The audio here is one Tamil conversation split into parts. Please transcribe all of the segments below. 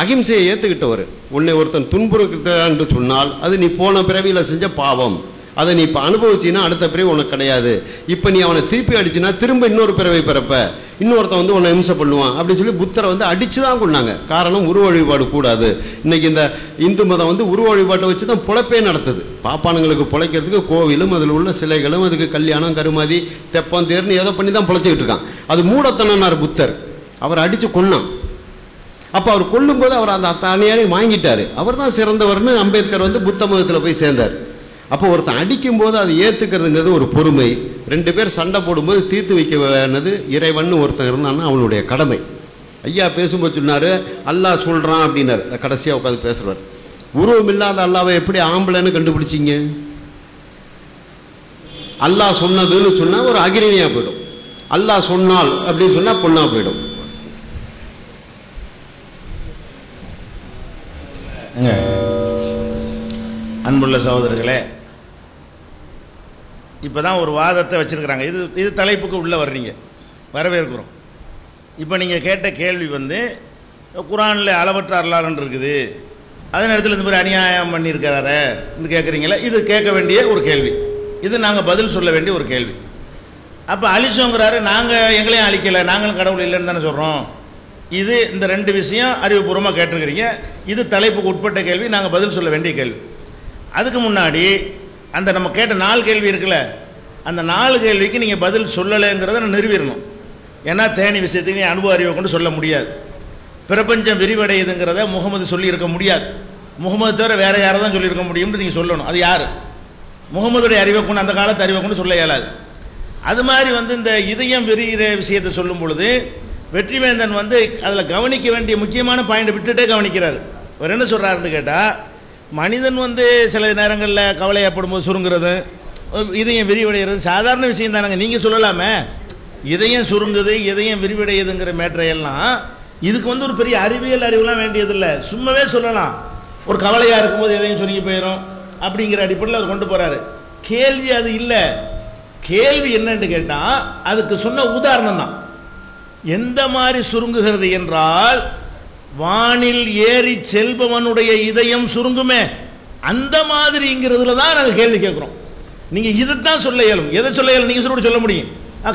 அகிம்சையை ஏற்றுக்கிட்டவர். உன்னை ஒருத்தன் துன்புறுத்தான் என்று சொன்னால் அது நீ போன பிறவியில் செஞ்ச பாவம், அதை நீ இப்போ அனுபவிச்சின்னா அடுத்த பிறவி உனக்கு கிடையாது. இப்போ நீ அவனை திருப்பி அடிச்சின்னா திரும்ப இன்னொரு பிறவை பிறப்ப, இன்னொருத்தன் வந்து உன்னை இம்சை பண்ணுவான் அப்படின்னு சொல்லி புத்தரை வந்து அடித்து தான் கொண்டாங்க. காரணம் உருவ வழிபாடு கூடாது. இன்றைக்கி இந்த இந்து மதம் வந்து உருவ வழிபாட்டை வச்சு தான் பொழைப்பே நடத்துது. பாப்பானுங்களுக்கு பொழைக்கிறதுக்கு கோவிலும் அதில் உள்ள சிலைகளும் அதுக்கு கல்யாணம் கருமாதி தெப்பம் தேர்னு ஏதோ பண்ணி தான் பொழைச்சிக்கிட்டு இருக்கான். அது மூடத்தனார் புத்தர். அவர் அடித்து கொன்னான். அப்போ அவர் கொல்லும்போது அவர் அந்த தனியாரை வாங்கிட்டார். அவர் தான் சிறந்தவர்னு அம்பேத்கர் வந்து புத்த மதத்தில் போய் சேர்ந்தார். அப்போ ஒருத்தன் அடிக்கும்போது அதை ஏற்றுக்கிறதுங்கிறது ஒரு பொறுமை. ரெண்டு பேர் சண்டை போடும்போது தீர்த்து வைக்க வேண்டியது இறைவன் ஒருத்தன் இருந்தான்னா அவனுடைய கடமை. ஐயா பேசும்போது சொன்னார், அல்லாஹ் சொல்கிறான் அப்படின்னார். கடைசியாக உட்காந்து பேசுகிறார். உருவம் இல்லாத அல்லாவை எப்படி ஆம்பளைன்னு கண்டுபிடிச்சிங்க? அல்லாஹ் சொன்னதுன்னு சொன்னால் ஒரு அகிரிணியாக போயிடும். அல்லாஹ் சொன்னால் அப்படின்னு சொன்னால் பொண்ணாக போயிடும். அன்புள்ள சகோதரர்களே, இப்போ தான் ஒரு வாதத்தை வச்சுருக்கிறாங்க. இது தலைப்புக்கு உள்ளே வர்றீங்க, வரவேற்கிறோம். இப்போ நீங்கள் கேட்ட கேள்வி வந்து குரானில் அளவற்ற அருளாளன் இருக்குது, அதே நேரத்தில் இந்த மாதிரி அநியாயம் பண்ணியிருக்கிறாருன்னு கேட்குறீங்களே, இது கேட்க வேண்டிய ஒரு கேள்வி. இது நாங்கள் பதில் சொல்ல வேண்டிய ஒரு கேள்வி. அப்போ அழிச்சோங்கிறாரு, நாங்கள் எங்களையும் அழிக்கலை, நாங்களும் கடவுள் இல்லைன்னு தானே சொல்கிறோம். இது இந்த ரெண்டு விஷயம் அறிவுபூர்வமாக கேட்டிருக்கிறீங்க. இது தலைப்புக்கு உட்பட்ட கேள்வி, நாங்கள் பதில் சொல்ல வேண்டிய கேள்வி. அதுக்கு முன்னாடி அந்த நம்ம கேட்ட 4 கேள்வி இருக்குல்ல, அந்த 4 கேள்விக்கு நீங்கள் பதில் சொல்லலைங்கிறத நான் நிறுவிடணும். ஏன்னா தேனி விஷயத்துக்கு நீ அனுபவ அறிவை கொண்டு சொல்ல முடியாது. பிரபஞ்சம் விரிவடையுதுங்கிறத முகமது சொல்லியிருக்க முடியாது. முகமது தவிர வேறு யாரை தான் சொல்லியிருக்க முடியும்னு நீங்கள் சொல்லணும். அது யார்? முகமதுடைய அறிவை கொண்டு, அந்த காலத்து அறிவை கொண்டு சொல்ல இயலாது. அது மாதிரி வந்து இந்த இதயம் விரிகிற விஷயத்தை சொல்லும் பொழுது வெற்றிவேந்தன் வந்து அதில் கவனிக்க வேண்டிய முக்கியமான பாயிண்டை விட்டுட்டே கவனிக்கிறார். அவர் என்ன சொல்கிறாருன்னு கேட்டால், மனிதன் வந்து சில நேரங்களில் கவலை ஏற்படும் போது சுருங்குறது, இதயம் விரிவடைகிறது சாதாரண விஷயம் தானங்க. நீங்கள் சொல்லலாமே, இதயம் சுருங்குது, இதயம் விரிவடையுதுங்கிற மேற்றையெல்லாம் இதுக்கு வந்து ஒரு பெரிய அறிவியல் அறிவுலாம் வேண்டியதில்லை, சும்மாவே சொல்லலாம். ஒரு கவலையாக இருக்கும்போது இதயம் சுருங்கி போயிடும் அப்படிங்கிற அடிப்படையில் அவர் கொண்டு போகிறாரு. கேள்வி அது இல்லை. கேள்வி என்னன்னு கேட்டால் அதுக்கு சொன்ன உதாரணம் தான். எந்த மாதிரி சுருங்குகிறது என்றால், வானில் ஏறி செல்பவனுடைய இதயம் சுருங்குமே, அந்த மாதிரிங்கிறதுல தான் நாங்கள் கேள்வி கேட்குறோம். நீங்கள் இதைத்தான் சொல்ல இயலும். எதை சொல்ல இயலும்? நீங்கள் சொல்ல முடியும்.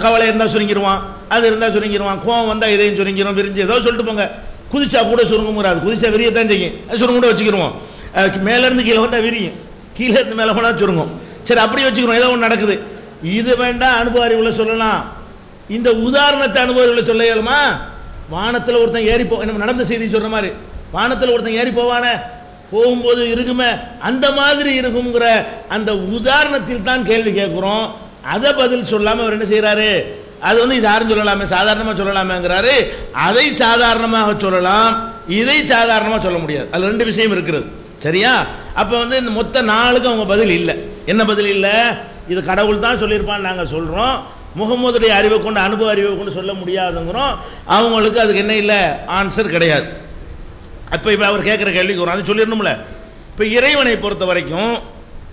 கவலை இருந்தால் சுருங்கிடுவான், அது இருந்தால் சுருங்கிடுவான், கோவம் வந்தால் இதயம் சுருங்கிடும், விரிஞ்சு ஏதோ சொல்லிட்டு போங்க. குதிச்சா கூட சுருங்குறாது, குதிச்சா விரியத்தான் செய்யும், அது சுருங்க கூட வச்சுக்கிடுவோம். மேலேருந்து கீழே வந்தால் விரியும், கீழே இருந்து மேலே போனால் சுருங்கும். சரி, அப்படி வச்சுக்கிறோம். ஏதோ ஒன்று நடக்குது. இது வேண்டாம், அனுபவ அறிவுல சொல்லலாம். இந்த உதாரணத்தை அனுபவங்களை சொல்ல இயலுமா? வானத்தில் ஒருத்தன் ஏறி நம்ம நடந்த செய்தி சொல்கிற மாதிரி, வானத்தில் ஒருத்தன் ஏறி போவானே, போகும்போது இருக்குமே, அந்த மாதிரி இருக்குங்கிற அந்த உதாரணத்தில் தான் கேள்வி கேட்குறோம். அதை பதில் சொல்லாமல் அவர் என்ன செய்கிறாரு? அது வந்து இது யாரும் சொல்லலாமே, சாதாரணமாக சொல்லலாமேங்கிறாரு. அதை சாதாரணமாக சொல்லலாம், இதை சாதாரணமாக சொல்ல முடியாது. அது 2 விஷயம் இருக்கிறது. சரியா? அப்போ வந்து இந்த மொத்த 4க்கும் அவங்க பதில் இல்லை. என்ன பதில் இல்லை? இது கடவுள் தான் சொல்லியிருப்பான்னு நாங்கள் சொல்கிறோம். முகமதுடைய அறிவை கொண்டு, அனுபவ அறிவை கொண்டு சொல்ல முடியாதுங்கிறோம். அவங்களுக்கு அதுக்கு என்ன இல்லை, ஆன்சர் கிடையாது. இப்போ அவர் கேட்குற கேள்விக்கு வரும், அது சொல்லிடணும்ல. இப்போ இறைவனை பொறுத்த வரைக்கும்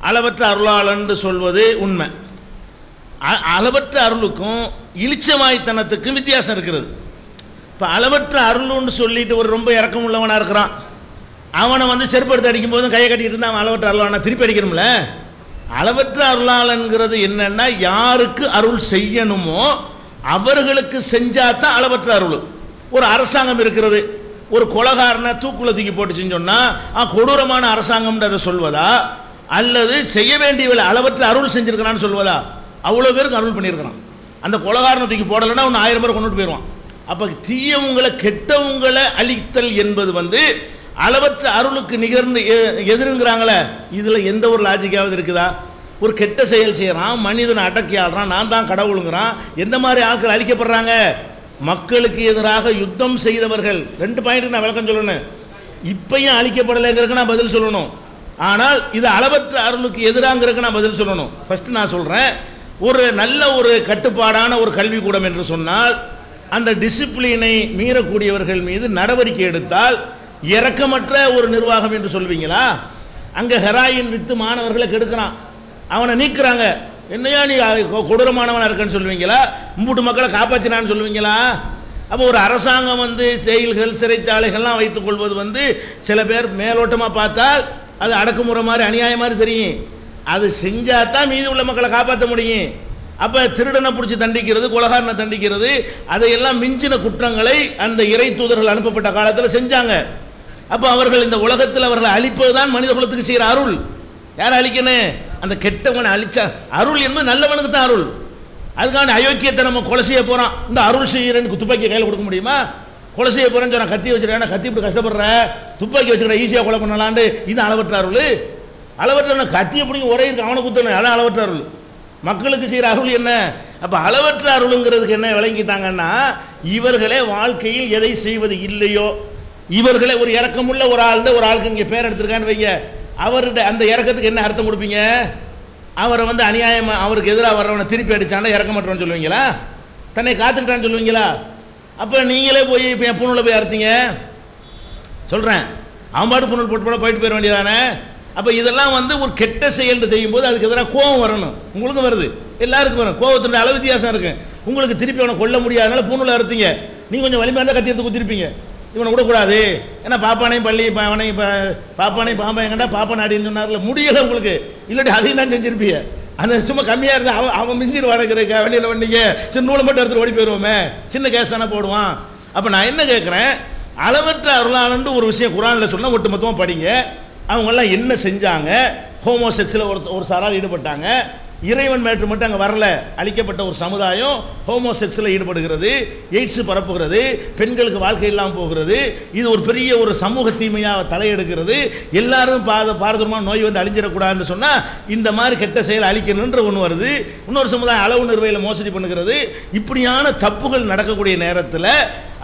அளவற்ற அருளாளன் சொல்வது உண்மை. அளவற்ற அருளுக்கும் இளிச்சவாய்த்தனத்துக்கும் வித்தியாசம் இருக்கிறது. இப்போ அளவற்ற அருள்னு சொல்லிட்டு ஒரு ரொம்ப இறக்கம் உள்ளவனாக இருக்கிறான், அவனை வந்து செருப்படுத்தி அடிக்கும் போதும் கையை கட்டிக்கிட்டு இருந்தால் அவன் அளவற்ற அருளாளனை திருப்பி அடிக்கணும்ல. அளவற்ற அருளாளன்கிறது என்னன்னா, யாருக்கு அருள் செய்யணுமோ அவர்களுக்கு செஞ்சாதான் அளவற்ற அருள். ஒரு அரசாங்கம் இருக்கிறது, ஒரு கொலகாரனை தூக்குள்ள தூக்கி போட்டுச்சுன்னு சொன்னால் கொடூரமான அரசாங்கம்ன்றதை சொல்வதா, அல்லது செய்ய வேண்டிய அளவற்ற அருள் செஞ்சிருக்கிறான்னு சொல்வதா? அவ்வளோ பேருக்கு அருள் பண்ணியிருக்கிறான். அந்த கொலகாரனை தூக்கி போடலைன்னா ஒன்று 1000 பேர் கொண்டுட்டு போயிடுவான். அப்போ தீயவங்களை கெட்டவங்களை அழித்தல் என்பது வந்து அளவற்ற அருளுக்கு நிகர்ந்து எதிருங்கிறாங்களே, இதில் எந்த ஒரு லாஜிக்காவது இருக்குதா? ஒரு கெட்ட செயல் செய்கிறான், மனிதனை அடக்கி ஆடுறான், நான் தான் கடவுளுங்கிறான். எந்த மாதிரி ஆட்கள் அழிக்கப்படுறாங்க? மக்களுக்கு எதிராக யுத்தம் செய்தவர்கள். 2 பாயிண்ட்டுக்கு நான் விளக்கம் சொல்லணும். இப்பையும் அழிக்கப்படலைங்கிறதுக்கு நான் பதில் சொல்லணும். ஆனால் இது அளவற்ற அருளுக்கு எதிராங்கிறதுக்கு நான் பதில் சொல்லணும். ஃபர்ஸ்ட் நான் சொல்கிறேன், ஒரு நல்ல ஒரு கட்டுப்பாடான ஒரு கல்விக்கூடம் என்று சொன்னால் அந்த டிசிப்ளினை மீறக்கூடியவர்கள் மீது நடவடிக்கை எடுத்தால் இரக்கமற்ற ஒரு நிர்வாகம் என்று சொல்வீங்களா? அங்கே ஹெராயின் வித்து மாணவர்களை கெடுக்கிறான், அவனை நீக்கிறாங்க, என்னையா நீ கொடூரமானவனா இருக்கன்னு சொல்லுவீங்களா? 3 மக்களை காப்பாற்றினான்னு சொல்லுவீங்களா? அப்போ ஒரு அரசாங்கம் வந்து செயல்கள் சிறைச்சாலைகள்லாம் வைத்துக் கொள்வது வந்து சில பேர் மேலோட்டமாக பார்த்தால் அது அடக்குமுறை மாதிரி அநியாயம் மாதிரி தெரியும். அது செஞ்சால் தான் மீதி உள்ள மக்களை காப்பாற்ற முடியும். அப்போ திருடனை பிடிச்சி தண்டிக்கிறது, கொலகாரனை தண்டிக்கிறது, அதையெல்லாம் மிஞ்சின குற்றங்களை அந்த இறை தூதர்கள் அனுப்பப்பட்ட காலத்தில் செஞ்சாங்க. அப்போ அவர்கள் இந்த உலகத்தில் அவர்களை அழிப்பது தான் மனித குலத்துக்கு செய்கிற அருள். யார் அழிக்கணும்? அந்த கெட்டவனை அழிச்சா அருள் என்பது நல்லவனுக்கு தான் அருள். அதுக்கான அயோக்கியத்தை நம்ம கொலை செய்ய போகிறோம், இந்த அருள் செய்கிறேன்னு துப்பாக்கி கையில் கொடுக்க முடியுமா? கொலை செய்ய போகிறேன்னு சொன்னால் கத்தி வச்சுருக்கேன், கத்தி இப்படி கஷ்டப்படுற, துப்பாக்கி வச்சுக்கிறேன் ஈஸியாக கொலை பண்ணலான்ட்டு, இது அளவற்ற அருள். அளவற்ற கத்தியை பிடிங்க ஒரே இருக்கு அவனை குத்தணும், அதான் அளவற்ற அருள். மக்களுக்கு செய்கிற அருள் என்ன? அப்போ அளவற்ற அருளுங்கிறதுக்கு என்ன விளங்கிட்டாங்கன்னா, இவர்களே வாழ்க்கையில் எதை செய்வது இல்லையோ, இவர்களே ஒரு இறக்கமுள்ள ஒரு ஆளுக்கு இங்கே பேர் எடுத்திருக்கான்னு வைங்க, அவருடைய அந்த இறக்கத்துக்கு என்ன அர்த்தம் கொடுப்பீங்க? அவரை வந்து அநியாயம் அவருக்கு எதிராக வர்றவனை திருப்பி அடிச்சாண்டா இறக்கமாட்டோன்னு சொல்லுவீங்களா? தன்னை காத்துக்கிட்டான்னு சொல்லுவீங்களா? அப்போ நீங்களே போய் இப்போ என் பூணூலை போய் அறுத்தீங்க சொல்கிறேன், அவன் பாட்டு பூணூல் போட்டு போயிட்டு போயிட வேண்டியதானே? அப்போ இதெல்லாம் வந்து ஒரு கெட்ட செயல் செய்யும்போது அதுக்கு எதிராக கோபம் வரணும். உங்களுக்கு வருது, எல்லாருக்கும் வரும். கோபத்தினுடைய அளவு வித்தியாசம் இருக்கு. உங்களுக்கு திருப்பி அவனை கொல்ல முடியாதனால பூணூலை அறுத்தீங்க, நீங்கள் கொஞ்சம் வலிமையாக இருந்தால் கத்தி எடுத்து குத்திருப்பீங்க. இவனை விடக்கூடாது, ஏன்னா பாப்பானையும் பள்ளி அவனையும் பாப்பானையும் பாம்பா எங்கண்டா பாப்பான் அடின்னு சொன்னார்ல, முடியலை உங்களுக்கு, இல்லாட்டி அதையும் தான் செஞ்சிருப்பீங்க. அந்த சும்மா கம்மியாக இருந்தால் அவன் மிஞ்சிடுவானுக்கிறக்க வெளியில் வண்டிங்க, சரி நூலை மட்டும் எடுத்துகிட்டு ஓடி போயிடுவோமே, சின்ன கேஸ் தானே போடுவான். அப்போ நான் என்ன கேட்குறேன், அளவற்ற அருளாளன்னு ஒரு விஷயம் குரானில் சொன்னால் ஒட்டு மொத்தமாக படிங்க. அவங்கெல்லாம் என்ன செஞ்சாங்க? ஹோமோசெக்ஸில் ஒரு சாரால் ஈடுபட்டாங்க. இறைவன் மேற்று மட்டும் அங்கே வரல, அழிக்கப்பட்ட ஒரு சமுதாயம் ஹோமோசெக்ஸில் ஈடுபடுகிறது, எய்ட்ஸ் பரப்புகிறது, பெண்களுக்கு வாழ்க்கை இல்லாமல் போகிறது, இது ஒரு பெரிய ஒரு சமூக தீமையாக தலையெடுக்கிறது. எல்லாரும் பாரதூரமாக நோய் வந்து அழிஞ்சிடக்கூடாதுன்னு சொன்னால் இந்த மாதிரி கெட்ட செயல் அழிக்கணுன்ற ஒன்று வருது. இன்னொரு சமுதாயம் அளவு நிர்வையில் மோசடி பண்ணுகிறது. இப்படியான தப்புகள் நடக்கக்கூடிய நேரத்தில்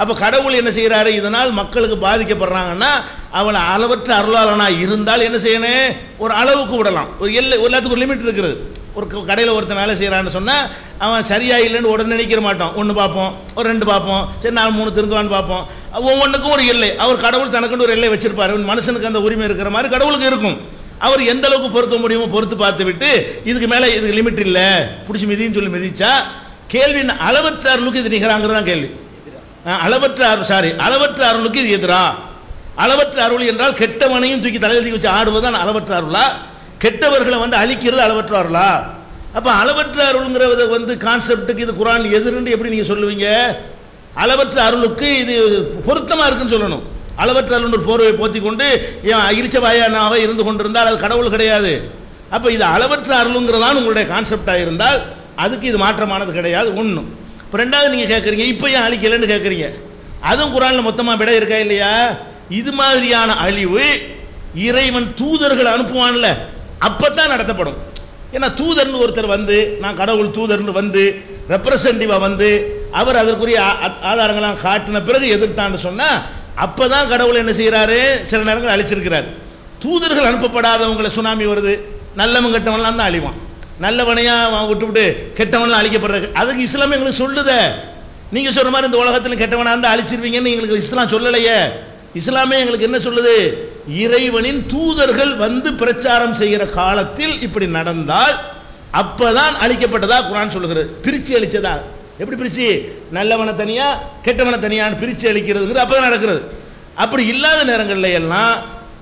அப்போ கடவுள் என்ன செய்கிறாரு? இதனால் மக்களுக்கு பாதிக்கப்படுறாங்கன்னா அவளை அளவற்ற அருளாளனாக இருந்தால் என்ன செய்யணும்? ஒரு அளவுக்கு விடலாம். ஒரு எல்லை, எல்லாத்துக்கும் ஒரு லிமிட் இருக்கிறது. ஒரு கடையில் ஒருத்தன் வேலை செய்கிறான்னு சொன்னால் அவன் சரியா இல்லைன்னு உடனே நினைக்கிற மாட்டோம். ஒன்று பார்ப்போம், ஒரு 2 பார்ப்போம், சரி 4 3 திருந்துவான்னு பார்ப்போம். ஒவ்வொன்றுக்கும் ஒரு எல்லை. அவர் கடவுள் தனக்குன்னு ஒரு எல்லை வச்சிருப்பார். மனுஷனுக்கு அந்த உரிமை இருக்கிற மாதிரி கடவுளுக்கு இருக்கும். அவர் எந்த அளவுக்கு பொறுக்க முடியுமோ பொறுத்து பார்த்து விட்டு இதுக்கு மேலே இதுக்கு லிமிட் இல்லை, பிடிச்சி மிதின்னு சொல்லி மிதிச்சா கேள்வி அளவற்ற அருளுக்கு இது நிகராங்கிறது தான் கேள்வி. அளவற்ற அருளுக்கு இது எதிரா? அளவற்ற அருள் என்றால் கெட்டவனையும் தூக்கி தலையில் வச்சு ஆடுவதுதான் அளவற்ற அருளா? கெட்டவர்களை வந்து அழிக்கிறது அளவற்ற அருளா? அப்போ அளவற்ற அருள்ங்கிறத வந்து கான்செப்டுக்கு இது குரான் எதிர்ன்னு எப்படி நீங்கள் சொல்லுவீங்க? அளவற்ற அருளுக்கு இது பொருத்தமாக இருக்குன்னு சொல்லணும். அளவற்ற அருள் ஒரு போர்வை போத்தி கொண்டு இழிச்ச வாயானாக இருந்து கொண்டிருந்தால் அது கடவுள் கிடையாது. அப்போ இது அளவற்ற அருளுங்கிறதான் உங்களுடைய கான்செப்டாக இருந்தால் அதுக்கு இது மாற்றமானது கிடையாது. ஒன்று. இப்போ ரெண்டாவது நீங்கள் கேட்குறீங்க இப்போ ஏன் அழிக்கலைன்னு கேட்குறீங்க. அதுவும் குரானில் மொத்தமாக விட இருக்கா இல்லையா? இது மாதிரியான அழிவு இறைவன் தூதர்கள் அனுப்புவான்ல அப்பத்தான் நடத்தப்படும். ஏன்னா தூதர்னு ஒருத்தர் வந்து நான் கடவுள் தூதர்னு வந்து ரெப்ரசன்டிவா வந்து அவர் அதற்குரிய ஆதாரங்களாம் காட்டின பிறகு எதிர்த்தான்னு சொன்னால் அப்போ தான் கடவுள் என்ன செய்கிறாரு? சில நேரங்கள் அழிச்சிருக்கிறார். தூதர்கள் அனுப்பப்படாதவங்களை சுனாமி வருது, நல்லவன் கெட்டவன்லாம் தான் அழிவான். நல்லவனையாக விட்டு கெட்டவன்லாம் அழிக்கப்படுறது அதுக்கு இஸ்லாமே எங்களுக்கு சொல்லுதே. நீங்கள் சொல்கிற மாதிரி இந்த உலகத்தில் கெட்டவனாக இருந்தால் அழிச்சிருவீங்கன்னு எங்களுக்கு இஸ்லாம் சொல்லலையே. இஸ்லாமே எங்களுக்கு என்ன சொல்லுது? இறைவனின் தூதர்கள் வந்து பிரச்சாரம் செய்கிற காலத்தில் இப்படி நடந்தால் அப்பதான் அழிக்கப்பட்டதா குரான் சொல்லுகிறது. பிரிச்சு அழிச்சதா? எப்படி பிரிச்சு? நல்லவனை தனியா கெட்டவனை தனியான்னு பிரிச்சு அழிக்கிறதுங்கிறது அப்பதான் நடக்கிறது. அப்படி இல்லாத நேரங்கள்ல எல்லாம்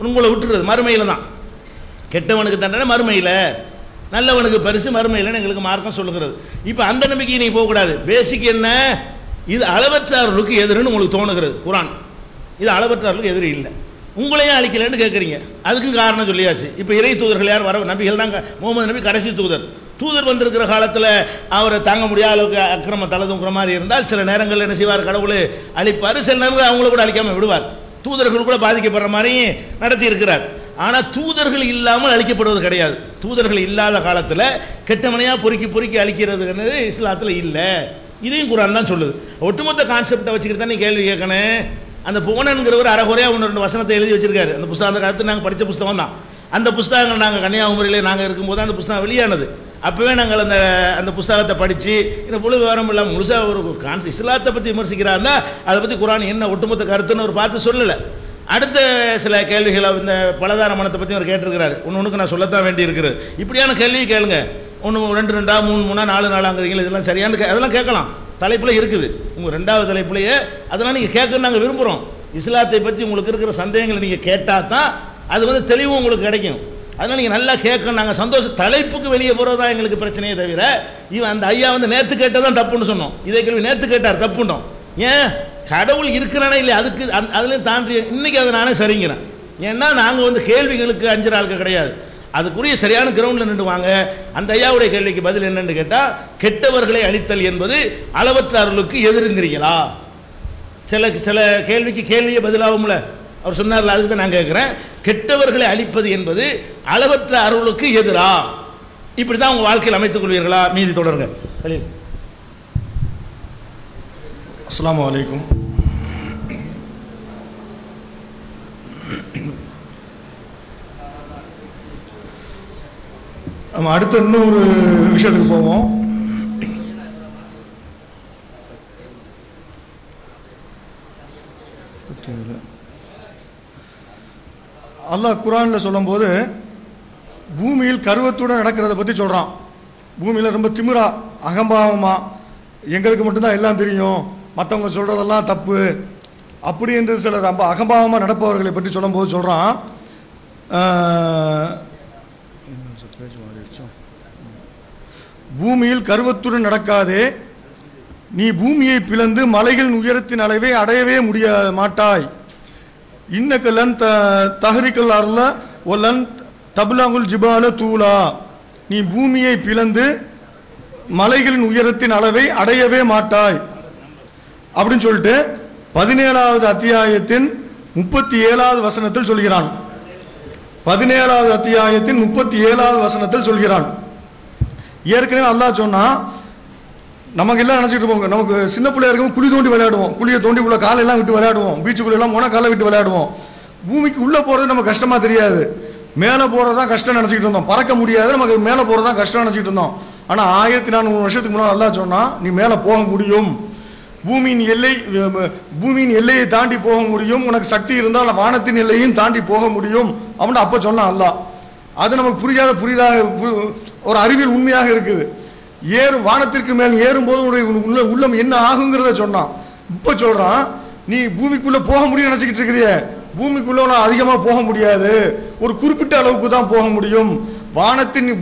உங்களை விட்டுறது மறுமையில தான். கெட்டவனுக்கு தண்டனை மறுமையில், நல்லவனுக்கு பரிசு மறுமையில் எங்களுக்கு மார்க்கம் சொல்லுகிறது. இப்போ அந்த நம்பிக்கை நீ போகக்கூடாது. பேசிக் என்ன? இது அளவற்ற அருளுக்கு எதிர்ன்னு உங்களுக்கு தோணுகிறது குரான். இது அளவற்ற அருளுக்கு எதிரி இல்லை. உங்களையும் அழிக்கலன்னு கேட்குறீங்க. அதுக்கும் காரணம் சொல்லியாச்சு. இப்போ இறை தூதர்கள் யார் வர? நபிகள் தான். முகமது நபி கடைசி தூதர். தூதர் வந்திருக்கிற காலத்தில் அவரை தாங்க முடியாத அளவுக்கு அக்கிரம தலதுங்கிற மாதிரி இருந்தால் சில நேரங்களில் என்ன செய்வார்? கடவுள் அழிப்பார். சில நேரங்கள் அவங்கள கூட அழிக்காமல் விடுவார். தூதர்கள் கூட பாதிக்கப்படுற மாதிரி நடத்தி இருக்கிறார். ஆனால் தூதர்கள் இல்லாமல் அழிக்கப்படுவது கிடையாது. தூதர்கள் இல்லாத காலத்தில் கெட்டமனையாக பொறுக்கி அழிக்கிறதுங்கிறது இஸ்லாத்தில் இல்லை. இதையும் குரான் தான் சொல்லுது. ஒட்டுமொத்த கான்செப்டை வச்சுக்கிட்டு தான் நீ கேள்வி கேட்கணும். அந்த புவனன்கிறவர் அறகுறையாக 1 2 வசனத்தை எழுதி வச்சிருக்காரு. அந்த புஸ்தகம் அந்த காலத்தில் நாங்கள் படித்த புஸ்தகம் தான். அந்த புஸ்தகங்கள் நாங்கள் கன்னியாகுமரியில் நாங்கள் இருக்கும்போது அந்த புஸ்தகம் வெளியானது. அப்போவே நாங்கள் அந்த புஸ்தகத்தை படித்து இந்த புழு விவரம் இல்லாமல் முழுசாக ஒரு இஸ்லாத்தை பற்றி விமர்சிக்கிறாருன்னா அதை பற்றி குரான் என்ன ஒட்டுமொத்த கருத்துன்னு ஒரு பார்த்து சொல்லலை. அடுத்த சில கேள்விகளை இந்த பலதார மனத்தை பற்றி அவர் கேட்டிருக்கிறாரு. ஒன்றுக்கு நான் சொல்லத்தான் வேண்டி இருக்கிறது. இப்படியான கேள்வி கேளுங்க. 1 2 2 3 3 4 4 இதெல்லாம் சரியான அதெல்லாம் கேட்கலாம், தலைப்பில் இருக்குது, உங்கள் 2வது தலைப்புலையே. அதெல்லாம் நீங்கள் கேட்கணும்னு நாங்கள் விரும்புகிறோம். இஸ்லாத்தை பற்றி உங்களுக்கு இருக்கிற சந்தேகங்களை நீங்கள் கேட்டால் தான் அது வந்து தெளிவும் உங்களுக்கு கிடைக்கும். அதனால் நீங்கள் நல்லா கேட்கணும். நாங்கள் சந்தோஷம், தலைப்புக்கு வெளியே போகிறது தான் எங்களுக்கு பிரச்சனையே தவிர, இவன் அந்த ஐயா வந்து நேற்று கேட்டால் தான் தப்புன்னு சொன்னோம். இதே கேள்வி நேற்று கேட்டார் தப்புண்டோம். ஏன் கடவுள் இருக்கிறானே இல்லை, அதுக்கு அதுலேயும் தாண்டி இன்னைக்கு அதை நானே சரிங்கிறேன். ஏன்னா நாங்கள் வந்து கேள்விகளுக்கு அஞ்சுற ஆளுக்கு கிடையாது. அதுக்குரிய சரியான கிரவுண்டில் நின்றுவாங்க. அந்த ஐயாவுடைய கேள்விக்கு பதில் என்னன்னு கேட்டால், கெட்டவர்களை அழித்தல் என்பது அளவற்ற அருளுக்கு எதிர்ங்கிறீங்களா? சில கேள்விக்கு கேள்வியே பதிலாகும்ல, அவர் சொன்னார்ல, அதுக்கு தான் நான் கேட்குறேன். கெட்டவர்களை அழிப்பது என்பது அளவற்ற அருளுக்கு எதிரா? இப்படி தான் உங்கள் வாழ்க்கையில் அமைத்துக் கொள்வீர்களா? மீதி தொடருங்க. அஸ்ஸலாமு அலைக்கும். நம்ம அடுத்த இன்னொரு விஷயத்துக்கு போவோம். அல்லாஹ் குர்ஆன்ல சொல்லும்போது பூமியில் கர்வத்துடன் நடக்கிறத பற்றி சொல்கிறான். பூமியில் ரொம்ப திமிரா அகம்பாவமா எங்களுக்கு மட்டும்தான் எல்லாம் தெரியும், மற்றவங்க சொல்கிறதெல்லாம் தப்பு அப்படி என்று சிலர் ரொம்ப அகம்பாவமாக நடப்பவர்களை பற்றி சொல்லும்போது சொல்கிறான், பூமியில் கர்வத்துடன் நடக்காதே, நீ பூமியை பிளந்து மலைகளின் உயரத்தின் அளவை அடையவே மாட்டாய். இன்னக்க லன் தஹரிக்கல் அர்ல ஒலன் தபுலாங்குல் ஜிபால தூலா, நீ பூமியை பிளந்து மலைகளின் உயரத்தின் அளவை அடையவே மாட்டாய் அப்படின்னு சொல்லிட்டு 17வது அத்தியாயத்தின் 37வது வசனத்தில் சொல்கிறான். 17வது அத்தியாயத்தின் 37வது வசனத்தில் சொல்கிறான். ஏற்கனவே அல்லாஹ் சொன்னா, நமக்கு எல்லாம் நினைச்சிட்டு இருப்போம், நமக்கு சின்ன பிள்ளையா இருக்கும் குழி தோண்டி விளையாடுவோம், குழியை தோண்டி உள்ள காலெல்லாம் விட்டு விளையாடுவோம், பீச்சுக்குள்ள எல்லாம் மொன காலை விட்டு விளையாடுவோம். பூமிக்கு உள்ள போறது நமக்கு கஷ்டமா தெரியாது, மேலே போறதுதான் கஷ்டம் நினைச்சிட்டு இருந்தோம். பறக்க முடியாது, நமக்கு மேலே போறதுதான் கஷ்டம் நினைச்சிட்டு இருந்தோம். ஆனா 1400 வருஷத்துக்கு முன்னாடி அல்லாஹ் சொன்னா, நீ மேலே போக முடியும், பூமியின் எல்லையை தாண்டி போக முடியும், உனக்கு சக்தி இருந்தால் வானத்தின் எல்லையும் தாண்டி போக முடியும் அப்படின்னு அப்ப சொன்னான் அல்லாஹ். அது நமக்கு புரிதாக ஒரு அறிவியல் உண்மையாக இருக்குது. வானத்திற்கு மேல் ஏறும்போது உன்னுடைய உள்ளம் என்ன ஆகுங்கிறத சொன்னான். இப்ப சொல்றான், நீ பூமிக்குள்ள போக முடியும் நினைச்சுக்கிட்டு இருக்கிறிய, பூமிக்குள்ள அதிகமா போக முடியாது, ஒரு குறிப்பிட்ட அளவுக்கு தான் போக முடியும்.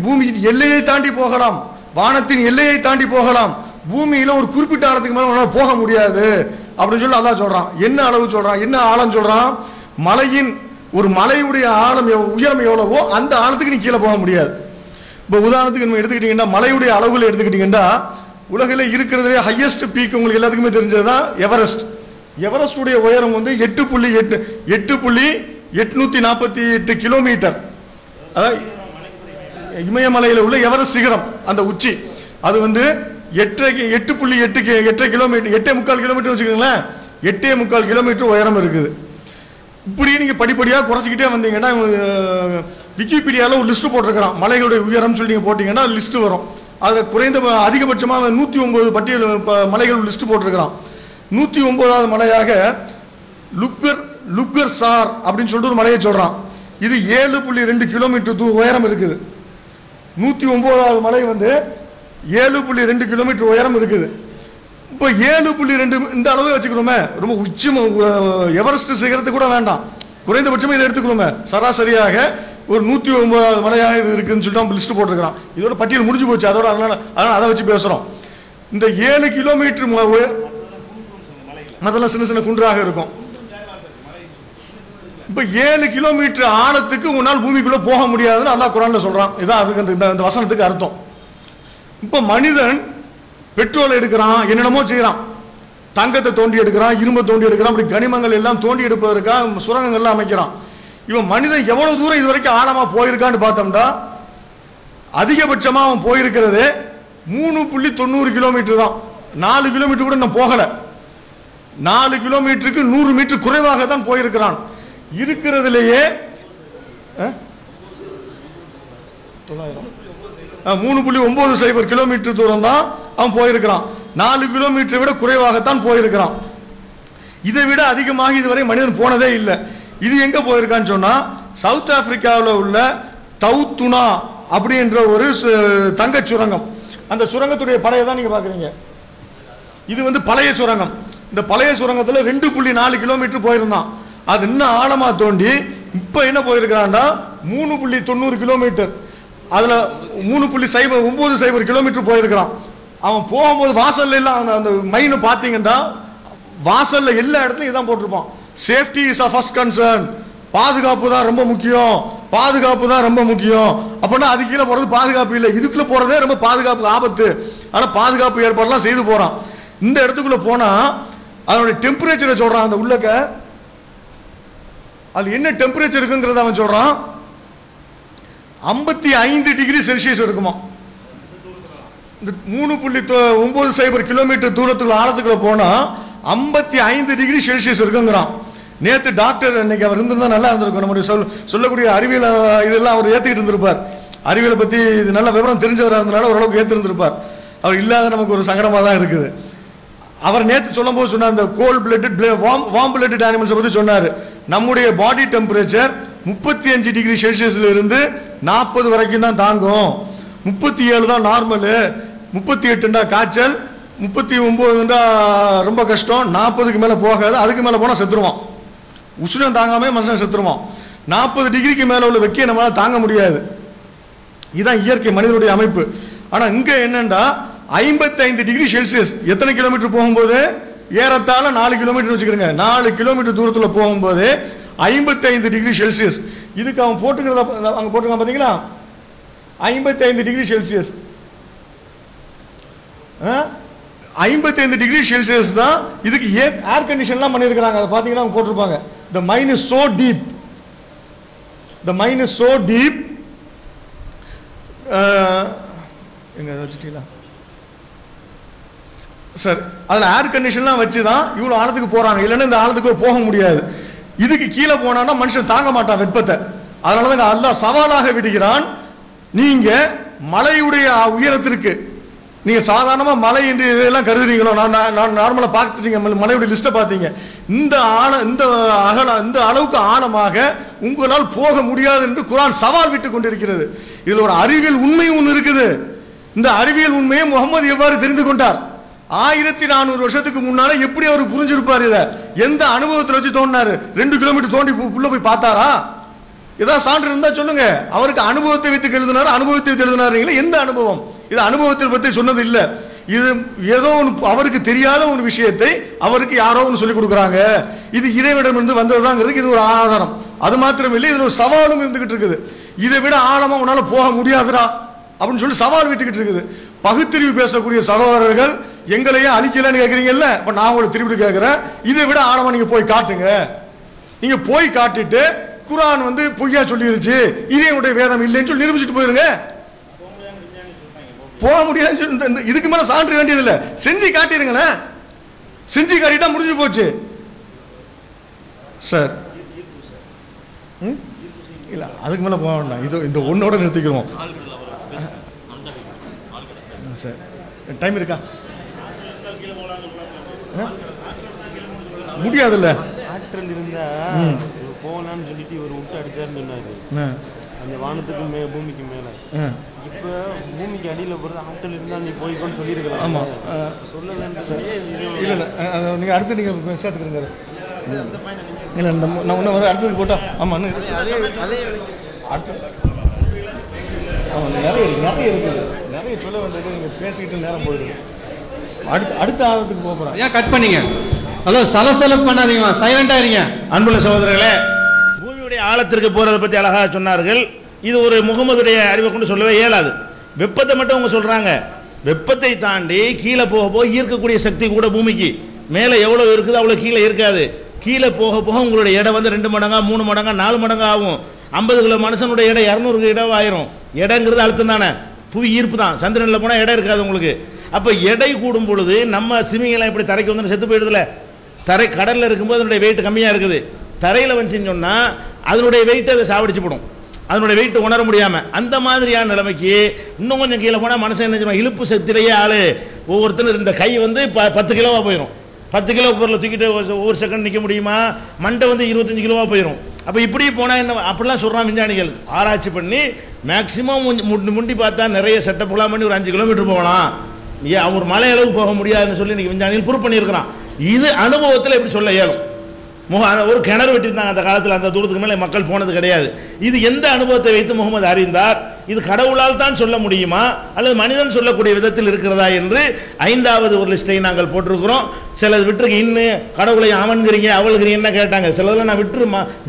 பூமியின் எல்லையை தாண்டி போகலாம், வானத்தின் எல்லையை தாண்டி போகலாம், பூமியில ஒரு குறிப்பிட்ட ஆழத்துக்கு மேல உன்னால போக முடியாது அப்படின்னு சொல்லி அல்லாஹ் சொல்றான். என்ன அளவு சொல்றான், என்ன ஆழம் சொல்றான்? ஒரு மலையுடைய ஆழம் உயரம் எவ்வளவோ அந்த ஆழத்துக்கு நீ கீழே போக முடியாது. இப்போ உதாரணத்துக்கு நம்ம எடுத்துக்கிட்டீங்கன்னா, மலையுடைய அளவுகளை எடுத்துக்கிட்டீங்கன்னா, உலகில் இருக்கிறதுலே ஹையஸ்ட் பீக் உங்களுக்கு எல்லாத்துக்குமே தெரிஞ்சதுதான் எவரெஸ்ட். எவரெஸ்டுடைய உயரம் வந்து 8.848 கிலோமீட்டர். அதாவது இமயமலையில் உள்ள எவரெஸ்ட் சிகரம் அந்த உச்சி, அது வந்து 8.8 கிலோமீட்டர், 8.25 கிலோமீட்டர் வச்சுக்கோங்களேன், 8.25 கிலோமீட்டர் உயரம் இருக்குது. இப்படி நீங்க படிப்படியாக குறைச்சிக்கிட்டே வந்தீங்கன்னா, விக்கிபீடியாவில் ஒரு லிஸ்ட் போட்டிருக்கிறான், மலைகளுடைய உயரம் சொல்லி நீங்க போட்டீங்கன்னா லிஸ்ட் வரும். அதில் அதிகபட்சமாக 109 பட்டியல் மலைகள் லிஸ்ட் போட்டிருக்கிறான். 109வது மலையாக லுக்கர் சார் அப்படின்னு சொல்லிட்டு ஒரு மலையை சொல்றான். இது 7.2 கிலோமீட்டர் உயரம் இருக்குது. 109வது மலை வந்து 7.2 கிலோமீட்டர் உயரம் இருக்குது. இப்போ 7.2 இந்த அளவு வச்சுக்கிறோமே, ரொம்ப உச்சம் எவரெஸ்ட் சிகரத்து கூட வேண்டாம், குறைந்தபட்சமே இதை எடுத்துக்கிறோமே, சராசரியாக ஒரு 109வது மலையாக இது இருக்குன்னு சொல்லிட்டு லிஸ்ட் போட்டிருக்கிறான். இதோட பட்டியல் முடிஞ்சு போச்சு, அதனால அதை வச்சு பேசுறோம். இந்த 7 கிலோமீட்டர் அதெல்லாம் சின்ன சின்ன குன்றாக இருக்கும். இப்ப 7 கிலோமீட்டர் ஆழத்துக்கு உன்னால் பூமிக்குள்ள போக முடியாதுன்னு அல்லாஹ் குர்ஆன்ல சொல்றான். இதான் அதுக்கு இந்த வசனத்துக்கு அர்த்தம். இப்ப மனிதன் பெட்ரோல் எடுக்கிறான், என்னென்னமோ செய்யறான், தங்கத்தை தோண்டி எடுக்கிறான், இரும்பை தோண்டி எடுக்கிறான், அப்படி கனிமங்கள் எல்லாம் தோண்டி எடுப்பதற்காக சுரங்கங்கள்லாம் அமைக்கிறான். இவன் மனிதன் எவ்வளவு தூரம் இது வரைக்கும் ஆழமா போயிருக்கான்னு பார்த்தோம்னா, அதிகபட்சமா அவன் போயிருக்கிறது 3.90 கிலோமீட்டர் தான். 4 கிலோமீட்டர் கூட நான் போகல. 4 கிலோமீட்டருக்கு 100 மீட்டர் குறைவாக தான் போயிருக்கிறான். இருக்கிறதுலேயே 3.90 கிலோமீட்டர் தூரம் தான் அவன் போயிருக்கிறான். 4 கிலோமீட்டரை விட குறைவாகத்தான் போயிருக்கிறான். இதை விட அதிகமாக இதுவரை மனிதன் போனதே இல்லை. இது எங்க போயிருக்கான்னு சொன்னா, சவுத் ஆப்பிரிக்காவில் உள்ள தவுத்துனா அப்படின்ற ஒரு தங்க சுரங்கம். அந்த சுரங்கத்துடைய படையை தான் நீங்க பாக்குறீங்க. இது வந்து பழைய சுரங்கம். இந்த பழைய சுரங்கத்தில் 2.4 கிலோமீட்டர் போயிருந்தான். அது இன்னும் ஆழமா தோண்டி இப்ப என்ன போயிருக்கிறான்டா 3.90 கிலோமீட்டர், அதுல 3.9 கிலோமீட்டர் போயிருக்கிறான். அவன் போகும்போது வாசல்ல எல்லாம் அந்த மைன் பாத்தீங்கன்னா வாசல்ல எல்லா இடத்துலயும் இதான் போட்டிருப்பான், safety is a first concern, பாதுகாப்பு தான் ரொம்ப முக்கியம், பாதுகாப்பு தான் ரொம்ப முக்கியம். அப்படின்னா அது கீழே போறது பாதுகாப்பு இல்லை, இதுக்குள்ள போறதே ரொம்ப பாதுகாப்பு ஆபத்து. ஆனா பாதுகாப்பு ஏற்பாடுலாம் செய்து போறான். இந்த இடத்துக்குள்ள போனா அதனுடைய டெம்பரேச்சரை சொல்றான். அந்த உள்ளக்க அது என்ன டெம்பரேச்சர் இருக்குங்கிறத அவன் சொல்றான். 55 டிகிரி செல்சியஸ் இருக்குமா. இந்த 3.90 கிலோமீட்டர் தூரத்துக்குள்ள ஆழத்துக்குள்ள போனா 55 டிகிரி செல்சியஸ் இருக்குங்கிறான். நேத்து டாக்டர் இன்னைக்கு அவர் இருந்திருந்தா நல்லா இருந்திருக்கும். நம்முடைய சொல்லக்கூடிய அறிவியல் இதெல்லாம் அவர் ஏத்துக்கிட்டு இருந்திருப்பார். அறிவியலை பத்தி இது நல்ல விவரம் தெரிஞ்சவராக இருந்தனால ஓரளவுக்கு ஏற்றிருந்திருப்பார். அவர் இல்லாத நமக்கு ஒரு சங்கடமா தான் இருக்குது. அவர் நேற்று சொல்லும் போது சொன்னார், இந்த கோல்ட் பிளட்டட் வார்ம் பிளட்டட் அனிமல்ஸை பத்தி சொன்னார். நம்முடைய பாடி டெம்பரேச்சர் 35 டிகிரி செல்சியஸ்ல இருந்து 40 வரைக்கும் தான் தாங்கும். 37 தான் நார்மலு, 38 காய்ச்சல், 39 ரொம்ப கஷ்டம், 40க்கு மேல போகாது, அதுக்கு மேல போனா செத்துருவான். உஷ்ணம் தாங்காம மனுஷன் செத்துருவான். 40 டிகிரிக்கு மேல உள்ள வெக்கையை நம்மளால தாங்க முடியாது. இதுதான் இயற்கை மனிதனுடைய அமைப்பு. ஆனா இங்க என்னண்டா 55 டிகிரி செல்சியஸ் எத்தனை கிலோமீட்டர் போகும்போது ஏறத்தாழ 4 கிலோமீட்டர் வச்சுக்கிறேங்க, 4 கிலோமீட்டர் தூரத்துல போகும்போது 55 டிகிரி செல்சியஸ். இதுக்கு அவன் போட்டுக்கிறத அங்க போட்டுருக்கான் பாத்தீங்களா, 55 டிகிரி செல்சியஸ். 55 டிகிரி செல்சியஸ் தான் இதுக்கு ஏர் கண்டிஷன்லாம் பண்ணியிருக்கிறாங்க. அதை பார்த்தீங்கன்னா அவங்க போட்டிருப்பாங்க, the mine is so deep, the mine is so deep. எங்க வச்சுட்டீங்களா சார்? அதில் ஏர் கண்டிஷன்லாம் வச்சு தான் இவ்வளோ ஆழத்துக்கு போகிறாங்க, இல்லைன்னா இந்த ஆழத்துக்கு போக முடியாது. இதுக்கு கீழே போனான்னா மனுஷன் தாங்க மாட்டான் வெப்பத்தை. அதனால தாங்க அல்லாஹ் சவாலாக விடுகிறான், நீங்க மலையுடைய உயரத்திற்கு நீங்க சாதாரணமா மலை என்று இதெல்லாம் கருதுறீங்களோ, நான் நார்மலா பார்த்துட்டீங்க மலையுடைய லிஸ்ட்டை பார்த்தீங்க, இந்த அளவுக்கு ஆழமாக உங்களால் போக முடியாது என்று குர்ஆன் சவால் விட்டு கொண்டிருக்கிறது. இதுல ஒரு அறிவியல் உண்மை ஒன்று இருக்குது. இந்த அறிவியல் உண்மையை முகமது எவ்வாறு தெரிந்து கொண்டார்? 1400 வருஷத்துக்கு முன்னால எப்படி அவர் புரிஞ்சிருப்பார்? இதை எந்த அனுபவத்தில் வச்சு தோண்டினாரு? 2 கிலோமீட்டர் தோண்டி உள்ள போய் பார்த்தாரா? ஏதாவது சான்று இருந்தா சொல்லுங்க. அவருக்கு அனுபவத்தை வைத்து எழுதினார், அனுபவத்தை வைத்து எழுதினாருங்களா? எந்த அனுபவம்? இது அனுபவத்தை பற்றி சொன்னது இல்லை. இது ஏதோ அவருக்கு தெரியாத ஒரு விஷயத்தை அவருக்கு யாரோ ஒன்று சொல்லிக் கொடுக்குறாங்க. இது இறைவனிடமிருந்து வந்ததுதாங்கிறதுக்கு இது ஒரு ஆதாரம். அது மாத்திரம் இல்லை, இதுல ஒரு சவாலும் இருந்துகிட்டு இருக்குது. இதை விட ஆழமா உன்னால போக முடியாதுடா அப்படின்னு சொல்லி சவால் விட்டுக்கிட்டு இருக்குது. பகுத்தறிவு பேசக்கூடிய சகோதரர்கள் எங்களையே அழிக்கலன்னு கேட்குறீங்கல்ல, இப்போ நான் உங்களை திருப்பி கேட்குறேன், இதை விட ஆழமா நீங்க போய் காட்டுங்க. நீங்க போய் காட்டிட்டு குர்ஆன் பொய்யா சொல்லிருச்சு, இறைவனுடைய வேதம் இல்லைன்னு சொல்லி நிரூபிச்சுட்டு போயிருங்க. போக முடியாது, இதுக்கு மேல சான்று வேண்டியது இல்லை, செஞ்சு காட்டிருங்களேன். செஞ்சு காட்டிட்டா முடிஞ்சு போச்சு சார். இல்ல அதுக்கு மேல போக வேண்டாம், இது இந்த ஒன்னோட நிறுத்திக்கிறோம் சார். டைம் இருக்கா? முடியாதுல்ல. ஆற்றல் இருந்தா போகலான்னு சொல்லிட்டு இவர் விட்டு அடிச்சாருன்னு சொன்னாரு, அந்த வானத்துக்கு பூமிக்கு மேல. இப்ப பூமிக்கு அடியில போறது ஆற்றல் இருந்தா நீ போய்க்கோன்னு சொல்லியிருக்கலாம். ஆமா சொல்லல. இல்ல இல்ல நீங்க அடுத்து நீங்க சேர்த்துக்கிறீங்க. இல்ல நான் ஒன்னும் வர அடுத்ததுக்கு போட்டா. ஆமா அடுத்து நிறைய இருக்குது, நிறைய சொல்ல வேண்டியது. நீங்க பேசிக்கிட்டு நேரம் போயிடுங்க. அடுத்த ஆழத்துக்கு போறோம். ஏன் கட் பண்ணீங்க? ஹலோ, சலசலப்பு பண்ணாதீங்க, சைலண்டா இருங்க. அன்புள்ள சகோதரர்களே, பூமியுடைய ஆழத்திற்கு போறதை பத்தி அழகா சொன்னார்கள். இது ஒரு முகமதுடைய அறிவை கொண்டு சொல்லவே இயலாது. வெப்பத்தை மட்டும் அவங்க சொல்றாங்க. வெப்பத்தை தாண்டி கீழே போக போக ஈர்க்கக்கூடிய சக்தி கூட பூமிக்கு மேலே எவ்வளவு இருக்குது அவ்வளோ கீழே இருக்காது. கீழே போக போக உங்களுடைய எடை 2 மடங்கா 3 மடங்கா 4 மடங்கா ஆகும். 50 கிலோ மனுஷனுடைய எடை 200 கிலோ ஆயிரும். எடைங்கிறது அழுத்தம் தானே, புவி ஈர்ப்பு தான். சந்திரனில் போனால் எடை இருக்காது உங்களுக்கு. அப்போ எடை கூடும் பொழுது நம்ம சிமிங்கெல்லாம் இப்படி தரைக்கு வந்து செத்து போயிடுதுல. தரை கடலில் இருக்கும்போது அதனுடைய வெயிட் கம்மியாக இருக்குது. தரையில் வந்துச்சுன்னு சொன்னால் அதனுடைய வெயிட் அதை சாவடிச்சு போடும், அதனுடைய வெயிட் உணர முடியாமல். அந்த மாதிரியான நிலைமைக்கு இன்னும் கொஞ்சம் கீழே போனால் மனுஷன் என்ன செய்வான், இழுப்பு சக்தியிலேயே ஆள் ஒவ்வொருத்தரும் இந்த கை 10 கிலோவாக போயிடும். 10 கிலோ பொருளை தூக்கிட்டு ஒவ்வொரு செகண்ட் நிற்க முடியுமா? மண்டை 25 கிலோவாக போயிடும். அப்போ இப்படி போனால் என்ன அப்படிலாம் சொல்கிறான் விஞ்ஞானிகள். ஆராய்ச்சி பண்ணி மேக்சிமம் முண்டி பார்த்தா நிறைய செட்டப்லாம் பண்ணி ஒரு 5 கிலோமீட்டர் போகலாம். ஏன் அவர் மலை அளவு போக முடியாதுன்னு சொல்லி இன்னைக்கு விஞ்ஞானிகள் ப்ரூவ் பண்ணியிருக்கிறான். இது அனுபவத்தில் எப்படி சொல்ல இயலும்? ஒரு கிணறு வெட்டியிருந்தாங்க அந்த காலத்தில், அந்த தூரத்துக்கு மேலே மக்கள் போனது கிடையாது. இது எந்த அனுபவத்தை வைத்து முகமது அறிந்தார்? இது கடவுளால் தான் சொல்ல முடியுமா அல்லது மனிதன் சொல்லக்கூடிய விதத்தில் இருக்கிறதா என்று 5வது ஒரு லிஸ்ட்டை நாங்கள் போட்டிருக்கிறோம். சிலது விட்டுருக்கு, இன்னும் கடவுளை அவன்கிறீங்க அவள்கிறீங்கன்னு கேட்டாங்க. சிலதெல்லாம் நான்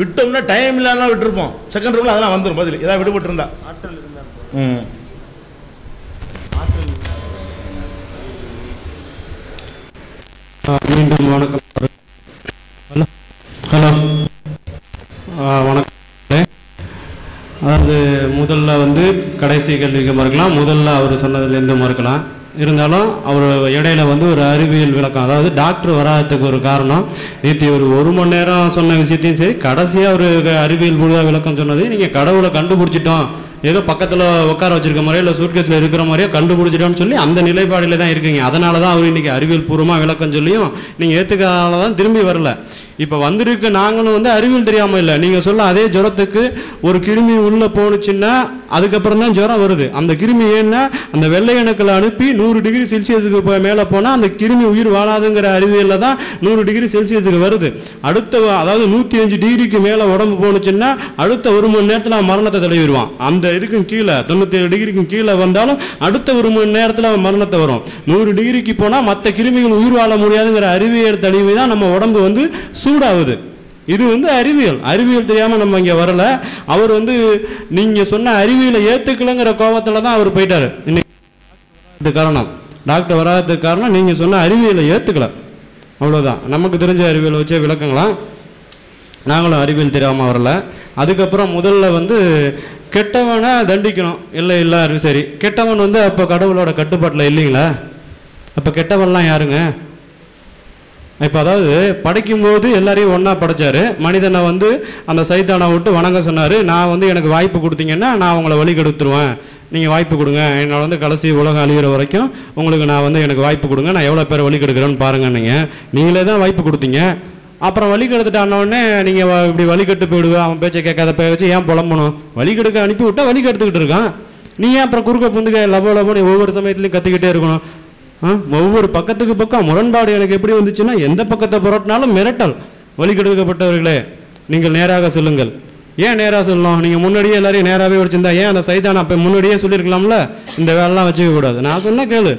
விட்டோம்னா டைம் இல்லாமல் விட்டுருப்போம், செகண்ட் ரூமில் அதெல்லாம் வந்துடும் பதில், ஏதாவது விடுபட்டு இருந்தா. ஆற்றல் இருந்தால் மீண்டும் வணக்கம். ஹலோ வணக்கம். அதாவது முதல்ல வந்து கடைசி கேள்விக்கு மறுக்கலாம், முதல்ல அவர் சொன்னதுலேருந்து மறுக்கலாம். இருந்தாலும் அவர் இடையில வந்து ஒரு அறிவியல் விளக்கம், அதாவது டாக்டர் வராததுக்கு ஒரு காரணம், நேற்று ஒரு மணி நேரம் சொன்ன விஷயத்தையும் சரி, கடைசியாக ஒரு அறிவியல் பூர்வ விளக்கம் சொன்னது, நீங்கள் கடவுளை கண்டுபிடிச்சிட்டோம், ஏதோ பக்கத்தில் உட்கார வச்சிருக்க மாதிரியோ இல்லை சூட்கேஸில் இருக்கிற மாதிரியோ கண்டுபிடிச்சிட்டோம்னு சொல்லி அந்த நிலைப்பாடில் தான் இருக்கீங்க. அதனால தான் அவர் இன்றைக்கி அறிவியல் பூர்வமாக விளக்கம் சொல்லியும் நீங்கள் ஏற்றுக்காதனால தான் திரும்பி வரல. இப்போ வந்திருக்கு நாங்களும் வந்து அறிவியல் தெரியாமல் இல்லை, நீங்கள் சொல்ல அதே ஜுரத்துக்கு ஒரு கிருமி உள்ளே போணுச்சுன்னா அதுக்கப்புறம் தான் ஜுரம் வருது. அந்த கிருமி ஏன்னா அந்த வெள்ளை அணுக்களை அனுப்பி 100 டிகிரி செல்சியஸுக்கு மேலே போனால் அந்த கிருமி உயிர் வாழாதுங்கிற அறிவியலில் தான் 100 டிகிரி செல்சியஸுக்கு வருது. அடுத்த அதாவது 105 டிகிரிக்கு மேலே உடம்பு போணுச்சுன்னா அடுத்த 1 மணி நேரத்தில் மரணத்தை தடவிடுவான். அந்த இதுக்கும் கீழே 97 டிகிரிக்கும் கீழே வந்தாலும் அடுத்த 1 மணி நேரத்தில் மரணத்தை வரும். 100 டிகிரிக்கு போனால் மற்ற கிருமிகள் உயிர் வாழ முடியாதுங்கிற அறிவியல் தெளிவு தான் நம்ம உடம்பு வந்து சூடாகுது. இது வந்து அறிவியல் தெரியாமல் நம்ம இங்கே வரல. அவர் வந்து நீங்கள் சொன்ன அறிவியலை ஏற்றுக்கலங்கிற கோபத்தில் தான் அவர் போயிட்டார். இன்னைக்கு காரணம் டாக்டர் வராததுக்கு காரணம் நீங்கள் சொன்ன அறிவியலை ஏற்றுக்கல, அவ்வளோதான். நமக்கு தெரிஞ்ச அறிவியலை வச்சே விளக்கங்களாம், நாங்களும் அறிவியல் தெரியாமல் வரல. அதுக்கப்புறம் முதல்ல வந்து கெட்டவனை தண்டிக்கணும், இல்லை சரி, கெட்டவன் வந்து அப்போ கடவுளோட கட்டுப்பாட்டில் இல்லைங்களா? அப்போ கெட்டவன்லாம் யாருங்க? இப்போ அதாவது படைக்கும்போது எல்லாரையும் ஒன்றா படைச்சார். மனிதனை வந்து அந்த சைத்தானை விட்டு வணங்க சொன்னார். நான் வந்து எனக்கு வாய்ப்பு கொடுத்தீங்கன்னா நான் உங்களை வழி கெடுத்துருவேன், நீங்கள் வாய்ப்பு கொடுங்க, என்னால் வந்து கடைசி உலகம் அழிகிற வரைக்கும் உங்களுக்கு நான் வந்து எனக்கு வாய்ப்பு கொடுங்க, நான் எவ்வளோ பேர் வழி கெடுக்கிறேன்னு பாருங்க. நீங்களே தான் வாய்ப்பு கொடுத்தீங்க. அப்புறம் வழி கெடுத்துட்டானோடனே நீங்கள் இப்படி வழி கெட்டு போயிடுவேன், அவன் பேச்சை கேட்காத வச்சு ஏன் புலம்பணும்? வழி கெடுக்க அனுப்பி விட்டா வழி கெடுத்துக்கிட்டு இருக்கான். நீ ஏன் அப்புறம் குறுக்க புந்துக்க லபோ நீ ஒவ்வொரு சமயத்துலையும் கத்திக்கிட்டே இருக்கணும்? ஒவ்வொரு பக்கத்துக்கு பக்கம் முரண்பாடு எனக்கு எப்படி வந்துச்சுன்னா, எந்த பக்கத்தை புரட்டினாலும் மிரட்டல். வழி கெடுக்கப்பட்டவர்களே நீங்கள் நேராக சொல்லுங்கள். ஏன் நேராக சொல்லணும்? நீங்கள் முன்னாடியே எல்லாரையும் நேராகவே வச்சுருந்தா ஏன் அந்த சைதானை அப்போ முன்னாடியே சொல்லியிருக்கலாம்ல, இந்த வேலைலாம் வச்சுக்க கூடாது, நான் சொன்ன கேளு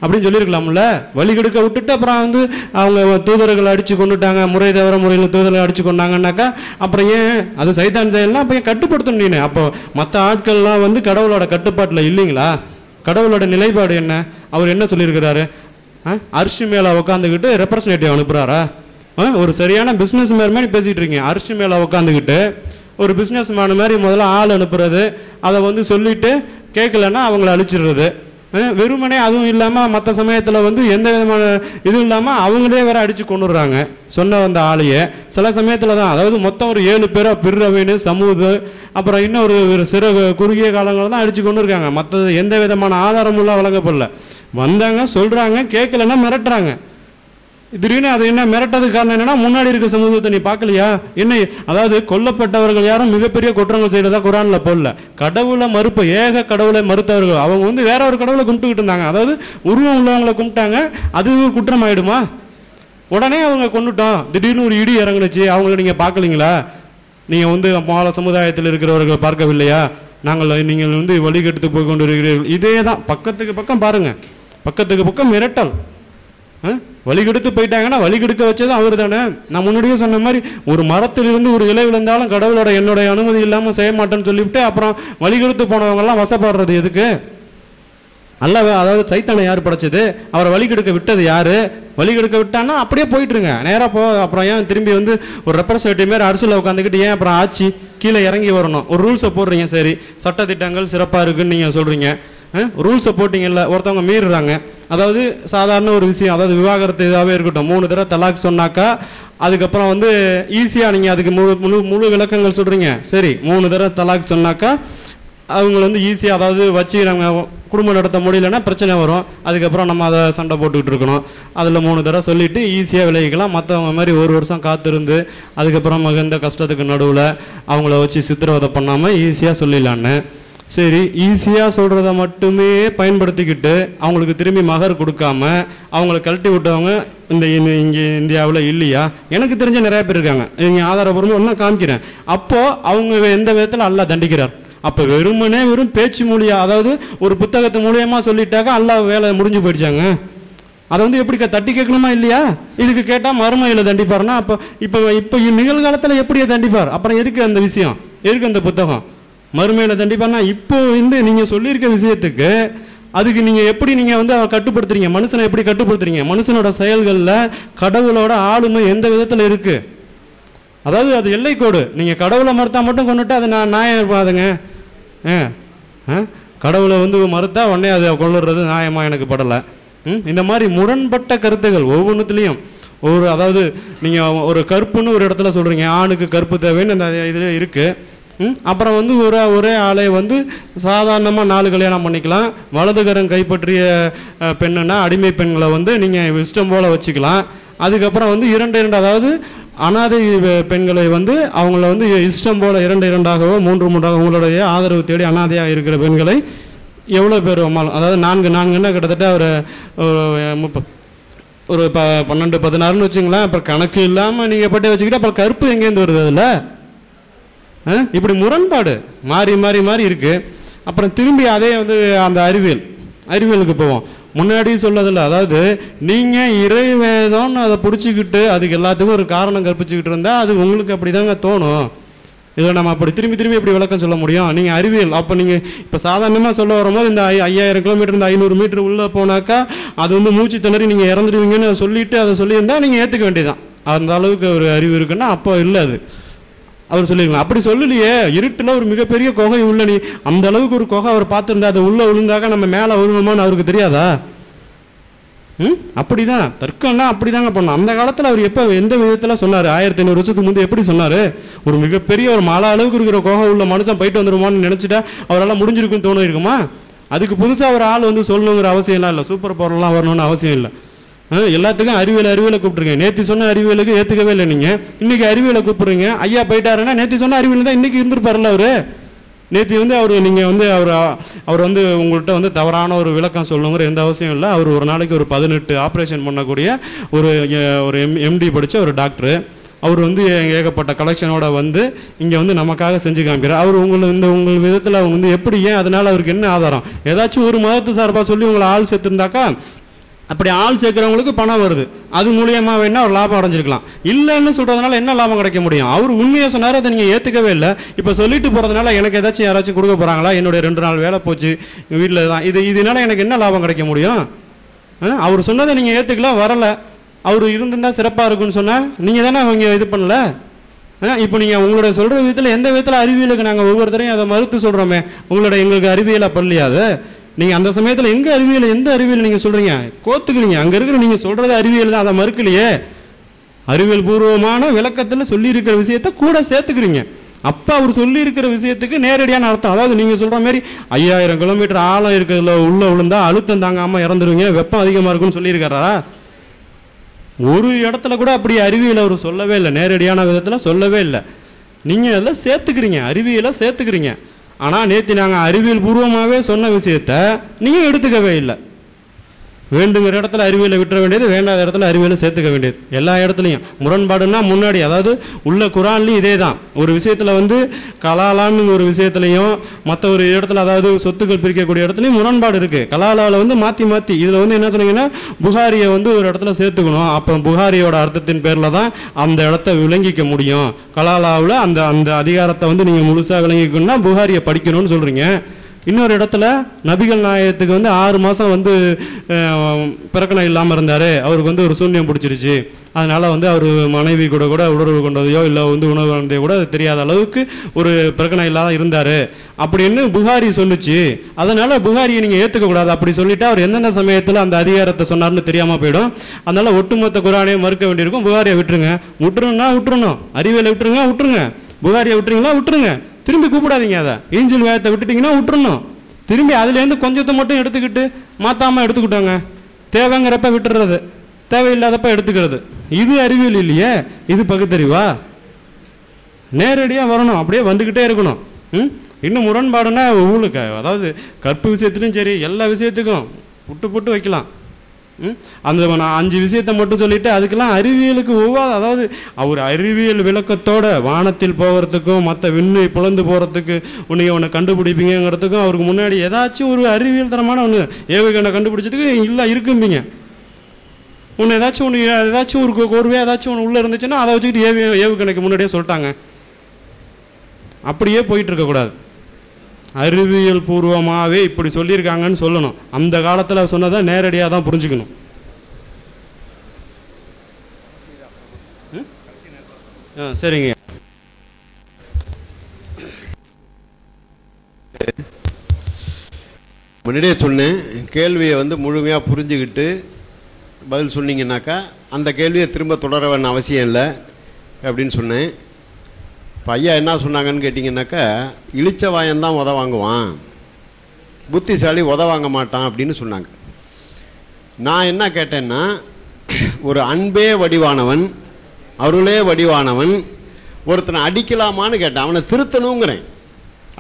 அப்படின்னு சொல்லியிருக்கலாம்ல. வழி கெடுக்க விட்டுட்டு அப்புறம் வந்து அவங்க தூதர்களை அடித்து கொண்டுட்டாங்க, முறை தவிர முறையில் தூதர்களை அடித்து கொண்டாங்கன்னாக்கா அப்புறம் ஏன் அது சைதான் செயல்லாம் அப்போ ஏன் கட்டுப்படுத்தணும்? நீனு அப்போ மற்ற ஆட்கள்லாம் வந்து கடவுளோட கட்டுப்பாட்டில் இல்லைங்களா? கடவுளோட நிலைப்பாடு என்ன? அவர் என்ன சொல்லியிருக்கிறாரு? அரிசி மேலே உட்காந்துக்கிட்டு ரெப்ரசன்டேட்டிவ் அனுப்புகிறாரா? ஒரு சரியான பிஸ்னஸ் மேன் மாதிரி பேசிகிட்டு இருக்கீங்க. அரிசி மேலே உட்காந்துக்கிட்டு ஒரு பிஸ்னஸ் மேன் மாதிரி முதல்ல ஆள் அனுப்புறது, அதை வந்து சொல்லிவிட்டு கேட்கலன்னா அவங்கள அழிச்சிடுறது, வெறுமனே அதுவும் இல்லாமல் மற்ற சமயத்தில் வந்து எந்த விதமான இதுவும் இல்லாமல் அவங்களே வேற அடித்து கொண்டுடுறாங்க சொன்ன வந்த ஆளையே. சில சமயத்தில் தான், அதாவது மொத்தம் ஒரு 7 பேரை பிறவின்னு சமூது அப்புறம் இன்னும் ஒரு சிறு குறுகிய காலங்களில் தான் அடித்து கொண்டு இருக்காங்க. மற்றது எந்த விதமான ஆதாரமும் வழங்கப்படல. வந்தாங்க சொல்கிறாங்க, கேட்கலன்னா மிரட்டுறாங்க. திடீர்னு அது என்ன மிரட்டதுக்கு காரணம் என்னன்னா, முன்னாடி இருக்க சமூகத்தை நீ பார்க்கலையா என்ன? அதாவது கொல்லப்பட்டவர்கள் யாரும் மிகப்பெரிய குற்றங்கள் செய்யறதா குரான்ல போடல. கடவுளை மறுப்பு, ஏக கடவுளை மறுத்தவர்கள் அவங்க வந்து வேற ஒரு கடவுளை கும்பிட்டுக்கிட்டு இருந்தாங்க. அதாவது உருவம் உள்ளவங்களை கும்பிட்டாங்க, அது குற்றம் ஆயிடுமா? உடனே அவங்க கொண்டுட்டோம். திடீர்னு ஒரு இடி இறங்குனுச்சு, அவங்கள நீங்க பார்க்கலீங்களா? நீங்க வந்து மால சமுதாயத்தில் இருக்கிறவர்கள் பார்க்கவில்லையா? நீங்கள் வந்து வழிகெடுத்து போய் கொண்டு இருக்கிறீர்கள். இதே தான் பக்கத்துக்கு பக்கம் பாருங்க, பக்கத்துக்கு பக்கம் மிரட்டல். வழிகெடுத்து போயிட்டாங்கன்னா வழிகெடுக்க வச்சது அவர் தானே. நான் முன்னாடியே சொன்ன மாதிரி ஒரு மரத்திலிருந்து ஒரு இலை விழுந்தாலும் கடவுளோட என்னுடைய அனுமதி இல்லாமல் செய்ய மாட்டேன்னு சொல்லிவிட்டு அப்புறம் வழிகெடுத்து போனவங்கெல்லாம் வசப்படுறது எதுக்கு? அல்ல, அதாவது சைத்தானை யார் படைச்சது? அவரை வழிகெடுக்க விட்டது யாரு? வழிகெடுக்க விட்டான்னா அப்படியே போயிட்டுருங்க, நேராக போ. அப்புறம் ஏன் திரும்பி வந்து ஒரு ரெப்ரசன்டேட்டிவ் மாரி அரசியலில் உட்காந்துக்கிட்டு ஏன் அப்புறம் ஆட்சி கீழே இறங்கி வரணும்? ஒரு ரூல்ஸை போடுறீங்க, சரி, சட்டத்திட்டங்கள் சிறப்பாக இருக்குன்னு நீங்கள் சொல்கிறீங்க. ரூல்ஸை போட்டிங்கல்ல, ஒருத்தவங்க மீறுறாங்க. அதாவது சாதாரண ஒரு விஷயம், அதாவது விவாகரத்து இதாகவே இருக்கட்டும், 3 தடவை தலாக் சொன்னாக்கா அதுக்கப்புறம் வந்து ஈஸியாக நீங்கள் அதுக்கு முழு விளக்கங்கள் சொல்கிறீங்க. சரி, 3 தடவை தலாக் சொன்னாக்கா அவங்க வந்து ஈஸியாக, அதாவது வச்சு நம்ம குடும்பம் நடத்த முடியலன்னா பிரச்சனை வரும். அதுக்கப்புறம் நம்ம அதை சண்டை போட்டுக்கிட்டு இருக்கணும். அதில் 3 தடவை சொல்லிவிட்டு ஈஸியாக விளைவிக்கலாம். மற்றவங்க மாதிரி 1 வருஷம் காத்திருந்து அதுக்கப்புறம் மிகுந்த கஷ்டத்துக்கு நடுவில் அவங்கள வச்சு சித்திரவதை பண்ணாமல் ஈஸியாக சொல்லிடலான்னு. சரி, ஈஸியாக சொல்கிறத மட்டுமே பயன்படுத்திக்கிட்டு அவங்களுக்கு திரும்பி மகர் கொடுக்காம அவங்கள கழட்டி விட்டவங்க இங்கே இந்தியாவில் இல்லையா? எனக்கு தெரிஞ்ச நிறைய பேர் இருக்காங்க. நீங்கள் ஆதாரபூர்வமாக ஒன்றா காமிக்கிறேன். அப்போது அவங்க எந்த விதத்தில் அல்லாஹ் தண்டிக்கிறார்? அப்போ வெறும் பேச்சு மூலியா, அதாவது ஒரு புத்தகத்து மூலியமாக சொல்லிட்டாக்கா அல்லாஹ் வேலை முடிஞ்சு போயிடுச்சாங்க. அதை எப்படி தட்டி கேட்கணுமா இல்லையா? இதுக்கு கேட்டால் மறுமையில் தண்டிப்பார்னா அப்போ இப்போ நிகழ்காலத்தில் எப்படியே தண்டிப்பார்? அப்புறம் எதுக்கு அந்த விஷயம், எதுக்கு அந்த புத்தகம்? மறுமையில் தண்டிப்பார்னா இப்போ நீங்கள் சொல்லியிருக்க விஷயத்துக்கு அதுக்கு நீங்கள் எப்படி நீங்கள் அவரை கட்டுப்படுத்துறீங்க? மனுஷனை எப்படி கட்டுப்படுத்துறீங்க? மனுஷனோட செயல்களில் கடவுளோட ஆளுமை எந்த விதத்தில் இருக்குது? அதாவது அது எல்லைக்கோடு. நீங்கள் கடவுளை மறுத்தா மட்டும் கொண்டுட்டு அது நியாயம் இருப்பாதுங்க. கடவுளை மறுத்தா உடனே அதை கொள்ளுறது நியாயமாக எனக்கு படலை. இந்த மாதிரி முரண்பட்ட கருத்துகள் ஒவ்வொன்றுத்துலேயும் அதாவது நீங்கள் ஒரு கற்புன்னு ஒரு இடத்துல சொல்கிறீங்க, ஆணுக்கு கற்பு தேவைன்னு அந்த இதில் இருக்குது. அப்புறம் ஒரே ஆளை சாதாரணமாக 4 கல்யாணம் பண்ணிக்கலாம். வலதுகரம் கைப்பற்றிய பெண்ணுன்னா அடிமை பெண்களை நீங்கள் இஷ்டம் போல் வச்சுக்கலாம். அதுக்கப்புறம் 2 அதாவது அனாதை பெண்களை அவங்கள இஷ்டம் போல் 2 3 உங்களுடைய ஆதரவு தேடி அனாதையாக இருக்கிற பெண்களை எவ்வளோ பேர், அதாவது 4 கிட்டத்தட்ட ஒரு 12 16ன்னு வச்சுங்களேன். அப்புறம் கணக்கு இல்லாமல் நீங்கள் பட்டே வச்சுக்கிட்டு அப்புறம் கருப்பு எங்கேருந்து வருது? அதில் இப்படி முரண்பாடு மாறி மாறி மாறி இருக்குது. அப்புறம் திரும்பி அதே அந்த அறிவியலுக்கு போவோம். முன்னாடி சொல்லதில்லை, அதாவது நீங்கள் இறைவேதம்னு அதை பிடிச்சிக்கிட்டு அதுக்கு எல்லாத்துக்கும் ஒரு காரணம் கற்பிச்சுக்கிட்டு இருந்தால் அது உங்களுக்கு அப்படி தாங்க தோணும். இதில் நம்ம அப்படி திரும்பி எப்படி விளக்கம் சொல்ல முடியும்? நீங்கள் அறிவியல் அப்போ நீங்கள் இப்போ சாதாரணமாக சொல்ல வரும்போது இந்த 5000 கிலோமீட்டர் இந்த 500 மீட்டர் உள்ளே போனாக்கா அது மூச்சு திணறி நீங்கள் இறந்துடுவீங்கன்னு சொல்லிட்டு அதை சொல்லியிருந்தால் நீங்கள் ஏற்றுக்க வேண்டியதான். அந்த அளவுக்கு ஒரு அறிவு இருக்குன்னா அப்போ இல்லை அது அவர் சொல்லியிருக்கலாம். அப்படி சொல்லலையே, இருட்டில் ஒரு மிகப்பெரிய குகை உள்ள நீ அந்த அளவுக்கு ஒரு குகை அவர் பார்த்துருந்தா அதை உள்ளே விழுந்தாக்கா நம்ம மேலே வருவோமான்னு அவருக்கு தெரியாதா? அப்படிதான் தர்க்கம்னா அப்படிதாங்க பண்ணோம். அந்த காலத்தில் அவர் எப்போ எந்த விதத்தில் சொன்னார்? 1500 வருஷத்துக்கு முந்தைய எப்படி சொன்னார்? ஒரு மிகப்பெரிய ஒரு மலை அளவுக்கு இருக்கிற குகை உள்ள மனுஷன் போயிட்டு வந்துருமான்னு நினச்சிட்டா அவரால் முடிஞ்சிருக்குன்னு தோணு இருக்குமா? அதுக்கு புதுசாக ஒரு ஆள் சொல்லணுங்கிற அவசியம்லாம் இல்லை. சூப்பர் பவர்லாம் வரணும்னு அவசியம் இல்லை. எல்லாத்துக்கும் அறிவியலை கூப்பிட்ருங்க. நேற்று சொன்ன அறிவியலுக்கு ஏற்றுக்கவே இல்லை நீங்கள், இன்றைக்கி அறிவியலை கூப்பிட்றீங்க. ஐயா போயிட்டாருன்னா நேற்று சொன்ன அறிவியல் தான் இன்றைக்கி இருந்திருப்பார்ல அவர். நேற்று அவர் நீங்கள் அவர் உங்கள்கிட்ட தவறான ஒரு விளக்கம் சொல்லணுங்கிற எந்த அவசியம் இல்லை. அவர் ஒரு நாளைக்கு ஒரு 18 ஆப்ரேஷன் பண்ணக்கூடிய ஒரு எம்டி படித்த ஒரு டாக்டரு. அவர் ஏகப்பட்ட கலெக்ஷனோட இங்கே நமக்காக செஞ்சு காமிக்கிறார். அவர் உங்கள் விதத்தில் எப்படி, ஏன், அதனால் அவருக்கு என்ன ஆதாரம்? ஏதாச்சும் ஒரு மதத்து சார்பாக சொல்லி உங்களை ஆள் சேர்த்துருந்தாக்கா அப்படி ஆள் சேர்க்குறவங்களுக்கு பணம் வருது, அது மூலியமாக வேணா ஒரு லாபம் அடைஞ்சிருக்கலாம். இல்லைன்னு சொல்கிறதுனால என்ன லாபம் கிடைக்க முடியும்? அவர் உண்மையை சொன்னார், அதை நீங்கள் ஏற்றுக்கவே இல்லை. இப்போ சொல்லிட்டு போகிறதுனால எனக்கு ஏதாச்சும் யாராச்சும் கொடுக்க போகிறாங்களா? என்னுடைய 2 நாள் வேலை போச்சு வீட்டில் தான், இதனால எனக்கு என்ன லாபம் கிடைக்க முடியும்? அவர் சொன்னதை நீங்கள் ஏற்றுக்கலாம், வரலை. அவர் இருந்திருந்தால் சிறப்பாக இருக்குன்னு சொன்னால் நீங்கள் தானே அவங்க இது பண்ணல. இப்போ நீங்கள் உங்களோட சொல்கிற விதத்தில் எந்த விதத்தில் அறிவியலுக்கு நாங்கள் ஒவ்வொருத்தரையும் அதை மறுத்து சொல்கிறோமே, எங்களுக்கு அறிவியலாக பண்ணலையாது? நீங்கள் அந்த சமயத்தில் எந்த அறிவியல் நீங்கள் சொல்கிறீங்க? கோத்துக்கிறீங்க. அங்கே இருக்கிற நீங்கள் சொல்கிறது அறிவியல் தான், அதை மறுக்கலையே. அறிவியல் பூர்வமான விளக்கத்தில் சொல்லியிருக்கிற விஷயத்தை கூட சேர்த்துக்கிறீங்க. அப்போ அவர் சொல்லியிருக்கிற விஷயத்துக்கு நேரடியான அர்த்தம். அதாவது நீங்கள் சொல்கிற மாதிரி 5000 கிலோமீட்டர் ஆழம் இருக்கிறதுல உள்ளே விழுந்தா அழுத்தம் தாங்காமல் இறந்துருவீங்க, வெப்பம் அதிகமாக இருக்குன்னு சொல்லியிருக்காரா? ஒரு இடத்துல கூட அப்படி அறிவியல் அவர் சொல்லவே இல்லை, நேரடியான விதத்தில் சொல்லவே இல்லை. நீங்கள் அதில் சேர்த்துக்கிறீங்க, அறிவியலை சேர்த்துக்கிறீங்க. ஆனால் நேற்று நாங்கள் அறிவியல் பூர்வமாகவே சொன்ன விஷயத்தை நீங்கள் எடுத்துக்கவே இல்லை. வேண்டுங்கிற இடத்துல அறிவியலை விட்டுற வேண்டியது, வேண்டாத இடத்துல அறிவியலை சேர்த்துக்க வேண்டியது. எல்லா இடத்துலையும் முரண்பாடுன்னா முன்னாடி, அதாவது உள்ள குரான்லையும் இதே தான். ஒரு விஷயத்தில் கலாலான்னு ஒரு விஷயத்துலையும் மற்ற ஒரு இடத்துல, அதாவது சொத்துக்கள் பிரிக்கக்கூடிய இடத்துலையும் முரண்பாடு இருக்குது. கலாலாவில் மாற்றி இதில் என்ன சொன்னீங்கன்னா புகாரியை ஒரு இடத்துல சேர்த்துக்கணும். அப்போ புகாரியோட அர்த்தத்தின் பேரில் தான் அந்த இடத்த விளங்கிக்க முடியும். கலாலாவில் அந்த அந்த அதிகாரத்தை நீங்கள் முழுசாக விளங்கிக்கணும்னா புகாரியை படிக்கணும்னு சொல்கிறீங்க. இன்னொரு இடத்துல நபிகள் நாயகத்துக்கு 6 மாதம் பிறக்கணம் இல்லாமல் இருந்தார். அவருக்கு ஒரு சூன்யம் பிடிச்சிருச்சு. அதனால் அவர் மனைவி கூட உணர்வு கொண்டதையோ இல்லை உணவு வந்ததையோ கூட தெரியாத அளவுக்கு ஒரு பிறக்கணம் இல்லாத இருந்தார் அப்படின்னு புகாரி சொல்லிச்சு. அதனால் புகாரியை நீங்கள் ஏற்றுக்கக்கூடாது. அப்படி சொல்லிவிட்டு அவர் எந்தெந்த சமயத்தில் அந்த அதிகாரத்தை சொன்னார்னு தெரியாமல் போயிடும். அதனால் ஒட்டுமொத்த குரானையும் மறுக்க வேண்டியிருக்கும். புகாரியை விட்டுருங்கன்னா விட்டுறணும், அறிவியலை விட்டுருங்க. புகாரியை விட்டுறீங்களா விட்டுருங்க, திரும்பி கூப்பிடாதீங்க. அதை இன்ஜில் வேகத்தை விட்டுட்டிங்கன்னா விட்டுறணும். திரும்பி அதுலேருந்து கொஞ்சத்தை மட்டும் எடுத்துக்கிட்டு மாற்றாமல் எடுத்துக்கிட்டோங்க. தேவைங்கிறப்ப விட்டுறது, தேவையில்லாதப்ப எடுத்துக்கிறது. இது அறிவியல் இல்லையே, இது பகுத்தறிவா? நேரடியாக வரணும், அப்படியே வந்துக்கிட்டே இருக்கணும். இன்னும் முரண்பாடுன்னா ஊழுக்க, அதாவது கற்பு விஷயத்துலையும் சரி எல்லா விஷயத்துக்கும் புட்டு வைக்கலாம். அந்த நான் 5 விஷயத்தை மட்டும் சொல்லிவிட்டு அதுக்கெல்லாம் அறிவியலுக்கு அதாவது அவர் அறிவியல் விளக்கத்தோட வானத்தில் போகிறதுக்கும் மற்ற விண்ணை புலந்து போகிறதுக்கு உன்னை கண்டுபிடிப்பீங்கிறதுக்கும் அவருக்கு முன்னாடி ஏதாச்சும் ஒரு அறிவியல் தரமான ஒன்று ஏவுகணை கண்டுபிடிச்சதுக்கு இல்லை இருக்கும்பீங்க. ஏதாச்சும் ஒரு கோர்வையாக ஏதாச்சும் ஒன்று உள்ளே இருந்துச்சுன்னா அதை வச்சுக்கிட்டு ஏவுகணைக்கு முன்னாடியே சொல்லிட்டாங்க. அப்படியே போயிட்டு இருக்கக்கூடாது. அறிவியல் பூர்வமாகவே இப்படி சொல்லியிருக்காங்கன்னு சொல்லணும். அந்த காலத்தில் சொன்னதை நேரடியாக தான் புரிஞ்சுக்கணும். சரிங்க. முன்னாடியே சொன்னேன், கேள்வியை முழுமையாக புரிஞ்சுக்கிட்டு பதில் சொன்னீங்கன்னாக்கா அந்த கேள்வியை திரும்ப தொடர வேண்டிய அவசியம் இல்லை அப்படின்னு சொன்னேன். இப்போ ஐயா என்ன சொன்னாங்கன்னு கேட்டிங்கன்னாக்கா, இளிச்சவாயன்தான் உத வாங்குவான், புத்திசாலி உத வாங்க மாட்டான் அப்படின்னு சொன்னாங்க. நான் என்ன கேட்டேன்னா, ஒரு அன்பே வடிவானவன், அருளே வடிவானவன் ஒருத்தனை அடிக்கலாமான்னு கேட்டேன். அவனை திருத்தணுங்கிறேன்.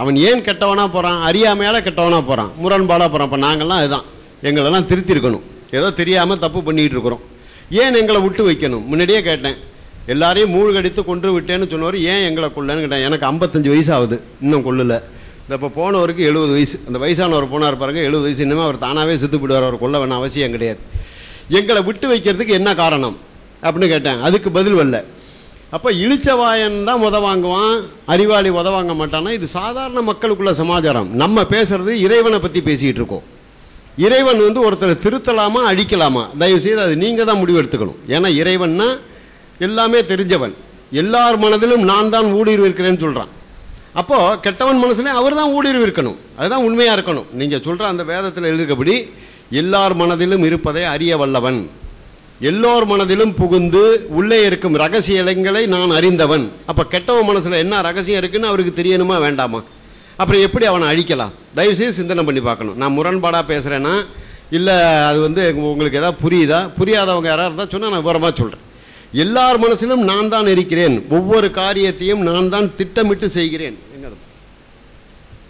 அவன் ஏன் கெட்டவனாக போகிறான்? அறியாமையால் கெட்டவனாக போகிறான், முரண்பாடாக போகிறான். இப்போ நாங்கள்லாம் அதுதான், எங்களெல்லாம் திருத்திருக்கணும். ஏதோ தெரியாமல் தப்பு பண்ணிகிட்டு இருக்கிறோம். ஏன் எங்களை விட்டு வைக்கணும்? முன்னாடியே கேட்டேன். எல்லாரையும் மூழ்கடித்து கொன்று விட்டேன்னு சொன்னவர் ஏன் எங்களை கொள்ளன்னு கேட்டேன். எனக்கு 55 வயசு ஆகுது, இன்னும் கொள்ளலை. இந்த இப்போ போனவருக்கு 70 வயசு. அந்த வயசானவர் போனார் பாருங்க, 70 வயசு. இன்னுமே அவர் தானாகவே செத்து போயிடுவார், அவர் கொள்ள வேணாம் அவசியம் கிடையாது. எங்களை விட்டு வைக்கிறதுக்கு என்ன காரணம் அப்படின்னு கேட்டேன். அதுக்கு பதில் வரல. அப்போ இளிச்சவாயன் தான் உத வாங்குவான், அறிவாளி உத வாங்க மாட்டான்னா இது சாதாரண மக்களுக்குள்ள சமாச்சாரம். நம்ம பேசுறது இறைவனை பற்றி பேசிகிட்டு இருக்கோம். இறைவன் ஒருத்தரை திருத்தலாமா அழிக்கலாமா? தயவுசெய்து அது நீங்கள் தான் முடிவு எடுத்துக்கணும். ஏன்னா இறைவன்னா எல்லாமே தெரிஞ்சவன், எல்லார் மனதிலும் நான் தான் ஊடுருவி இருக்கிறேன்னு சொல்கிறான். அப்போது கெட்டவன் மனசுலேயும் அவர் தான் ஊடுருவி இருக்கணும். அதுதான் உண்மையாக இருக்கணும். நீங்கள் சொல்கிற அந்த வேதத்தில் எழுதிக்கப்படி எல்லார் மனதிலும் இருப்பதை அறிய வல்லவன், எல்லோர் மனதிலும் புகுந்து உள்ளே இருக்கும் ரகசியங்களை நான் அறிந்தவன். அப்போ கெட்டவன் மனசில் என்ன ரகசியம் இருக்குன்னு அவருக்கு தெரியணுமா வேண்டாமா? அப்புறம் எப்படி அவனை அழிக்கலாம்? தயவுசெய்து சிந்தனை பண்ணி பார்க்கணும். நான் முரண்பாடாக பேசுகிறேன்னா இல்லை அது உங்களுக்கு எதாவது புரியுதா? புரியாதவங்க யாராக இருந்தால் சொன்னால் நான் விவரமாக சொல்கிறேன். எல்லார் மனசிலும் நான் தான் இருக்கிறேன், ஒவ்வொரு காரியத்தையும் நான் தான் திட்டமிட்டு செய்கிறேன்.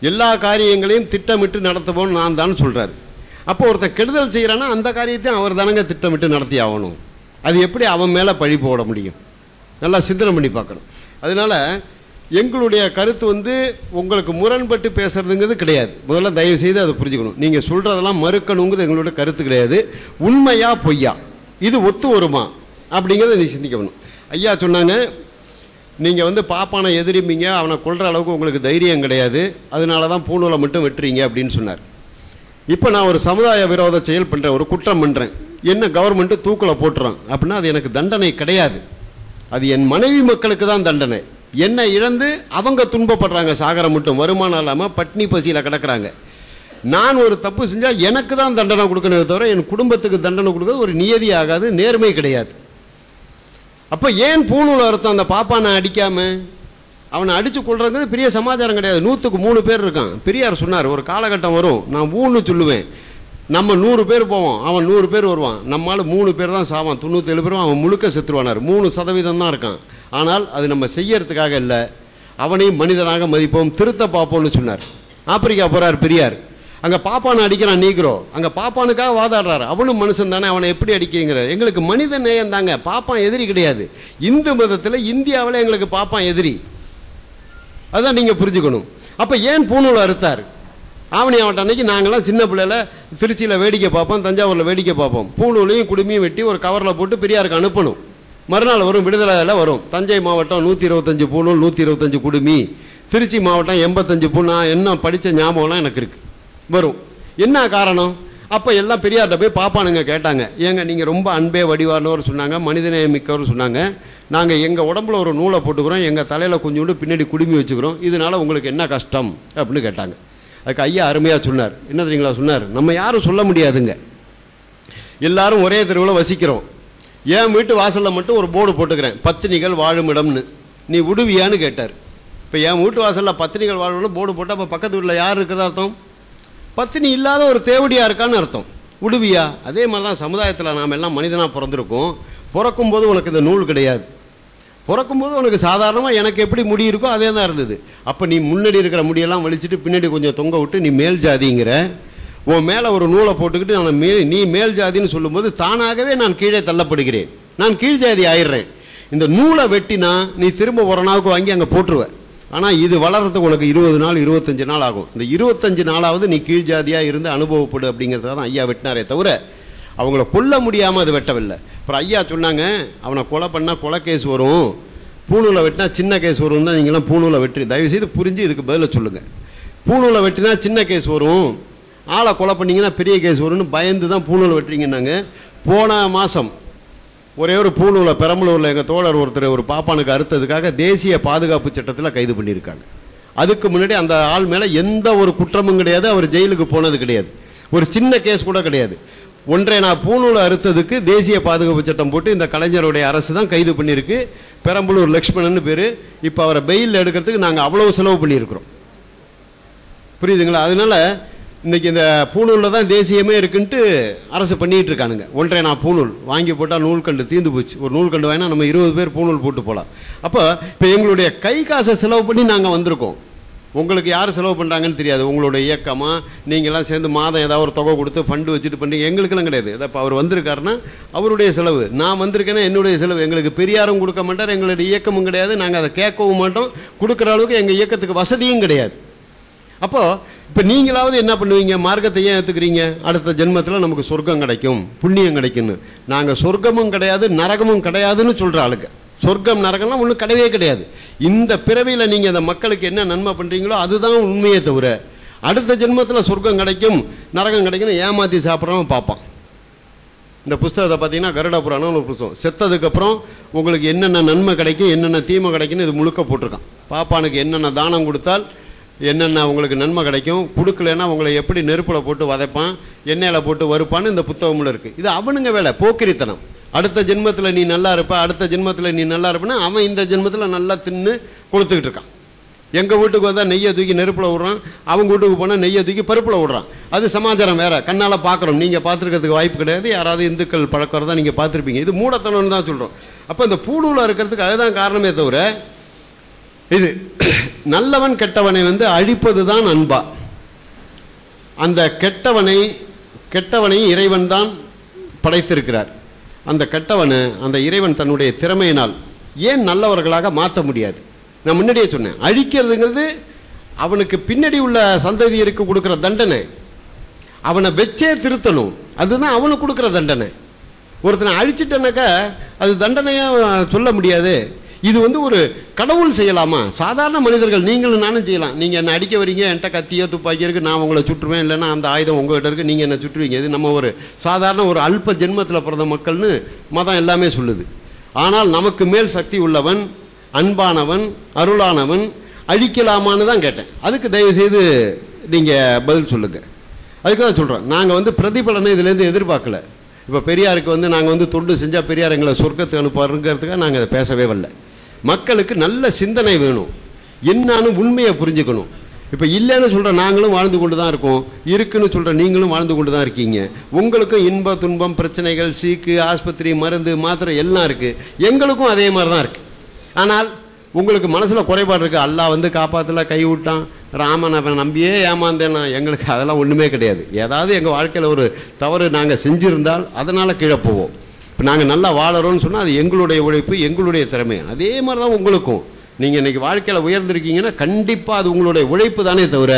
எல்லா காரியங்களையும் திட்டமிட்டு நடத்துவோம் நான் தான் சொல்கிறார். அப்போ ஒருத்தர் கெடுதல் செய்கிறான்னா அந்த காரியத்தையும் அவர் தானங்க திட்டமிட்டு நடத்தி ஆகணும். அது எப்படி அவன் மேலே பழி போட முடியும்? நல்லா சிந்தனை பண்ணி பார்க்கணும். அதனால் எங்களுடைய கருத்து உங்களுக்கு முரண்பட்டு பேசுறதுங்கிறது கிடையாது. முதல்ல தயவு செய்து அதை புரிஞ்சுக்கணும். நீங்கள் சொல்கிறதெல்லாம் மறுக்கணுங்கிறது எங்களுடைய கருத்து கிடையாது. உண்மையா பொய்யா, இது ஒத்து வருமா அப்படிங்கிறத நீ சிந்திக்கணும். ஐயா சொன்னாங்க, நீங்கள் பாப்பானை எதிரிப்பீங்க, அவனை கொள்கிற அளவுக்கு உங்களுக்கு தைரியம் கிடையாது, அதனால தான் பூணூலை மட்டும் வெட்டுறீங்க அப்படின்னு சொன்னார். இப்போ நான் ஒரு சமுதாய விரோத செயல் பண்ணுறேன், ஒரு குற்றம் பண்ணுறேன், என்ன கவர்மெண்ட்டு தூக்கில் போட்டுறான் அப்படின்னா அது எனக்கு தண்டனை கிடையாது. அது என் மனைவி மக்களுக்கு தான் தண்டனை. என்னை இழந்து அவங்க துன்பப்படுறாங்க, சாகரம் மட்டும், வருமானம் இல்லாமல் பட்னி பசியில் கிடக்கிறாங்க. நான் ஒரு தப்பு செஞ்சால் எனக்கு தான் தண்டனை கொடுக்கணுமே தவிர என் குடும்பத்துக்கு தண்டனை கொடுக்குறது ஒரு நியதி ஆகாது, நேர்மை கிடையாது. அப்போ ஏன் பூணூல் அறுத்தம் அந்த பாப்பானை அடிக்காமல்? அவனை அடித்து கொள்றது பெரிய சமாச்சாரம் கிடையாது. 100க்கு 3 பேர் இருக்கான். பெரியார் சொன்னார், ஒரு காலகட்டம் வரும், நான் ஊன்னு சொல்லுவேன், நம்ம 100 பேர் போவோம், அவன் 100 பேர் வருவான், நம்மளால் 3 பேர் தான் சாவான், 97 பேரும் அவன் முழுக்க செத்துருவானார். 3% தான் இருக்கான். ஆனால் அது நம்ம செய்யறதுக்காக இல்லை, அவனையும் மனிதனாக மதிப்போம், திருத்த பார்ப்போம்னு சொன்னார். ஆப்பிரிக்கா போகிறார் பெரியார், அங்கே பாப்பானை அடிக்கிறான் நீக்கிறோ, அங்கே பாப்பானுக்காக வாதாடுறாரு. அவனும் மனுஷன் தானே, அவனை எப்படி அடிக்கிறீங்கிறார். எங்களுக்கு மனித நேயம் தாங்க, பாப்பான் எதிரி கிடையாது. இந்து மதத்தில் இந்தியாவில் எங்களுக்கு பாப்பான் எதிரி, அதுதான் நீங்கள் புரிஞ்சுக்கணும். அப்போ ஏன் பூணூலை அறுத்தார்? ஆவணி ஆவட்டம் அன்னைக்கு நாங்களாம் சின்ன பிள்ளையில திருச்சியில் வேடிக்கை பார்ப்போம், தஞ்சாவூரில் வேடிக்கை பார்ப்போம். பூணூலையும் குடுமையும் வெட்டி ஒரு கவரில் போட்டு பெரியாருக்கு அனுப்பணும். மறுநாள் வரும், விடுதலையில் வரும், தஞ்சை மாவட்டம் 125 பூணூல் 125 குடுமி, திருச்சி மாவட்டம் 85 பூண். நான் என்ன படித்த ஞாபகம்லாம் எனக்கு இருக்குது, வரும். என்ன காரணம்? அப்போ எல்லாம் பெரியார்கிட்ட போய் பாப்பானுங்க கேட்டாங்க, ஏங்க நீங்கள் ரொம்ப அன்பே வடிவானவர் சொன்னாங்க, மனிதநேயம் மிக்கவர் சொன்னாங்க, நாங்கள் எங்கள் உடம்புல ஒரு நூலை போட்டுக்கிறோம், எங்கள் தலையில் கொஞ்சோண்டு பின்னாடி குடுமி வச்சுக்கிறோம், இதனால் உங்களுக்கு என்ன கஷ்டம் அப்படின்னு கேட்டாங்க. அதுக்கு ஐயா அருமையாக சொன்னார். என்ன தெரியுங்களா சொன்னார்? நம்ம யாரும் சொல்ல முடியாதுங்க, எல்லாரும் ஒரே தெருவில் வசிக்கிறோம். என் வீட்டு வாசலில் மட்டும் ஒரு போர்டு போட்டுக்கிறேன், பத்தினிகள் வாழும் இடம்னு, நீ விடுவியான்னு கேட்டார். இப்போ என் வீட்டு வாசலில் பத்தினிகள் வாழும்னு போர்டு போட்டால் அப்போ பக்கத்து வீட்டில் யார் இருக்கிறதா அர்த்தம்? பத்தினி இல்லாத ஒரு தேவடியாக இருக்கான்னு அர்த்தம். விடுவியா? அதே மாதிரி தான் சமுதாயத்தில் நாம் எல்லாம் மனிதனாக பிறந்திருக்கோம். பிறக்கும்போது உனக்கு இந்த நூல் கிடையாது, பிறக்கும்போது உனக்கு சாதாரணமாக எனக்கு எப்படி முடி இருக்கோ அதே தான் இருந்தது. அப்போ நீ முன்னாடி இருக்கிற முடியெல்லாம் வலிச்சுட்டு பின்னாடி கொஞ்சம் தொங்க விட்டு நீ மேல் ஜாதிங்கிற, உன் மேலே ஒரு நூலை போட்டுக்கிட்டு நான் நீ மேல் ஜாதின்னு சொல்லும்போது தானாகவே நான் கீழே தள்ளப்படுகிறேன், நான் கீழ் ஜாதி ஆயிடுறேன். இந்த நூலை வெட்டினா நீ திரும்ப ஒரு நாளுக்கு வாங்கி அங்கே போட்டுருவேன். ஆனால் இது வளர்கிறதுக்கு உனக்கு 20 நாள் 25 நாள் ஆகும். இந்த 25 நாளாவது நீ கீழ் ஜாதியாக இருந்து அனுபவப்படு அப்படிங்கிறத தான் ஐயா வெட்டினாரே தவிர அவங்கள கொல்ல முடியாமல் அது வெட்டவில்லை. அப்புறம் ஐயா சொன்னாங்க, அவனை கொலை பண்ணால் கொலை கேஸ் வரும், பூணூலை வெட்டினா சின்ன கேஸ் வரும் தான். நீங்களாம் பூணூலை வெட்டி தயவுசெய்து புரிஞ்சு இதுக்கு பதிலை சொல்லுங்கள். பூணூலை வெட்டினா சின்ன கேஸ் வரும், ஆளை கொலை பண்ணிங்கன்னா பெரிய கேஸ் வரும்னு பயந்து தான் பூணூலை வெட்டுறீங்கன்னாங்க. போன மாதம் ஒரே ஒரு பூணூலை பெரம்பலூரில் எங்கள் தோழர் ஒருத்தர் ஒரு பாப்பானுக்கு அறுத்ததுக்காக தேசிய பாதுகாப்பு சட்டத்தில் கைது பண்ணியிருக்காங்க. அதுக்கு முன்னாடி அந்த ஆள் மேலே எந்த ஒரு குற்றமும் கிடையாது, அவர் ஜெயிலுக்கு போனது கிடையாது, ஒரு சின்ன கேஸ் கூட கிடையாது. ஒன்றை நான் பூணூலை அறுத்ததுக்கு தேசிய பாதுகாப்பு சட்டம் போட்டு இந்த கலைஞருடைய அரசு தான் கைது பண்ணியிருக்கு. பெரம்பலூர் லக்ஷ்மணன் பேர். இப்போ அவரை பெயில் எடுக்கிறதுக்கு நாங்கள் அவ்வளோ செலவு பண்ணியிருக்கிறோம், புரியுதுங்களா? அதனால் இன்றைக்கி இந்த பூணூலில் தான் தேசியமே இருக்குன்ட்டு அரசு பண்ணிகிட்டு இருக்கானுங்க. ஒன்றை நான் பூணூல் வாங்கி போட்டால் நூல்கண்டு தீர்ந்து போச்சு, ஒரு நூல்கண்டு வாங்கினா நம்ம 20 பேர் பூணூல் போட்டு போகலாம். அப்போ இப்போ எங்களுடைய கை காசை செலவு பண்ணி நாங்கள் வந்திருக்கோம். உங்களுக்கு யார் செலவு பண்ணுறாங்கன்னு தெரியாது. உங்களுடைய இயக்கமாக நீங்கள்லாம் சேர்ந்து மாதம் ஏதாவது ஒரு தொகை கொடுத்து ஃபண்டு வச்சுட்டு பண்ணி, எங்களுக்கெல்லாம் கிடையாது. இதை இப்போ அவர் வந்திருக்காருன்னா அவருடைய செலவு, நான் வந்திருக்கேன்னா என்னுடைய செலவு. எங்களுக்கு பெரியாரும் கொடுக்க மாட்டார், எங்களுடைய இயக்கமும் கிடையாது, நாங்கள் அதை கேட்கவும் மாட்டோம், கொடுக்குற அளவுக்கு எங்கள் இயக்கத்துக்கு வசதியும் கிடையாது. அப்போது இப்போ நீங்களாவது என்ன பண்ணுவீங்க? மார்க்கத்தை ஏன் ஏற்றுக்கிறீங்க? அடுத்த ஜென்மத்தில் நமக்கு சொர்க்கம் கிடைக்கும், புண்ணியம் கிடைக்குன்னு. நாங்கள் சொர்க்கமும் கிடையாது நரகமும் கிடையாதுன்னு சொல்கிற ஆளுங்க. சொர்க்கம் நரகம்லாம் ஒன்றும் கிடையவே கிடையாது. இந்த பிறவியில் நீங்கள் அந்த மக்களுக்கு என்ன நன்மை பண்ணுறீங்களோ அதுதான் உண்மையை தவிர அடுத்த ஜென்மத்தில் சொர்க்கம் கிடைக்கும் நரகம் கிடைக்குன்னு ஏமாற்றி சாப்பிட்றவன் பார்ப்பான். இந்த புஸ்தகத்தை பார்த்தீங்கன்னா கருட புராணம்னு ஒரு புஸ்தகம். செத்ததுக்கப்புறம் உங்களுக்கு என்னென்ன நன்மை கிடைக்கும் என்னென்ன தீமை கிடைக்குன்னு இது முழுக்க போட்டிருக்கான். பாப்பானுக்கு என்னென்ன தானம் கொடுத்தால் என்னென்ன உங்களுக்கு நன்மை கிடைக்கும், கொடுக்கலன்னா உங்களை எப்படி நெருப்பில் போட்டு வதைப்பான், எண்ணெயில் போட்டு வறுப்பான்னு இந்த புத்தகமுள்ள இருக்குது. இது அவனுங்க வேலை, போக்கிரித்தனம். அடுத்த ஜென்மத்தில் நீ நல்லா இருப்ப, அடுத்த ஜென்மத்தில் நீ நல்லா இருப்பேன்னா அவன் இந்த ஜென்மத்தில் நல்லா தின்னு கொடுத்துக்கிட்டு இருக்கான். எங்கள் வீட்டுக்கு வந்தால் நெய்யை தூக்கி நெருப்பில் விட்றான், அவங்க வீட்டுக்கு போனால் நெய்யை தூக்கி பருப்பில் விட்றான். அது சமாச்சாரம் வேறு, கண்ணால் பார்க்குறோம். நீங்கள் பார்த்துருக்கிறதுக்கு வாய்ப்பு கிடையாது, யாராவது இந்துக்கள் பழக்கிறதா நீங்கள் பார்த்துருப்பீங்க. இது மூடத்தனம்னு தான் சொல்கிறோம். அப்போ இந்த பூணூலாக இருக்கிறதுக்கு அதுதான் காரணமே தவிர இது நல்லவன் கெட்டவனை அழிப்பது தான் அன்பா. அந்த கெட்டவனை இறைவன் தான் படைத்திருக்கிறார். அந்த கெட்டவனை அந்த இறைவன் தன்னுடைய திறமையினால் ஏன் நல்லவர்களாக மாற்ற முடியாது? நான் முன்னாடியே சொன்னேன், அழிக்கிறதுங்கிறது அவனுக்கு பின்னாடி உள்ள சந்ததியருக்கு கொடுக்குற தண்டனை. அவனை வச்சே திருத்தணும், அதுதான் அவனுக்கு கொடுக்குற தண்டனை. ஒருத்தனை அழிச்சிட்டனாக்கா அது தண்டனையாக சொல்ல முடியாது. இது ஒரு கடவுள் செய்யலாமா? சாதாரண மனிதர்கள் நீங்களும் நானும் செய்யலாம். நீங்கள் என்னை அடிக்க வரீங்க, என்கிட்ட கத்தியோ துப்பாக்கி இருக்குது, நான் உங்களை சுட்டுருவேன், இல்லைன்னா அந்த ஆயுதம் உங்கள்கிட்ட இருக்குது, நீங்கள் என்னை சுட்டுருவீங்க. இது நம்ம ஒரு சாதாரண ஒரு அல்ப ஜென்மத்தில் பிறந்த மக்கள்னு மதம் எல்லாமே சொல்லுது. ஆனால் நமக்கு மேல் சக்தி உள்ளவன், அன்பானவன், அருளானவன் அழிக்கலாமான்னு தான் கேட்டேன். அதுக்கு தயவுசெய்து நீங்கள் பதில் சொல்லுங்கள். அதுக்கு தான் சொல்கிறோம், நாங்கள் பிரதிபலனை இதுலேருந்து எதிர்பார்க்கல. இப்போ பெரியாருக்கு நாங்கள் தொண்டு செஞ்சால் பெரியார் எங்களை சொர்க்கத்துக்கு அனுப்புறதுக்காக நாங்கள் அதை பேசவே வரல. மக்களுக்கு நல்ல சிந்தனை வேணும், என்னான்னு உண்மையை புரிஞ்சுக்கணும். இப்போ இல்லைன்னு சொல்கிற நாங்களும் வாழ்ந்து கொண்டு தான் இருக்கோம், இருக்குன்னு சொல்கிற நீங்களும் வாழ்ந்து கொண்டு தான் இருக்கீங்க. உங்களுக்கும் இன்ப துன்பம் பிரச்சனைகள் சீக்கு ஆஸ்பத்திரி மருந்து மாத்திரை எல்லாம் இருக்குது, எங்களுக்கும் அதே மாதிரி தான் இருக்குது. ஆனால் உங்களுக்கு மனசில் குறைபாடு இருக்குது. அல்லாஹ் காப்பாற்றல, கை விட்டான், ராமன் அவன் நம்பியே ஏமாந்தேன்னா, எங்களுக்கு அதெல்லாம் ஒன்றுமே கிடையாது. ஏதாவது எங்கள் வாழ்க்கையில் ஒரு தவறு நாங்கள் செஞ்சுருந்தால் அதனால் கீழே போவோம். இப்போ நாங்கள் நல்லா வாழறோம்னு சொன்னால் அது எங்களுடைய உழைப்பு, எங்களுடைய திறமை. அதே மாதிரி தான் உங்களுக்கும். நீங்கள் இன்றைக்கி வாழ்க்கையில் உயர்ந்திருக்கீங்கன்னா கண்டிப்பாக அது உங்களுடைய உழைப்பு தானே தவிர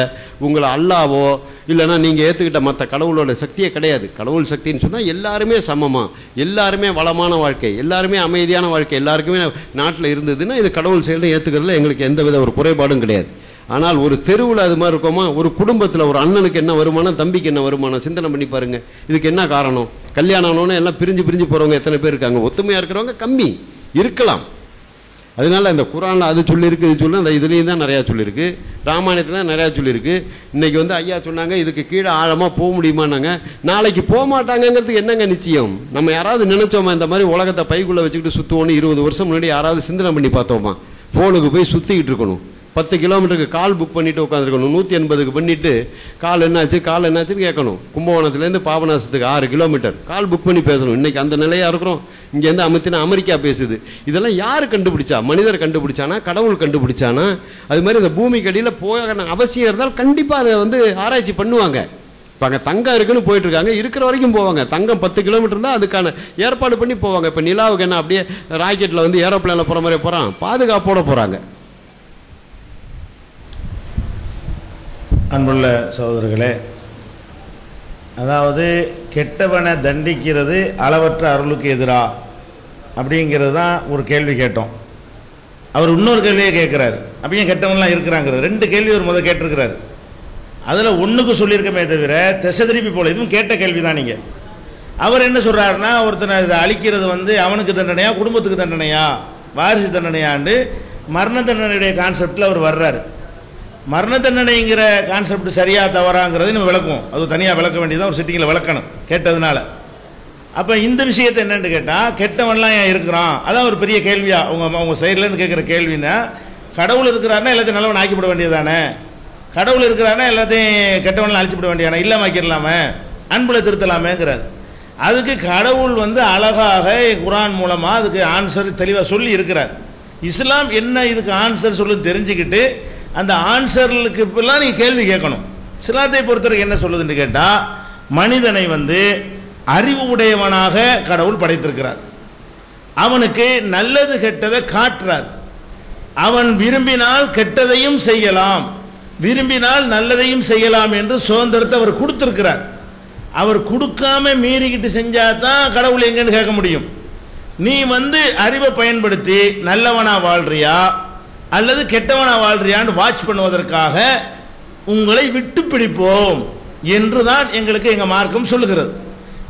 உங்களை அல்லாவோ இல்லைனா நீங்கள் ஏற்றுக்கிட்ட மற்ற கடவுளோட சக்தியே கிடையாது. கடவுள் சக்தின்னு சொன்னால் எல்லாருமே சமமாக, எல்லாருமே வளமான வாழ்க்கை, எல்லாருமே அமைதியான வாழ்க்கை, எல்லாருக்குமே நாட்டில் இருந்ததுன்னா இது கடவுள் செயல்தான் ஏற்றுக்கிறதுல எங்களுக்கு எந்தவித ஒரு குறைபாடும் கிடையாது. ஆனால் ஒரு தெருவில் அது மாதிரி இருக்கோமா? ஒரு குடும்பத்தில் ஒரு அண்ணனுக்கு என்ன வருமானம், தம்பிக்கு என்ன வருமானம், சிந்தனை பண்ணி பாருங்கள். இதுக்கு என்ன காரணம்? கல்யாணம் ஆனோன்னு எல்லாம் பிரிஞ்சு போகிறவங்க எத்தனை பேர் இருக்காங்க? ஒத்துமையாக இருக்கிறவங்க கம்மி இருக்கலாம். அதனால் இந்த குரானில் அது சொல்லியிருக்கு, இது சொல்லி அந்த இதுலேயும் தான் நிறையா சொல்லியிருக்கு, ராமாயணத்தில் நிறையா சொல்லியிருக்கு. இன்றைக்கி ஐயா சொன்னாங்க இதுக்கு கீழே ஆழமாக போக முடியுமான்னாங்க. நாளைக்கு போக மாட்டாங்கங்கிறதுக்கு என்னங்க நிச்சயம்? நம்ம யாராவது நினச்சோமா இந்த மாதிரி உலகத்தை பைக்குள்ளே வச்சுக்கிட்டு சுற்றுவோன்னு 20 வருஷம் முன்னாடி யாராவது சிந்தனை பண்ணி பார்த்தோமா? ஃபோனுக்கு போய் சுற்றிக்கிட்டு இருக்கணும், 10 கிலோமீட்டருக்கு கால் புக் பண்ணிவிட்டு உட்காந்துருக்கணும். 180க்கு பண்ணிவிட்டு கால் என்னாச்சுன்னு கேட்கணும். கும்பகோணத்துலேருந்து பாபநாசத்துக்கு 6 கிலோமீட்டர் கால் புக் பண்ணி பேசணும். இன்றைக்கி அந்த நிலையாக இருக்கிறோம். இங்கேருந்து அமுத்தினா அமெரிக்கா பேசுது. இதெல்லாம் யார் கண்டுபிடிச்சா? மனிதர் கண்டுபிடிச்சானா, கடவுள் கண்டுபிடிச்சானா? அது மாதிரி இந்த பூமிக்கு அடியில் போக அவசியம் இருந்தால் கண்டிப்பாக அதை வந்து ஆராய்ச்சி பண்ணுவாங்க. இப்போ அங்கே தங்கம் இருக்குன்னு போயிட்டுருக்காங்க, இருக்கிற வரைக்கும் போவாங்க. தங்கம் 10 கிலோமீட்டர் தான் அதுக்கான ஏற்பாடு பண்ணி போவாங்க. இப்போ நிலாவுக்கு என்ன அப்படியே ராக்கெட்டில் வந்து ஏரோப்ளேனில் போகிற மாதிரி போகிறான், பாதுகாப்போடு போகிறாங்க. அன்புள்ள சகோதரர்களே, அதாவது கெட்டவனை தண்டிக்கிறது அளவற்ற அருளுக்கு எதிரா அப்படிங்கிறது தான் ஒரு கேள்வி கேட்டோம். அவர் இன்னொரு கேள்வியே கேட்குறாரு, அப்போ ஏன் கெட்டவன்லாம் இருக்கிறாங்கிறது 2 கேள்வி ஒரு முதல் கேட்டிருக்கிறாரு. அதில் ஒன்றுக்கு சொல்லியிருக்கமே தவிர திசை திருப்பி போல, இதுவும் கேட்ட கேள்வி தான். நீங்கள் அவர் என்ன சொல்கிறாருன்னா, ஒருத்தனை இதை அழிக்கிறது வந்து அவனுக்கு தண்டனையா, குடும்பத்துக்கு தண்டனையா, வாரிசு தண்டனையாண்டு மரண தண்டனையுடைய கான்செப்டில் அவர் வர்றாரு. மரண தண்டனைங்கிற கான்செப்ட் சரியா தவறாங்கிறது நம்ம விளக்குவோம். அது தனியாக விளக்க வேண்டியதான், ஒரு சிட்டிங்கில் விளக்கணும் கேட்டதுனால. அப்போ இந்த விஷயத்தை என்னென்னு கேட்டால், கெட்டவன்லாம் ஏன் இருக்கிறான், அதான் ஒரு பெரிய கேள்வியாக அவங்க சைட்லேருந்து கேட்குற கேள்வின்னா, கடவுள் இருக்கிறாருன்னா எல்லாத்தையும் நல்லவன் ஆக்கிவிட வேண்டியதானே, கடவுள் இருக்கிறாருன்னா எல்லாத்தையும் கெட்டவன்லாம் அழிச்சுவிட வேண்டியதானே, இல்லாமல் ஆக்கிடலாமே, அன்புல திருத்தலாமேங்கிறார். அதுக்கு கடவுள் வந்து அழகாக குர்ஆன் மூலமாக அதுக்கு ஆன்சர் தெளிவாக சொல்லி இருக்கிறார். இஸ்லாம் என்ன இதுக்கு ஆன்சர் சொல்லு தெரிஞ்சுக்கிட்டு அந்த ஆன்சர்களுக்கு இப்பெல்லாம் நீங்கள் கேள்வி கேட்கணும். இஸ்லாத்தை பொறுத்தவரைக்கும் என்ன சொல்லுதுன்னு கேட்டால், மனிதனை வந்து அறிவு உடையவனாக கடவுள் படைத்திருக்கிறார். அவனுக்கு நல்லது கெட்டதை காட்டுறார். அவன் விரும்பினால் கெட்டதையும் செய்யலாம், விரும்பினால் நல்லதையும் செய்யலாம் என்று சுதந்திரத்தை அவர் கொடுத்திருக்கிறார். அவர் கொடுக்காம மீறிக்கிட்டு செஞ்சாதான் கடவுள் எங்கன்னு கேட்க முடியும். நீ வந்து அறிவை பயன்படுத்தி நல்லவனா வாழ்றியா அல்லது கெட்டவனா வாழ்றியான்னு வாட்ச் பண்ணுவதற்காக உங்களை விட்டு பிடிப்போம் என்று தான் எங்களுக்கு எங்கள் மார்க்கம் சொல்லுகிறது.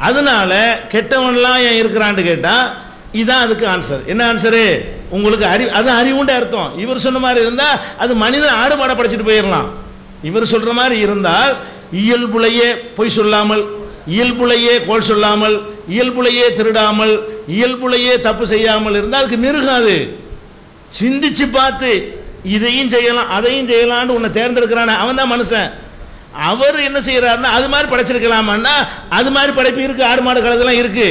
அதனால கெட்டவன்லாம் ஏன் இருக்கிறான்னு கேட்டால் இதுதான் அதுக்கு ஆன்சர். என்ன ஆன்சரு? உங்களுக்கு அறிவு, அது அறிவுண்ட அர்த்தம். இவர் சொன்ன மாதிரி இருந்தால் அது மனிதன் ஆடு மாடை படைச்சிட்டு போயிடலாம். இவர் சொல்கிற மாதிரி இருந்தால் இயல்புலையே பொய் சொல்லாமல், இயல்புலையே கோல் சொல்லாமல், இயல்புலையே திருடாமல், இயல்புலையே தப்பு செய்யாமல் இருந்தால் அதுக்கு மிருகம். அது சிந்திச்சு பார்த்து இதையும் செய்யலாம் அதையும் செய்யலான்னு உன்னை தேர்ந்தெடுக்கிறான அவன் தான் மனுஷன். அவர் என்ன செய்யறாருன்னா அது மாதிரி படைச்சிருக்கலாமான்னா அது மாதிரி படைப்பு இருக்கு, ஆடு மாடு கலதெல்லாம் இருக்கு.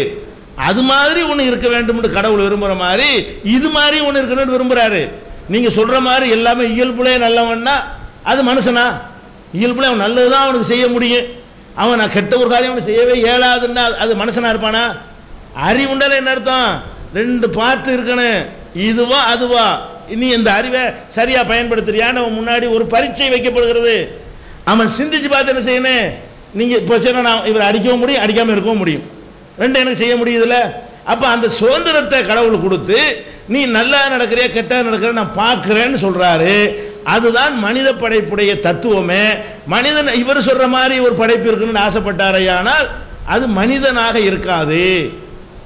அது மாதிரி ஒன்று இருக்க வேண்டும் என்று கடவுள் விரும்புகிற மாதிரி இது மாதிரி ஒன்று இருக்கணும்னு விரும்புகிறாரு. நீங்கள் சொல்கிற மாதிரி எல்லாமே இயல்புலே நல்லவன்னா அது மனுஷனா? இயல்புல அவன் நல்லது தான் அவனுக்கு செய்ய முடியும். அவன் நான் கெட்ட ஒரு காரியம் அவனை செய்யவே இயலாதுன்னா அது மனுஷனா இருப்பானா? அறிவுண்டால என்ன அர்த்தம்? 2 பாட்டு இருக்கணும், இதுவா அதுவா. நீ இந்த அறிவை சரியா பயன்படுத்துறியான்னு அவன் முன்னாடி ஒரு பரீட்சை வைக்கப்படுகிறது. அவன் சிந்திச்சு பார்த்து என்ன செய்யணும்? நீங்கள் இப்போ சரி நான் இவர் அடிக்கவும் முடியும் அடிக்காமல் இருக்கவும் முடியும், 2 எனக்கு செய்ய முடியுதுல்ல. அப்போ அந்த சுதந்திரத்தை கடவுள் கொடுத்து நீ நல்லா நடக்கிறியா கெட்டா நடக்கிற நான் பார்க்குறேன்னு சொல்கிறாரு. அதுதான் மனித படைப்புடைய தத்துவமே. மனிதன் இவர் சொல்கிற மாதிரி ஒரு படைப்பு இருக்குன்னு ஆசைப்பட்டாரையானால் அது மனிதனாக இருக்காது.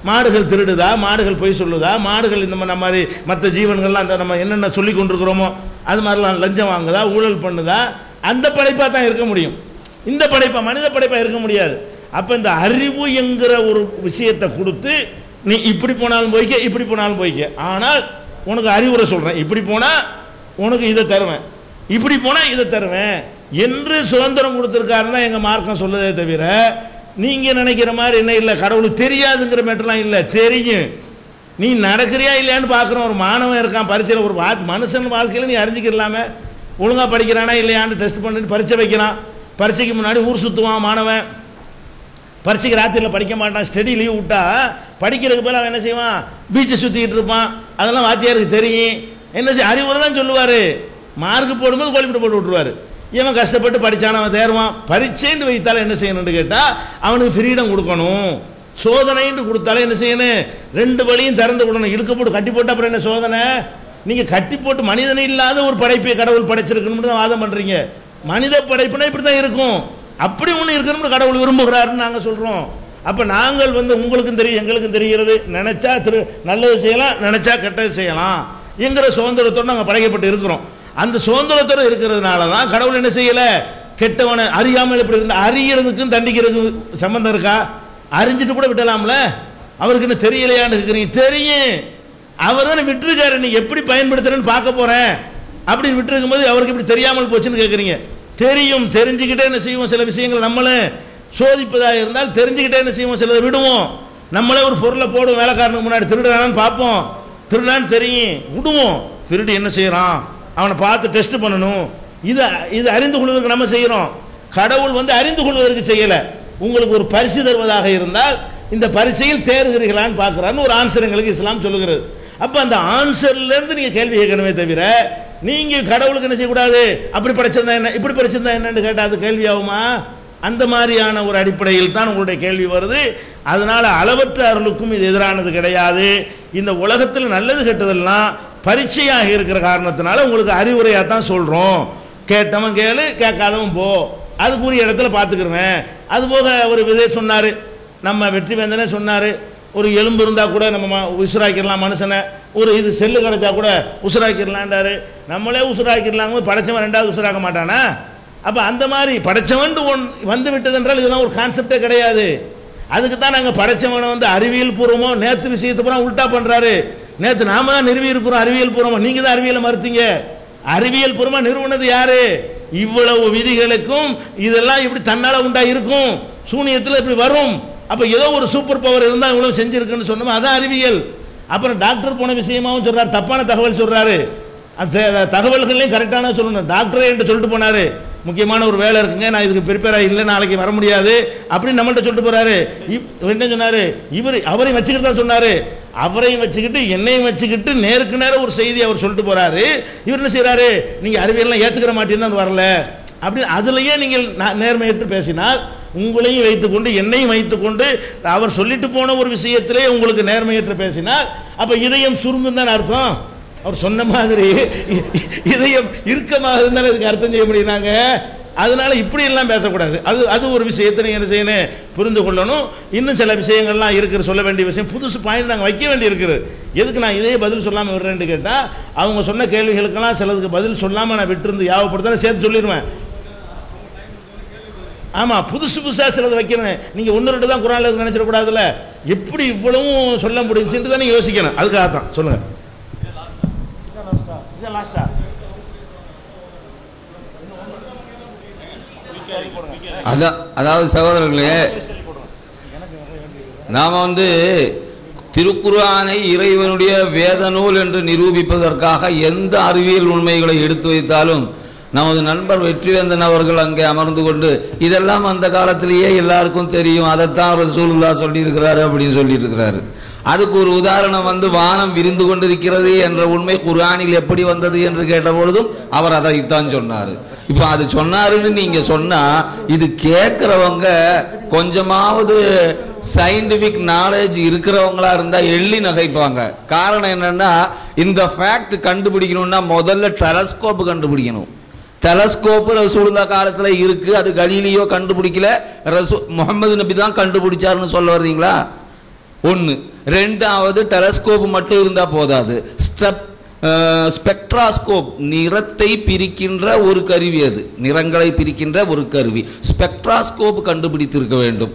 மாடுகள் திருடுதா, மாடுகள் பொய் சொல்லுதா, மாடுகள் இந்த மாதிரி மற்ற ஜீவன்கள்லாம் அந்த நம்ம என்னென்ன சொல்லி கொண்டிருக்கிறோமோ அது மாதிரிலாம் லஞ்சம் வாங்குதா, ஊழல் பண்ணுதா, அந்த படைப்பாக தான் இருக்க முடியும். இந்த படைப்பாக மனித படைப்பாக இருக்க முடியாது. அப்போ இந்த அறிவு என்கிற ஒரு விஷயத்தை கொடுத்து நீ இப்படி போனாலும் போய்க்க இப்படி போனாலும் போய்க்க, ஆனால் உனக்கு அறிவுரை சொல்கிறேன், இப்படி போனால் உனக்கு இதை தருவேன், இப்படி போனால் இதை தருவேன் என்று சுதந்திரம் கொடுத்துருக்காருன்னு தான் எங்கள் மார்க்கம் சொல்லுதே தவிர நீங்கள் நினைக்கிற மாதிரி என்ன இல்லை, கடவுளுக்கு தெரியாதுங்கிற மேட்டர்லாம் இல்லை, தெரியும். நீ நடக்கிறியா இல்லையான்னு பார்க்குறோம். ஒரு மாணவன் இருக்கான் பரீட்சையில், ஒரு மனுஷன் வாழ்க்கையில் நீ அறிஞ்சிக்கலாமே, ஒழுங்காக படிக்கிறானா இல்லையான்னு டெஸ்ட் பண்ணிட்டு பரீட்சை வைக்கிறான். பரீட்சைக்கு முன்னாடி ஊர் சுற்றுவான் மாணவன், பரீட்சைக்கு ராத்திரியில் படிக்க மாட்டான், ஸ்டடி லீவ் விட்டா படிக்கிறதுக்கு போல அவன் என்ன செய்வான், பீச்சை சுற்றிக்கிட்டு இருப்பான். அதெல்லாம் வாத்தியாருக்கு தெரியும். என்ன செய்ய அறிவுரை தான் சொல்லுவார், மார்க்கு போடும்போது கோழிப்பிட்டு போட்டு விட்டுருவார். இவன் கஷ்டப்பட்டு படித்தான், அவன் தேர்வான். பரீட்சைன்னு வைத்தாலும் என்ன செய்யணும்னு கேட்டால் அவனுக்கு ஃப்ரீடம் கொடுக்கணும். சோதனைன்னு கொடுத்தாலும் என்ன செய்யணும், 2 வழியும் திறந்து விடணும். இழுக்க போட்டு கட்டி போட்டு அப்புறம் என்ன சோதனை? நீங்கள் கட்டி போட்டு மனிதனை இல்லாத ஒரு படைப்பை கடவுள் படைச்சிருக்கணும்னு தான் வாதம் பண்ணுறீங்க. மனித படைப்புனா இப்படி தான் இருக்கும், அப்படி ஒன்று இருக்கணும்னு கடவுள் விரும்புகிறாருன்னு நாங்கள் சொல்கிறோம். அப்போ நாங்கள் உங்களுக்கும் தெரியும் எங்களுக்கும் தெரிகிறது, நினச்சா நல்லது செய்யலாம், நினச்சா கெட்டது செய்யலாம் என்கிற சுதந்திரத்தோடு நாங்கள் படைக்கப்பட்டு இருக்கிறோம். அந்த சுதந்திரத்தோடு இருக்கிறதுனால தான் கடவுள் என்ன செய்யலை, கெட்டவனை அறியாமல் எப்படி இருந்தால் அறிகிறதுக்கும் தண்டிக்கிறதுக்கும் சம்மந்தம் இருக்கா? அறிஞ்சிட்டு கூட விட்டலாம்ல, அவருக்கு என்ன தெரியலையான்னு இருக்கிறீங்க, தெரியும். அவர் தானே விட்டுருக்காரு, நீ எப்படி பயன்படுத்துறேன்னு பார்க்க போகிறேன். அப்படின்னு விட்டு இருக்கும்போது அவருக்கு இப்படி தெரியாமல் போச்சுன்னு கேட்குறீங்க. தெரியும், தெரிஞ்சுக்கிட்டே என்ன செய்வோம், சில விஷயங்கள் நம்மளே சோதிப்பதாக இருந்தால் தெரிஞ்சுக்கிட்டே என்ன செய்வோம், சிலதை விடுவோம். நம்மளே ஒரு பொருளை போடுவோம், வேலைக்காரனுக்கு முன்னாடி திருடுறான்னு பார்ப்போம், திருடான்னு தெரியும் விடுவோம். திருடி என்ன செய்யறான் அவனை பார்த்து டெஸ்ட் பண்ணணும். இது அறிந்து கொள்வதற்கு நம்ம செய்கிறோம். கடவுள் அறிந்து கொள்வதற்கு செய்யலை. உங்களுக்கு ஒரு பரிசு தருவதாக இருந்தால் இந்த பரீட்சையில் தேர்கிறீர்களான்னு பார்க்குறான்னு ஒரு ஆன்சர் எங்களுக்கு இஸ்லாம் சொல்லுகிறது. அப்போ அந்த ஆன்சர்லேருந்து நீங்கள் கேள்வி கேட்கணுமே தவிர நீங்கள் கடவுளுக்கு என்ன செய்யக்கூடாது, அப்படி படிச்சிருந்தா என்ன, இப்படி படிச்சிருந்தா என்னன்னு கேட்டால் அது கேள்வி ஆகுமா? அந்த மாதிரியான ஒரு அடிப்படையில் தான் உங்களுடைய கேள்வி வருது. அதனால் அளவற்ற அருளுக்கும் இது எதிரானது கிடையாது. இந்த உலகத்தில் நல்லது கெட்டதெல்லாம் பரீட்சையாக இருக்கிற காரணத்தினால உங்களுக்கு அறிவுரையாக தான் சொல்கிறோம். கேட்டவன் கேளு, கேட்காதவன் போ, அதுக்குரிய இடத்துல பார்த்துக்கிறேன். அதுபோக ஒரு விதை சொன்னார், நம்ம வெற்றி வேந்தனே சொன்னார், ஒரு எலும்பு இருந்தால் கூட நம்ம உசுராக்கிடலாம் மனுஷனை, ஒரு இது செல்லு கிடைச்சா கூட உசுராக்கிடலான்டாரு. நம்மளே உசுராக்கிடலாங்க, படைச்சவன் ரெண்டாவது உசுராக்க மாட்டானா? அப்போ அந்த மாதிரி படைச்சவன் வந்து விட்டது என்றால் இதெல்லாம் ஒரு கான்செப்டே கிடையாது. அதுக்கு தான் நாங்கள் படைச்சவனை அறிவியல் பூர்வமாக நேற்று விஷயத்தை பூரா உல்ட்டா பண்ணுறாரு. நேற்று நாம தான் நிறுவி இருக்கிறோம் அறிவியல் பூர்வமாக, நீங்கள் தான் அறிவியலை மறுத்தீங்க. அறிவியல் பூர்வமாக நிறுவனது யாரு? இவ்வளவு விதிகளுக்கும் இதெல்லாம் இப்படி தன்னால் உண்டா இருக்கும், சூனியத்தில் இப்படி வரும். அப்போ ஏதோ ஒரு சூப்பர் பவர் இருந்தால் இவ்வளவு செஞ்சுருக்குன்னு சொன்னோம், அதான் அறிவியல். அப்புறம் டாக்டர் போன விஷயமாகவும் சொல்கிறார், தப்பான தகவல் சொல்கிறாரு. அந்த தகவல்களையும் கரெக்டான சொல்லணும். டாக்டரே என்று சொல்லிட்டு போனார், முக்கியமான ஒரு வேலை இருக்குங்க, நான் இதுக்கு ப்ரிப்பேராக இல்லை, நாளைக்கு வர முடியாது அப்படின்னு நம்மள்கிட்ட சொல்லிட்டு போகிறாரு. என்ன சொன்னார்? அவரையும் வச்சுக்கிட்டு தான் சொன்னார். அவரையும் வச்சுக்கிட்டு என்னையும் வச்சுக்கிட்டு நேருக்கு நேரம் ஒரு செய்தி அவர் சொல்லிட்டு போகிறாரு. இவர் என்ன செய்கிறாரு, நீங்கள் அறிவியல்லாம் ஏற்றுக்கிற மாட்டேன்னு வரல அப்படி அதுலேயே நீங்கள் நேர்மையற்று பேசினால், உங்களையும் வைத்துக்கொண்டு என்னையும் வைத்துக்கொண்டு அவர் சொல்லிட்டு போன ஒரு விஷயத்திலே உங்களுக்கு நேர்மையற்று பேசினால், அப்போ இதயம் சுருங்கும் தான் அர்த்தம். அவர் சொன்ன மாதிரி இதயம் இறுக்கமாக இருந்தாலும் அதுக்கு அர்த்தம் செய்ய முடியுனாங்க. அதனால இப்படி எல்லாம் பேசக்கூடாது. அது ஒரு விஷயத்தை நீங்கள் என்ன செய்யணும், புரிந்து கொள்ளணும். இன்னும் சில விஷயங்கள்லாம் இருக்கிற சொல்ல வேண்டிய விஷயம், புதுசு பாயிண்ட் நாங்கள் வைக்க வேண்டி இருக்குது. எதுக்கு நான் இதே பதில் சொல்லாமல் விடுறேன்னு கேட்டால், அவங்க சொன்ன கேள்விகளுக்கெல்லாம் சிலதுக்கு பதில் சொல்லாமல் நான் விட்டுருந்து யாவப்படுத்தாலும் சேர்த்து சொல்லிடுவேன். ஆமாம், புதுசு புதுசாக சிலது வைக்கணும். நீங்கள் ஒன்று ரெண்டு தான் குரானில் நினச்சிடக்கூடாதுல்ல, எப்படி இவ்வளவும் சொல்ல முடிஞ்சுன்னு தான் நீங்கள் யோசிக்கணும். அதுக்காக தான் சொல்லுங்கள். அதாவது சகோதரர்களே, நாம் திருக்குர்ஆனை இறைவனுடைய வேத நூல் என்று நிரூபிப்பதற்காக எந்த அறிவியல் உண்மைகளை எடுத்து வைத்தாலும் நமது நண்பர் வெற்றிவேந்தன் அவர்கள் அங்கே அமர்ந்து கொண்டு இதெல்லாம் அந்த காலத்திலேயே எல்லாருக்கும் தெரியும், அதைத்தான் ரசூலுல்லாஹ் சொல்லியிருக்கிறாரு அப்படின்னு சொல்லிட்டு இருக்கிறாரு. அதுக்கு ஒரு உதாரணம் வானம் விரிந்து கொண்டிருக்கிறது என்ற உண்மை குர்ஆனில் எப்படி வந்தது என்று கேட்டபொழுதும் அவர் அதைத்தான் சொன்னார். இப்போ அது சொன்னாருன்னு நீங்கள் சொன்னால் இது கேட்குறவங்க கொஞ்சமாவது சயின்டிஃபிக் நாலேஜ் இருக்கிறவங்களா இருந்தால் எள்ளி நகைப்பாங்க. காரணம் என்னென்னா, இந்த ஃபேக்ட் கண்டுபிடிக்கணும்னா முதல்ல டெலஸ்கோப் கண்டுபிடிக்கணும். டெலஸ்கோப்பு ரசூலுல்லாஹ் காலத்தில் இருக்குது, அது கலீலியோ கண்டுபிடிக்கல, முகமது நபி தான் கண்டுபிடிச்சாருன்னு சொல்ல வர்றீங்களா? ஒன்று. ரெண்டாவது, டெலஸ்கோப் மட்டும் இருந்தால் போதாது, ஸ்பெக்ட்ராஸ்கோப் நிறத்தை பிரிக்கின்ற ஒரு கருவி, அது நிறங்களை பிரிக்கின்ற ஒரு கருவி, ஸ்பெக்ட்ராஸ்கோப் கண்டுபிடித்திருக்க வேண்டும்.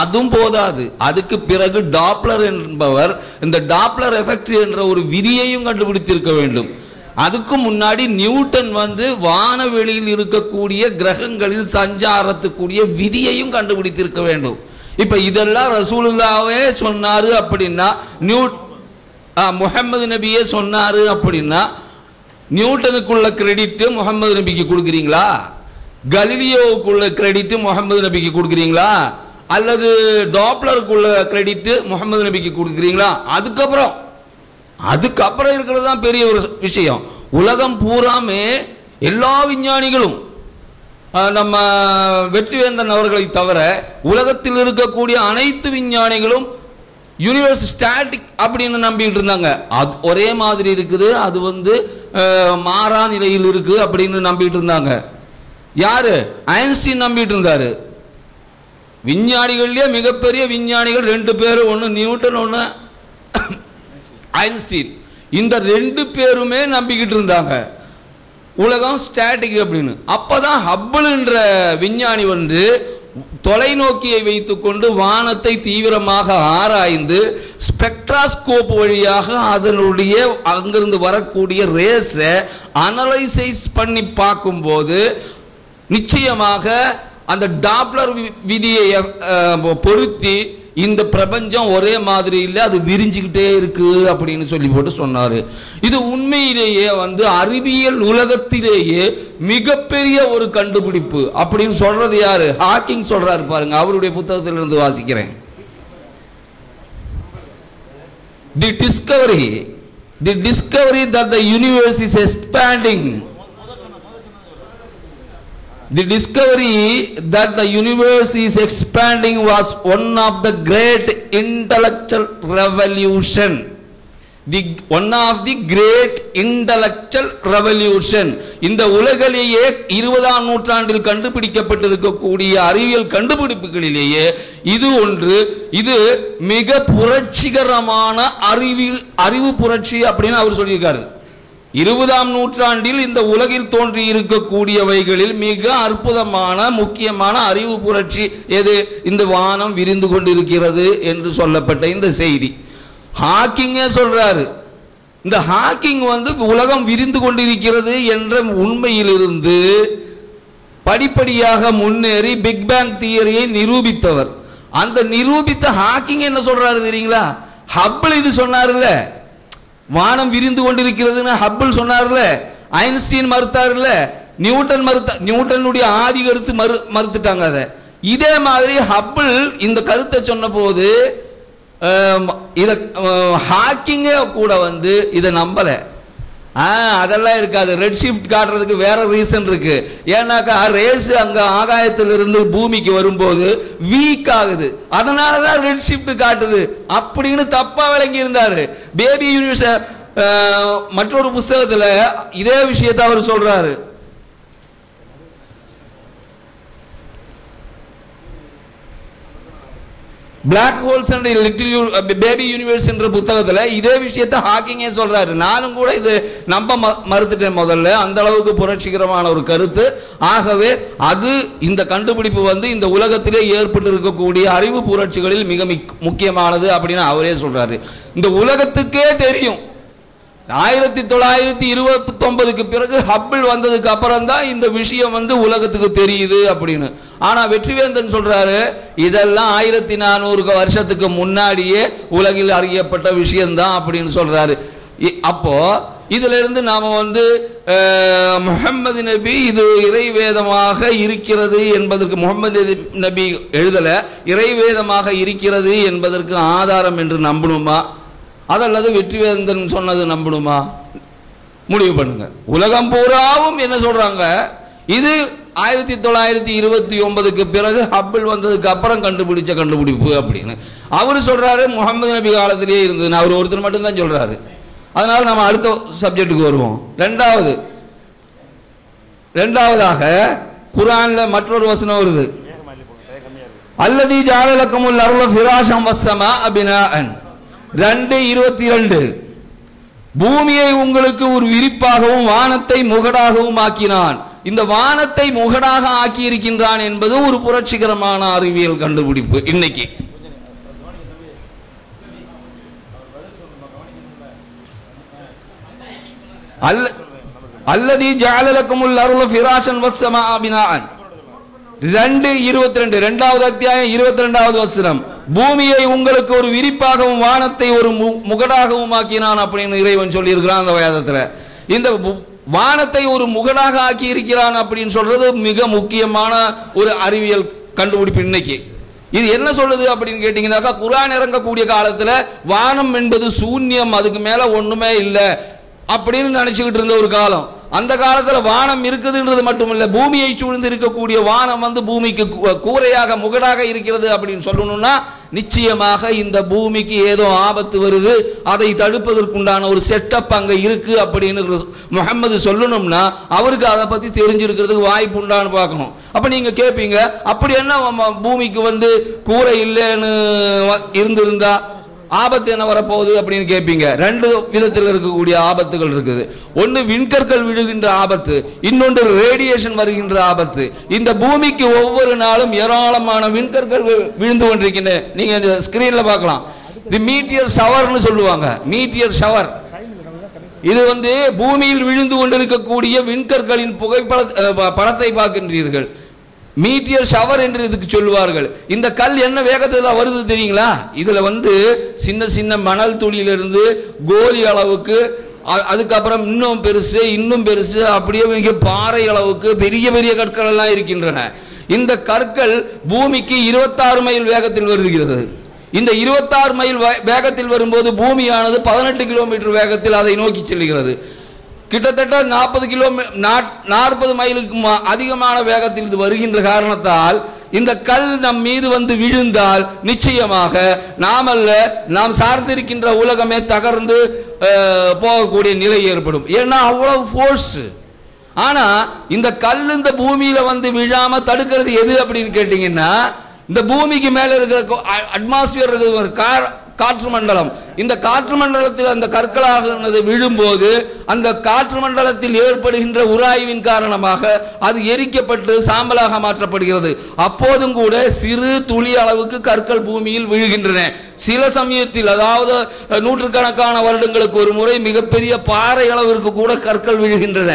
அதுவும் போதாது, அதுக்கு பிறகு டாப்ளர் என்பவர் இந்த டாப்ளர் எஃபெக்ட் என்ற ஒரு விதியையும் கண்டுபிடித்திருக்க வேண்டும். அதுக்கு முன்னாடி நியூட்டன் வானவெளியில் இருக்கக்கூடிய கிரகங்களில் சஞ்சாரத்துக்குரிய விதியையும் கண்டுபிடித்திருக்க வேண்டும். இப்ப இதெல்லாம் ரசூலுல்லாஹ்வே சொன்னாரு அப்படின்னா, முஹம்மது நபியே சொன்னாரு அப்படின்னா, நியூட்டனுக்குள்ள கிரெடிட் முஹம்மது நபிக்கு கொடுக்குறீங்களா? கலீலியோவுக்குள்ள கிரெடிட் முஹம்மது நபிக்கு கொடுக்குறீங்களா? அல்லது டாப்ளருக்குள்ள கிரெடிட் முஹம்மது நபிக்கு கொடுக்குறீங்களா? அதுக்கப்புறம் இருக்கிறது தான் பெரிய ஒரு விஷயம். உலகம் பூராமே எல்லா விஞ்ஞானிகளும் நம்ம வெற்றிவேந்தன் அவர்களை தவிர உலகத்தில் இருக்கக்கூடிய அனைத்து விஞ்ஞானிகளும் யூனிவர்ஸ் ஸ்டாட்டிக் அப்படின்னு நம்பிட்டு இருந்தாங்க. அது ஒரே மாதிரி இருக்குது, அது மாறா நிலையில் இருக்கு அப்படின்னு நம்பிட்டு இருந்தாங்க. யாரு? ஐன்ஸ்டீன் நம்பிட்டு இருந்தாரு. விஞ்ஞானிகள்லயே மிகப்பெரிய விஞ்ஞானிகள் ரெண்டு பேர், ஒன்று நியூட்டன், ஒன்று ஐன்ஸ்டீன். இந்த ரெண்டு பேருமே நம்பிக்கிட்டு இருந்தாங்க உலகம் ஸ்டாட்டிக் அப்படின்னு. அப்பதான் ஹப்பிள் என்ற விஞ்ஞானி தொலைநோக்கியை வைத்துக்கொண்டு வானத்தை தீவிரமாக ஆராய்ந்து ஸ்பெக்ட்ராஸ்கோப் வழியாக அதனுடைய அங்கிருந்து வரக்கூடிய ரேஸை அனலைசைஸ் பண்ணி பார்க்கும்போது நிச்சயமாக அந்த டாப்ளர் விதியை பொருத்தி இந்த பிரபஞ்சம் ஒரே மாதிரி இல்லை, அது விரிஞ்சுக்கிட்டே இருக்கு அப்படின்னு சொல்லி போட்டு சொன்னாரு. இது உண்மையிலேயே அறிவியல் உலகத்திலேயே மிகப்பெரிய ஒரு கண்டுபிடிப்பு அப்படின்னு சொல்றது யாரு? ஹாக்கிங் சொல்றாரு பாருங்க. அவருடைய புத்தகத்திலிருந்து வாசிக்கிறேன். The discovery that the universe is expanding. The discovery that the universe is expanding was one of the great intellectual revolution. One of the great intellectual revolution. இந்த உலகிலேயே 20ஆம் நூற்றாண்டில் கண்டுபிடிக்கப்பட்டிருக்கக்கூடிய அறிவியல் கண்டுபிடிப்புகளிலேயே இது ஒன்று. இது மிக புரட்சிகரமான அறிவு புரட்சி அப்படின்னு அவர் சொல்லியிருக்காரு. 20ஆம் நூற்றாண்டில் இந்த உலகில் தோன்றி இருக்கக்கூடியவைகளில் மிக அற்புதமான முக்கியமான அறிவு புரட்சி எது? இந்த வானம் விரிந்து கொண்டிருக்கிறது என்று சொல்லப்பட்ட இந்த செய்தி. ஹாக்கிங்கே சொல்றாரு, இந்த ஹாக்கிங் உலகம் விரிந்து கொண்டிருக்கிறது என்ற உண்மையிலிருந்து படிப்படியாக முன்னேறி பிக் பேங் தியரியை நிரூபித்தவர். அந்த நிரூபித்த ஹாக்கிங் என்ன சொல்றாரு தெரியுங்களா? ஹப்பிள் இது சொன்னார்ல, வானம் விரிந்து கொண்டிருக்கிறதுன்னு ஹப்பிள் சொன்னார்ல, ஐன்ஸ்டீன் மறுத்தார்ல, நியூட்டனுடைய ஆதி கருத்து மறுத்துட்டாங்க. அதை இதே மாதிரி ஹப்பிள் இந்த கருத்தை சொன்ன போது இத ஹாக்கிங்கே கூட இதை நம்பல. அதெல்லாம் இருக்காது. ரெட் ஷிஃப்ட் காட்டுறதுக்கு வேற ரீசன் இருக்கு. ஏன்னாக்கா ரேஸ் அங்க ஆகாயத்திலிருந்து பூமிக்கு வரும்போது வீக் ஆகுது, அதனாலதான் ரெட் ஷிஃப்ட் காட்டுது அப்படின்னு தப்பா விளங்கி இருந்தாரு. பேபி யூனிவர்ஸ் மற்றொரு புஸ்தகத்துல இதே விஷயத்தை அவர் சொல்றாரு. Black holes and little baby universe என்ற புத்தகத்தில் இதே விஷயத்தை ஹாக்கிங்கே சொல்றாரு. நானும் கூட இது நம்ப மறுத்துட்டேன் முதல்ல, அந்த அளவுக்கு புரட்சிகரமான ஒரு கருத்து. ஆகவே அது இந்த கண்டுபிடிப்பு இந்த உலகத்திலே ஏற்பட்டு இருக்கக்கூடிய அறிவு புரட்சிகளில் மிக முக்கியமானது அப்படின்னு அவரே சொல்றாரு. இந்த உலகத்துக்கே தெரியும் 1929க்கு பிறகு ஹப்பிள் வந்ததுக்கு அப்புறம் தான் இந்த விஷயம் உலகத்துக்கு தெரியுது அப்படின்னு. ஆனா வெற்றிவேந்தன் சொல்றாரு, இதெல்லாம் 1400 வருஷத்துக்கு முன்னாடியே உலகில் அறியப்பட்ட விஷயம்தான் அப்படின்னு சொல்றாரு. அப்போ இதுல இருந்து நாம முஹம்மது நபி இது இறைவேதமாக இருக்கிறது என்பதற்கு, முஹம்மது நபி எழுதல, இறைவேதமாக இருக்கிறது என்பதற்கு ஆதாரம் என்று நம்பணுமா, அதல்லது வெற்றிவேந்தன் சொன்னது நம்பணுமா? முடிவு பண்ணுங்க. உலகம் பூராவும் என்ன சொல்றாங்க? இது 1929க்கு பிறகு ஹப்பிள் வந்ததுக்கு அப்புறம் கண்டுபிடிச்ச கண்டுபிடிப்பு அப்படின்னு. அவரு சொல்றாரு முஹம்மது நபி காலத்திலேயே இருந்தது. அவர் ஒருத்தர் மட்டும்தான் சொல்றாரு. அதனால நம்ம அடுத்த சப்ஜெக்டுக்கு வருவோம். ரெண்டாவதாக குர்ஆன்ல மற்றொரு வசனம் வருது. அல்லதி ஜஅலலக்குமுல் அர்ல ஃபிராஷம் வஸ்ஸமா பினாஅன் 2:22. பூமியை உங்களுக்கு ஒரு விரிப்பாகவும் வானத்தை முகடாகவும் ஆக்கினான். இந்த வானத்தை முகடாக ஆக்கி இருக்கின்றான் என்பது ஒரு புரட்சிகரமான அறிவியல் கண்டுபிடிப்பு. இன்னைக்கு அல்லதி ஜஅலலக்குமுல் அர்ல ஃபிராஷன் வஸ்ஸமா பினாஅன் 2:22 இரண்டாவது அத்தியாயம் 22வது வசனம். பூமியை உங்களுக்கு ஒரு விரிப்பாகவும் வானத்தை ஒரு முகடாகவும் ஆக்கினான் அப்படின்னு இறைவன் சொல்லி இருக்கிறான் அந்த வேதத்துல. இந்த வானத்தை ஒரு முகடாக ஆக்கி இருக்கிறான் அப்படின்னு சொல்றது மிக முக்கியமான ஒரு அறிவியல் கண்டுபிடிப்பு இன்னைக்கு. இது என்ன சொல்லுது அப்படின்னு கேட்டீங்கன்னாக்கா, குர்ஆன் இறங்கக்கூடிய காலத்துல வானம் என்பது சூன்யம், அதுக்கு மேல ஒண்ணுமே இல்லை அப்படின்னு நினைச்சுக்கிட்டு இருந்த ஒரு காலம். அந்த காலத்துல வானம் இருக்குதுன்றது மட்டுமில்ல, பூமியை சூழ்ந்து இருக்கக்கூடிய வானம் பூமிக்கு கூரையாக முகடாக இருக்கிறது அப்படின்னு சொல்லணும்னா நிச்சயமாக இந்த பூமிக்கு ஏதோ ஆபத்து வருது, அதை தடுப்பதற்குண்டான ஒரு செட்டப் அங்க இருக்கு அப்படின்னு முஹம்மது சொல்லணும்னா அவருக்கு அதை பத்தி தெரிஞ்சிருக்கிறதுக்கு வாய்ப்பு உண்டான்னு பார்க்கணும். அப்ப நீங்க கேட்பீங்க, அப்படி என்ன பூமிக்கு கூரை இல்லைன்னு இருந்திருந்தா ஆபத்து என்ன வரப்போகுது அப்படின்னு கேட்பீங்க. ரெண்டு விதத்தில் இருக்கக்கூடிய ஆபத்துகள் இருக்குது. ஒன்று விண்கற்கள் விழுகின்ற ஆபத்து, இன்னொன்று ரேடியேஷன் வருகின்ற ஆபத்து. இந்த பூமிக்கு ஒவ்வொரு நாளும் ஏராளமான விண்கற்கள் விழுந்து கொண்டிருக்கின்றன. நீங்க இந்த ஸ்கிரீன்ல பார்க்கலாம். இது மீட்டியர் ஷவர்னு சொல்லுவாங்க. மீட்டியர் ஷவர் இது பூமியில் விழுந்து கொண்டிருக்கக்கூடிய விண்கற்களின் படத்தை பார்க்கின்றீர்கள். மீட்டியர் ஷவர் என்று இதுக்கு சொல்லுவார்கள். இந்த கல் என்ன வேகத்தில் வருது தெரியுங்களா? இதுல சின்ன சின்ன மணல் துளியிலிருந்து கோலி அளவுக்கு, அதுக்கப்புறம் இன்னும் பெருசு அப்படியே பாறை அளவுக்கு பெரிய பெரிய கற்கள் எல்லாம் இருக்கின்றன. இந்த கற்கள் பூமிக்கு 26 மைல் வேகத்தில் வருகிறது. இந்த 26 மைல் வேகத்தில் வரும்போது பூமியானது 18 கிலோமீட்டர் வேகத்தில் அதை நோக்கி செல்கிறது. கிட்டத்தட்ட 40 மைலுக்கு அதிகமான வேகத்தில் இது வருகின்ற காரணத்தால் இந்த கல் நம் மீது விழுந்தால் நிச்சயமாக நாம் சார்ந்திருக்கின்ற உலகமே தகர்ந்து போகக்கூடிய நிலை ஏற்படும். ஏன்னா அவ்வளவு ஃபோர்ஸ். ஆனா இந்த கல் இந்த பூமியில விழாம தடுக்கிறது எது அப்படின்னு கேட்டீங்கன்னா, இந்த பூமிக்கு மேல இருக்கிற அட்மாஸ்பியர் காற்று மண்டலம். இந்த காற்று மண்டலத்தில் அந்த கற்களாக விழும்போது அந்த காற்று மண்டலத்தில் ஏற்படுகின்ற உராய்வின் காரணமாக அது எரிக்கப்பட்டு சாம்பலாக மாற்றப்படுகிறது. அப்போதும் கூட சிறு துளி அளவுக்கு கற்கள் பூமியில் விழுகின்றன. சில சமயத்தில், அதாவது நூற்றுக்கணக்கான வருடங்களுக்கு ஒரு முறை மிகப்பெரிய பாறை அளவிற்கு கூட கற்கள் விழுகின்றன.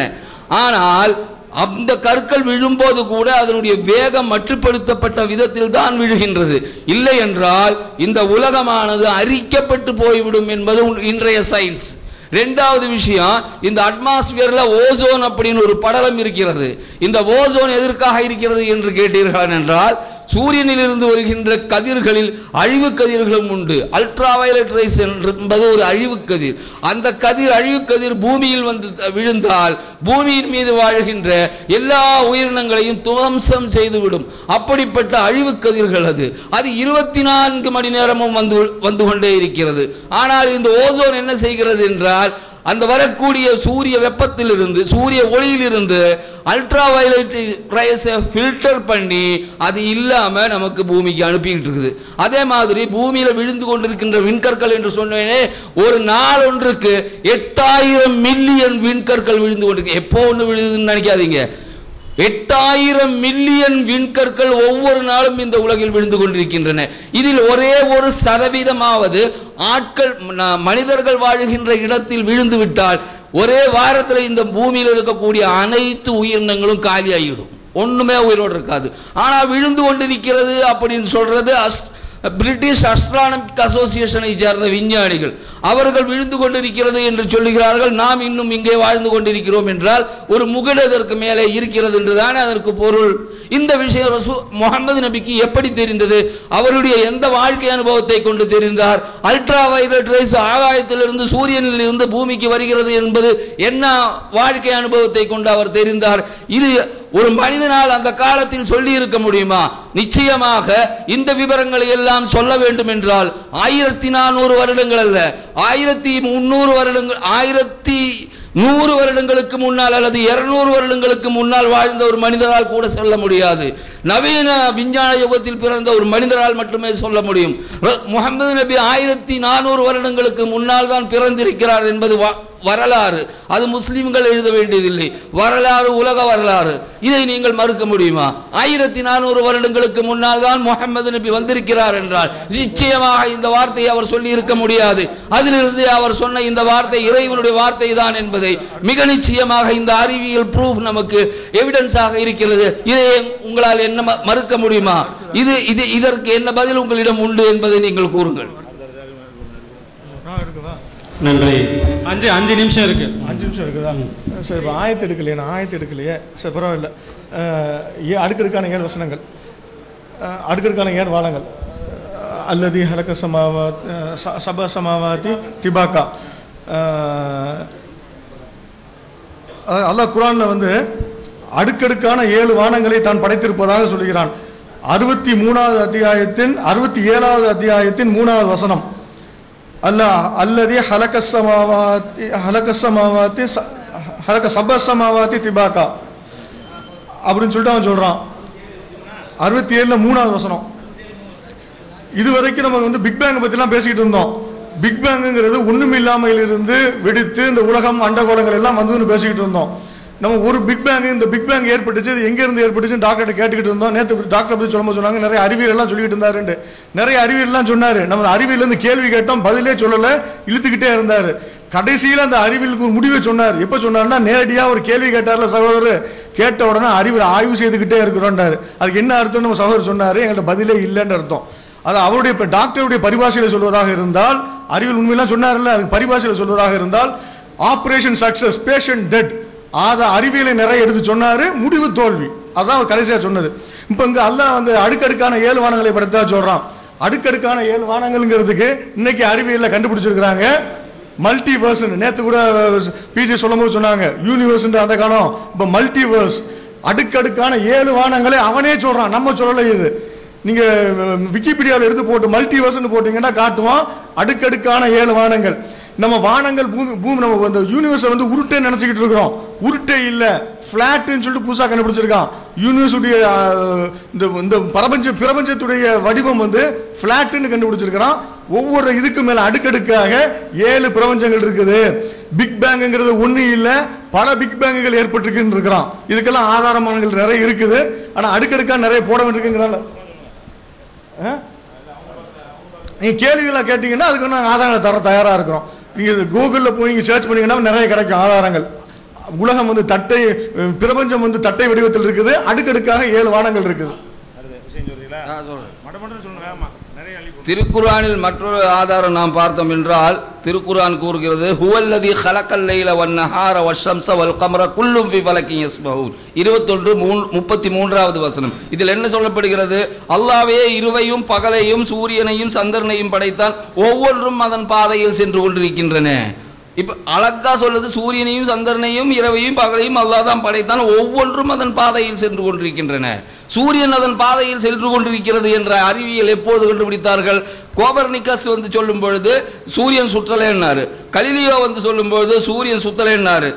ஆனால் அந்த கற்கள் விழும்போது கூட அதனுடைய வேகம் மட்டுப்படுத்தப்பட்ட விதத்தில் தான் விழுகின்றது. இல்லை என்றால் இந்த உலகமானது அரிக்கப்பட்டு போய்விடும் என்பது இன்றைய சயின்ஸ். இரண்டாவது விஷயம், இந்த அட்மாஸ்பியர்ல ஓசோன் அப்படின்னு ஒரு படலம் இருக்கிறது. இந்த ஓசோன் எதற்காக இருக்கிறது என்று கேட்டீர்கள் என்றால், சூரியனில் இருந்து வருகின்ற கதிர்களில் அழிவு கதிர்களும் உண்டு. அல்ட்ரா வயலட் ரேஸ் என்பது ஒரு அழிவு கதிர். அந்த அழிவு கதிர் பூமியில் விழுந்தால் பூமியின் மீது வாழ்கின்ற எல்லா உயிரினங்களையும் துவம்சம் செய்துவிடும். அப்படிப்பட்ட அழிவு கதிர்கள் அது 24 மணி நேரமும் வந்து கொண்டே இருக்கிறது. ஆனால் இந்த ஓசோன் என்ன செய்கிறது என்றால், அந்த வரக்கூடிய சூரிய வெப்பத்திலிருந்து, சூரிய ஒளியிலிருந்து அல்ட்ரா வயலட் ரேஸை ஃபில்டர் பண்ணி அது இல்லாம நமக்கு பூமிக்கு அனுப்பிட்டு இருக்குது. அதே மாதிரி பூமியில விழுந்து கொண்டிருக்கின்ற விண்கற்கள் என்று சொன்னேனே, ஒரு நாள் ஒன்றுக்கு 8000 மில்லியன் விண்கற்கள் விழுந்து கொண்டிருக்கு. எப்போ ஒன்று விழுதுன்னு நினைக்காதீங்க. 8000 மில்லியன் விண்கற்கள் ஒவ்வொரு நாளும் இந்த உலகில் விழுந்து கொண்டிருக்கின்றன. இதில் ஒரே 1% ஆட்கள், மனிதர்கள் வாழுகின்ற இடத்தில் விழுந்து விட்டால் ஒரே வாரத்தில் இந்த பூமியில் இருக்கக்கூடிய அனைத்து உயிரினங்களும் காலியாகிடும். ஒண்ணுமே உயிரோடு இருக்காது. ஆனா விழுந்து கொண்டிருக்கிறது அப்படின்னு சொல்றது பிரிட்டிஷ் அஸ்ட்ரானமிக் அசோசியேஷனை சேர்ந்த விஞ்ஞானிகள். அவர்கள் விழுந்து கொண்டிருக்கிறது என்று சொல்லுகிறார்கள். நாம் இன்னும் இங்கே வாழ்ந்து கொண்டிருக்கிறோம் என்றால் ஒரு முகடு அதற்கு மேலே இருக்கிறது என்றுதானே அதற்கு பொருள். இந்த விஷயம் முகமது நபிக்கு எப்படி தெரிந்தது? அவருடைய எந்த வாழ்க்கை அனுபவத்தை கொண்டு தெரிந்தார்? அல்ட்ரா வயலட் ரேஸ் ஆகாயத்திலிருந்து சூரியனில் இருந்து பூமிக்கு வருகிறது என்பது என்ன வாழ்க்கை அனுபவத்தை கொண்டு அவர் தெரிந்தார்? இது ஒரு மனிதனால் அந்த காலத்தில் சொல்லி இருக்க முடியுமா? நிச்சயமாக இந்த விவரங்களை எல்லாம் சொல்ல வேண்டும் என்றால் 1400 வருடங்கள் அல்ல, 1300 வருடங்கள், 1100 வருடங்களுக்கு முன்னால் அல்லது 200 வருடங்களுக்கு முன்னால் வாழ்ந்த ஒரு மனிதரால் கூட சொல்ல முடியாது. நவீன விஞ்ஞான யுகத்தில் பிறந்த ஒரு மனிதரால் மட்டுமே சொல்ல முடியும். முகமது நபி 1400 வருடங்களுக்கு முன்னால் தான் பிறந்திருக்கிறார் என்பது வரலாறு. அது முஸ்லிம்கள் எழுத வேண்டியதில்லை. வரலாறு உலக வரலாறு. இதை நீங்கள் மறுக்க முடியுமா? 1400 வருடங்களுக்கு முன்னால் தான் முகமது நபி வந்திருக்கிறார் என்றால் நிச்சயமாக இந்த வார்த்தையை அவர் சொல்லி இருக்க முடியாது. அதிலிருந்து அவர் சொன்ன இந்த வார்த்தை இறைவனுடைய வார்த்தை தான் என்பதை மிக நிச்சயமாக இந்த அறிவியல் ப்ரூஃப் நமக்கு எவிடன்ஸாக இருக்கிறது. இதை உங்களால் என்ன மறுக்க முடியுமா? இதற்கு என்ன பதில் உங்களிடம் உண்டு என்பதை நீங்கள் கூறுங்கள். நன்றி. 5 நிமிஷம் இருக்கு. 5 நிமிஷம் இருக்குதா? சரி, இப்போ ஆயத்து எடுக்கலையே. சரி, பரவாயில்ல. அடுக்கடுக்கான 7 வசனங்கள், அடுக்கடுக்கான 7 வானங்கள். அல்லதி ஹலக சப சமாவாதி திபாக்கா. அல்லாஹ் குர்ஆன்ல அடுக்கடுக்கான 7 வானங்களை தான் படைத்திருப்பதாக சொல்கிறான். 63வது அத்தியாயத்தின் 67வது அத்தியாயத்தின் 3வது வசனம். அல்லதி ஹலக சப சமாவாதி திபாக்கா அப்படின்னு சொல்லிட்டு அவன் சொல்றான். 67ல 3வது வசனம். இது வரைக்கும் நம்ம வந்து பிக் பேங்கை பற்றிலாம் பேசிக்கிட்டு இருந்தோம். பிக் பேங்குங்கிறது ஒன்றும் இல்லாமையிலிருந்து வெடித்து இந்த உலகம் அண்டகோளங்கள் எல்லாம் வந்ததுன்னு பேசிக்கிட்டு இருந்தோம். நம்ம ஒரு பிக் பேங்க், இந்த பிக் பேங்க் ஏற்பட்டுச்சு, இது எங்கேருந்து ஏற்பட்டுச்சுன்னு டாக்டர்கிட்ட கேட்டுக்கிட்டு இருந்தோம். நேற்று டாக்டர் பற்றி சொல்லும்போது சொன்னாங்க நிறைய அறிவியல் எல்லாம் சொல்லிக்கிட்டு இருந்தாருண்டு. நிறைய அறிவியல்லாம் சொன்னார். நம்ம அறிவியலேருந்து கேள்வி கேட்டோம், பதிலே சொல்லலை, இழுத்துக்கிட்டே இருந்தார். கடைசியில் அந்த அறிவியலுக்கு ஒரு முடிவை சொன்னார். எப்போ சொன்னார்னா, நேரடியாக ஒரு கேள்வி கேட்டார்ல சகோதரர், கேட்ட உடனே அறிவியல் ஆய்வு செய்துக்கிட்டே இருக்கிறோன்றாரு. அதுக்கு என்ன அர்த்தம் நம்ம சகோதரர் சொன்னார், எங்கள்கிட்ட பதிலே இல்லைன்னு அர்த்தம். அது அவருடைய இப்போ டாக்டருடைய பரிபாஷையில் சொல்வதாக இருந்தால், அறிவியல் உண்மையெல்லாம் சொன்னார்ல, அதுக்கு பரிபாஷையில் சொல்வதாக இருந்தால் ஆப்ரேஷன் சக்சஸ், பேஷண்ட் டெட், அதை அறிவியலை நிறைய எடுத்து சொன்னாரு, முடிவு தோல்வி. அதான் அவர் கடைசியா சொன்னது. இப்போ இங்க அல்லாஹ் வந்து அடுக்கடுக்கான 7 வானங்களை பற்றி தான் சொல்றான். அடுக்கடுக்கான 7 வானங்கள்ங்கிறதுக்கு இன்னைக்கு அறிவியல்ல கண்டுபிடிச்சிருக்கிறாங்க மல்டிவர்ஸ். நேற்று கூட பிஜி சொல்லும் போது சொன்னாங்க யூனிவர்ஸ் அந்த காலம், இப்போ மல்டிவர்ஸ், அடுக்கடுக்கான 7 வானங்களை அவனே சொல்றான், நம்ம சொல்லலை. இது நீங்க விக்கிபீடியாவில் எடுத்து போட்டு மல்டிவர்ஸ் போட்டீங்கன்னா காட்டுவான் அடுக்கடுக்கான 7 வானங்கள். நம்ம வானங்கள் பூமி நம்ம இந்த யூனிவர்ஸை வந்து உருட்டை நினைச்சுக்கிட்டு இருக்கிறோம். உருட்டை இல்ல, பிளாட்னு சொல்லிட்டு புதுசாக கண்டுபிடிச்சிருக்கான். யூனிவர்ஸுடைய இந்த பிரபஞ்சத்துடைய வடிவம் வந்து பிளாட்னு கண்டுபிடிச்சிருக்கிறான். ஒவ்வொரு இதுக்கு மேல அடுக்கடுக்காக 7 பிரபஞ்சங்கள் இருக்குது. பிக் பேங்குங்கிறது ஒண்ணு இல்ல, பல பிக் பேங்குகள் ஏற்பட்டிருக்குன்னு இருக்கிறான். இதுக்கெல்லாம் ஆதாரமானங்கள் நிறைய இருக்குது. ஆனா அடுக்கடுக்கா நிறைய போட வேண்டியிருக்குங்கிறாங்க. நீங்க கேள்விகளை கேட்டீங்கன்னா அதுக்கு நாங்கள் ஆதாரங்களை தர தயாரா இருக்கிறோம். நீங்க கூகுளில் போய் நீங்க சர்ச் பண்ணீங்கன்னா நிறைய கிடைக்கும் ஆதாரங்கள். உலகம் வந்து தட்டை, பிரபஞ்சம் வந்து தட்டை வடிவத்தில் இருக்குது, அடுக்கடுக்காக 7 வானங்கள் இருக்குது. திருக்குர்ஆனில் மற்றொரு ஆதாரம் நாம் பார்த்தோம் என்றால், திருக்குர்ஆன் கூறுகிறது ஹுவல்லதி ஹலக்கல் லைல வன்னஹார வஷ்ஷம்ஸ வல் கமர குல்லும் ஃபீ ஃபலக்கின் யஸ்பஹூன் 21:33வது வசனம். இதில் என்ன சொல்லப்படுகிறது? அல்லாஹ்வே இரவையும் பகலையும் சூரியனையும் சந்திரனையும் படைத்தான், ஒவ்வொன்றும் அதன் பாதையில் சென்று கொண்டிருக்கின்றன. இப்ப அழகா சொல்லுது, சூரியனையும் சந்திரனையும் இரவையும் பகலையும் அல்லாஹ் தான் படைத்தான், ஒவ்வொன்றும் அதன் பாதையில் சென்று கொண்டிருக்கின்றன. சூரியன் அதன் பாதையில் சென்று கொண்டிருக்கிறது என்ற அறிவியல் எப்போது கண்டுபிடித்தார்கள்? கோபர்னிக்கஸ் வந்து சொல்லும் பொழுது சூரியன் சுற்றலைன்னாரு, கலிலியோ வந்து சொல்லும் பொழுது சூரியன் சுத்தலைன்னாரு,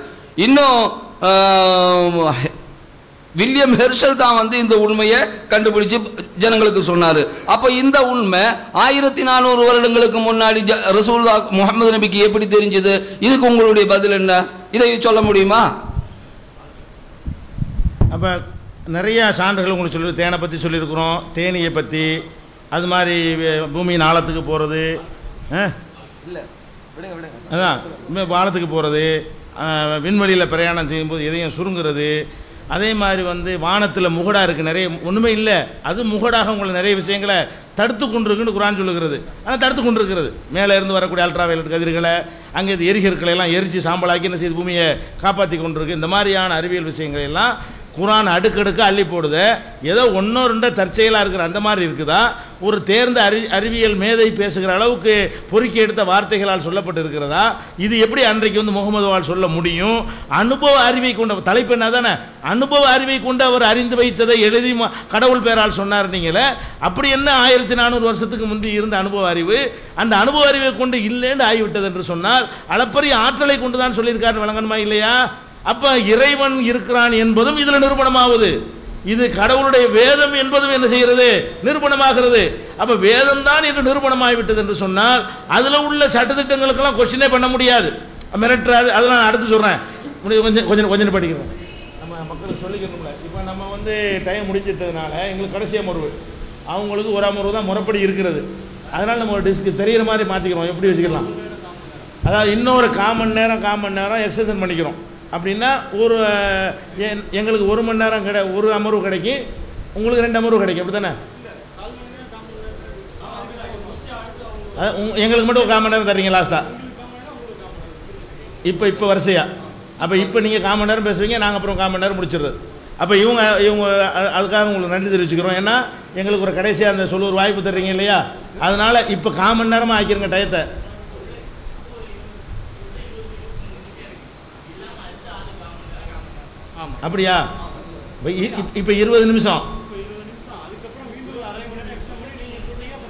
இன்னும் வில்லியம் ஹெர்ஷல் தான் வந்து இந்த உண்மையை கண்டுபிடிச்சு ஜனங்களுக்கு சொன்னாரு. அப்ப இந்த உண்மை 1400 வருடங்களுக்கு முன்னாடி ரசூலுல்லாஹ் முஹம்மது நபிக்கு எப்படி தெரிஞ்சது? இதுக்கு உங்களுடைய பதில் என்ன? இதை சொல்ல முடியுமா? அப்ப நிறைய சான்றுகள் உங்களுக்கு சொல்லி, தேனை பற்றி சொல்லியிருக்கிறோம், தேனியை பற்றி, அது மாதிரி பூமியின் ஆழத்துக்கு போகிறது, அதான் வானத்துக்கு போகிறது, விண்வெளியில் பிரயாணம் செய்யும்போது எதையும் சுருங்குறது, அதே மாதிரி வந்து வானத்தில் முகடா இருக்குது, நிறைய ஒன்றுமே இல்லை, அது முகடாக உங்களை நிறைய விஷயங்களை தடுத்து கொண்டிருக்குன்னு குர்ஆன் சொல்லுகிறது. ஆனால் தடுத்து கொண்டிருக்கிறது. மேலே இருந்து வரக்கூடிய அல்ட்ரா வயலட் கதிர்களை, அங்கே இது எரிகற்களை எல்லாம் எரித்து சாம்பலாக்கி என்ன செய்து பூமியை காப்பாற்றி கொண்டிருக்கு. இந்த மாதிரியான அறிவியல் விஷயங்கள் எல்லாம் குர்ஆன் அடுக்கடுக்க அள்ளி போடுது. ஏதோ ஒன்றோ ரெண்டோ தற்செயலாக இருக்கிற அந்த மாதிரி இருக்குதா? ஒரு தேர்ந்த அறிவியல் மேதை பேசுகிற அளவுக்கு பொறுக்கி எடுத்த வார்த்தைகளால் சொல்லப்பட்டு இருக்கிறதா? இது எப்படி அன்றைக்கு வந்து முகமதுவால் சொல்ல முடியும்? அனுபவ அறிவை கொண்ட தலைப்பு என்ன தானே, அனுபவ அறிவை கொண்டு அவர் அறிந்து வைத்ததை எழுதி கடவுள் பேரால் சொன்னார். நீங்களே அப்படி என்ன 1400 வருஷத்துக்கு முந்தி இருந்த அனுபவ அறிவு, அந்த அனுபவ அறிவை கொண்டு இல்லைன்னு ஆகிவிட்டது என்று சொன்னால் அளப்பரிய ஆற்றலை கொண்டு தான் சொல்லியிருக்காரு, விளங்கணுமா இல்லையா? அப்ப இறைவன் இருக்கிறான் என்பதும் இதுல நிரூபணமாகுது. இது கடவுளுடைய வேதம் என்பதும் என்ன செய்கிறது? நிரூபணமாகிறது. அப்ப வேதம் தான் என்று நிரூபணமாகிவிட்டது என்று சொன்னால் அதுல உள்ள சட்டத்திட்டங்களுக்கெல்லாம் கொஸ்டினே பண்ண முடியாது, மிரட்டுறாது. அதெல்லாம் நான் அடுத்து சொல்றேன், கொஞ்சம் கொஞ்சம் படிக்கிறோம். நம்ம மக்களுக்கு சொல்லிக்கணும்ல. இப்போ நம்ம வந்து டைம் முடிஞ்சிட்டதுனால எங்களுக்கு கடைசி அமர்வு, அவங்களுக்கு ஒரு அமர்வு தான் முறைப்படி இருக்கிறது. அதனால நம்ம ஒரு டிஸ்க் தெரிகிற மாதிரி மாற்றிக்கிறோம். எப்படி வச்சுக்கலாம்? அதாவது இன்னொரு 1/4 மணி நேரம் எக்ஸ்டென்ஷன் பண்ணிக்கிறோம். அப்படின்னா ஒரு எங்களுக்கு 1 மணி நேரம் ஒரு அமர்வு கிடைக்கும், உங்களுக்கு 2 அமர்வு கிடைக்கும். அப்படி தானே? எங்களுக்கு மட்டும் ஒரு 1/4 மணி நேரம் தர்றீங்க லாஸ்ட்டாக, இப்போ வரிசையா. அப்போ இப்போ நீங்கள் 1/4 மணி நேரம் பேசுவீங்க, நாங்கள் அப்புறம் 1/4 மணி நேரம் முடிச்சிடுறது. அப்போ இவங்க அதுக்காக உங்களுக்கு நன்றி தெரிவிச்சுக்கிறோம். ஏன்னா எங்களுக்கு ஒரு கடைசியாக அந்த சொல்ல ஒரு வாய்ப்பு தர்றீங்க இல்லையா? அதனால் இப்போ 1/4 மணி நேரமாக ஆக்கிருங்க டயத்தை. அப்படியா? இப்போ 20 நிமிஷம்.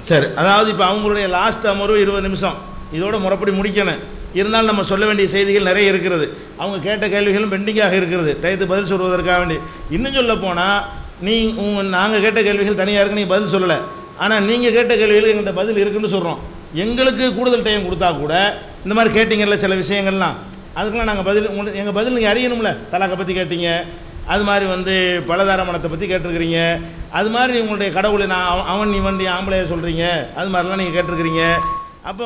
சரி, அதாவது இப்போ அவங்களுடைய லாஸ்ட் அமர்வு 20 நிமிஷம், இதோட முறைப்படி முடிக்கணும். இருந்தாலும் நம்ம சொல்ல வேண்டிய செய்திகள் நிறைய இருக்கிறது. அவங்க கேட்ட கேள்விகளும் பெண்டிங்காக இருக்கிறது, டயத்துக்கு பதில் சொல்வதற்காக வேண்டி. இன்னும் சொல்ல போனால் நாங்கள் கேட்ட கேள்விகள் தனியாக இருக்கு, நீங்கள் பதில் சொல்லலை. ஆனால் நீங்கள் கேட்ட கேள்விகளுக்கு எங்கள்கிட்ட பதில் இருக்குன்னு சொல்கிறோம். எங்களுக்கு கூடுதல் டைம் கொடுத்தா கூட இந்த மாதிரி கேட்டிங்கல்ல சில விஷயங்கள்லாம், அதுக்கெல்லாம் நாங்கள் பதில் உங்களுக்கு எங்கள் பதில் நீங்கள் அறியணும்ல. தலாக்கை பற்றி கேட்டீங்க, அது மாதிரி பலதார மனத்தை பற்றி கேட்டிருக்கிறீங்க, அது மாதிரி உங்களுடைய கடவுளை நான் அவன் இவன் ஆம்பளைய சொல்கிறீங்க, அது மாதிரிலாம் நீங்கள் கேட்டிருக்கிறீங்க. அப்போ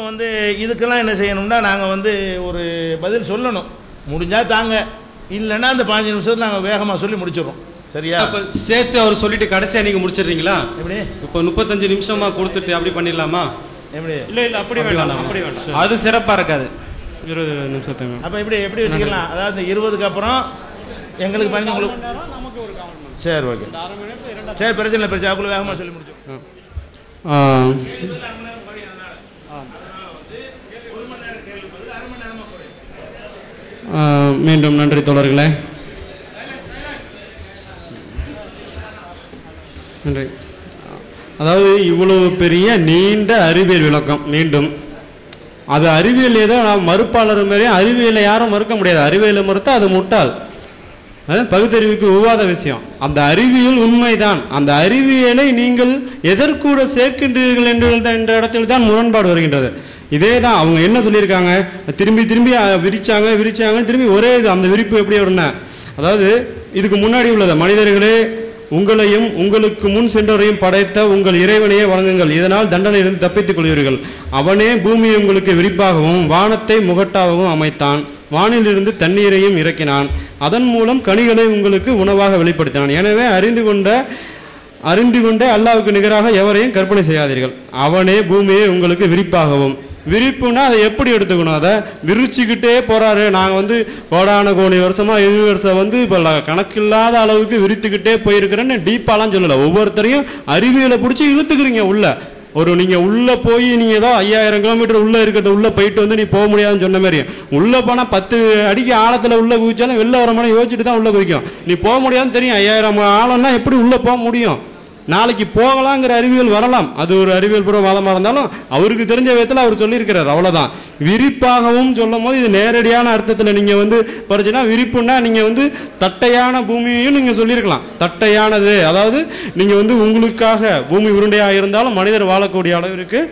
இதுக்கெல்லாம் என்ன செய்யணும்னா நாங்கள் ஒரு பதில் சொல்லணும். முடிஞ்சால் தாங்க, இல்லைன்னா அந்த 5 நிமிஷத்தில் நாங்கள் வேகமாக சொல்லி முடிச்சிடுறோம். சரியா? இப்போ சேர்த்து அவர் சொல்லிட்டு கடைசியாக நீங்கள் முடிச்சிடுறீங்களா? எப்படி இப்போ 35 நிமிஷமாக கொடுத்துட்டு அப்படி பண்ணிடலாமா? எப்படி? இல்லை அப்படி வேண்டாம், அப்படி வேண்டாம், அது சிறப்பாக இருக்காது. 20 நிமிஷத்துக்கு அப்போ எப்படி வச்சுக்கலாம்? அதாவது 20க்கு அப்புறம் எங்களுக்கு 15 உங்களுக்கு சரி, ஓகே, சரி, பிரச்சனை இல்லை, பிரச்சனை அதுக்குள்ள வேகமாக சொல்லி முடிச்சோம். மீண்டும் நன்றி தோழர்களே, நன்றி. அதாவது இவ்வளவு பெரிய நீண்ட அறிவியல் விளக்கம், மீண்டும் அது அறிவியல் ஏதோ நான் மறுப்பாளர் மாதிரி அறிவியலை யாரும் மறுக்க முடியாது. அறிவியலை மறுத்தா அது முட்டாள், பகுத்தறிவுக்கு ஒவ்வாத விஷயம். அந்த அறிவியல் உண்மைதான். அந்த அறிவியலை நீங்கள் எதற்கூட சேர்க்கின்றீர்கள் என்ற இடத்தில் தான் முரண்பாடு வருகின்றது. இதே தான் அவங்க என்ன சொல்லியிருக்காங்க, திரும்பி திரும்பி விரிச்சாங்க திரும்பி ஒரே இது. அந்த விரிப்பு எப்படி வரும்னா, அதாவது இதுக்கு முன்னாடி உள்ளது, மனிதர்களே உங்களையும் உங்களுக்கு முன் சென்றவரையும் படைத்த உங்கள் இறைவனையே வணங்குங்கள், இதனால் தண்டனையிலிருந்து தப்பித்துக் கொள்வீர்கள். அவனே பூமியை உங்களுக்கு விரிப்பாகவும் வானத்தை முகட்டாகவும் அமைத்தான், வானிலிருந்து தண்ணீரையும் இறக்கினான், அதன் மூலம் கனிகளை உங்களுக்கு உணவாக வெளிப்படுத்தினான். எனவே அறிந்து கொண்டே அல்லாஹ்வுக்கு நிகராக எவரையும் கற்பனை செய்யாதீர்கள். அவனே பூமியை உங்களுக்கு விரிப்பாகவும், விரிப்புனா அதை எப்படி எடுத்துக்கணும், அதை விரிச்சுக்கிட்டே போறாரு. நாங்கள் கோடான கோடி வருஷமா யூனிவர்ஸை இப்போ கணக்கில்லாத அளவுக்கு விரித்துக்கிட்டே போயிருக்கிறேன்னு டீப்பாலாம் சொல்லலை. ஒவ்வொருத்தரையும் அறிவியலை பிடிச்சி இழுத்துக்கிறீங்க உள்ள. நீங்கள் உள்ளே போய் நீங்கள் ஏதோ 5000 கிலோமீட்டர் உள்ளே இருக்கிறது உள்ளே போயிட்டு நீ போக முடியாதுன்னு சொன்ன மாதிரி, உள்ளே போனால் 10 அடிக்கு ஆழத்தில் உள்ளே குதிச்சாலும் வெளில வர மாதிரி யோசிச்சுட்டு தான் உள்ளே குதிக்கும். நீ போக முடியாதுன்னு தெரியும். 5000 ஆழம்னா எப்படி உள்ளே போக முடியும்? நாளைக்கு போகலாங்கிற அறிவியல் வரலாம், அது ஒரு அறிவியல் பூர்வவாதமாக இருந்தாலும் அவருக்கு தெரிஞ்ச விதத்தில் அவர் சொல்லியிருக்கிறார், அவ்வளோதான். விரிப்பாகவும் சொல்லும் போது இது நேரடியான அர்த்தத்தில் நீங்கள் படிச்சுன்னா, விரிப்புன்னா நீங்கள் தட்டையான பூமியையும் நீங்கள் சொல்லியிருக்கலாம். தட்டையானது, அதாவது நீங்கள் உங்களுக்காக பூமி உருண்டையாக இருந்தாலும் மனிதர் வாழக்கூடிய அளவிற்கு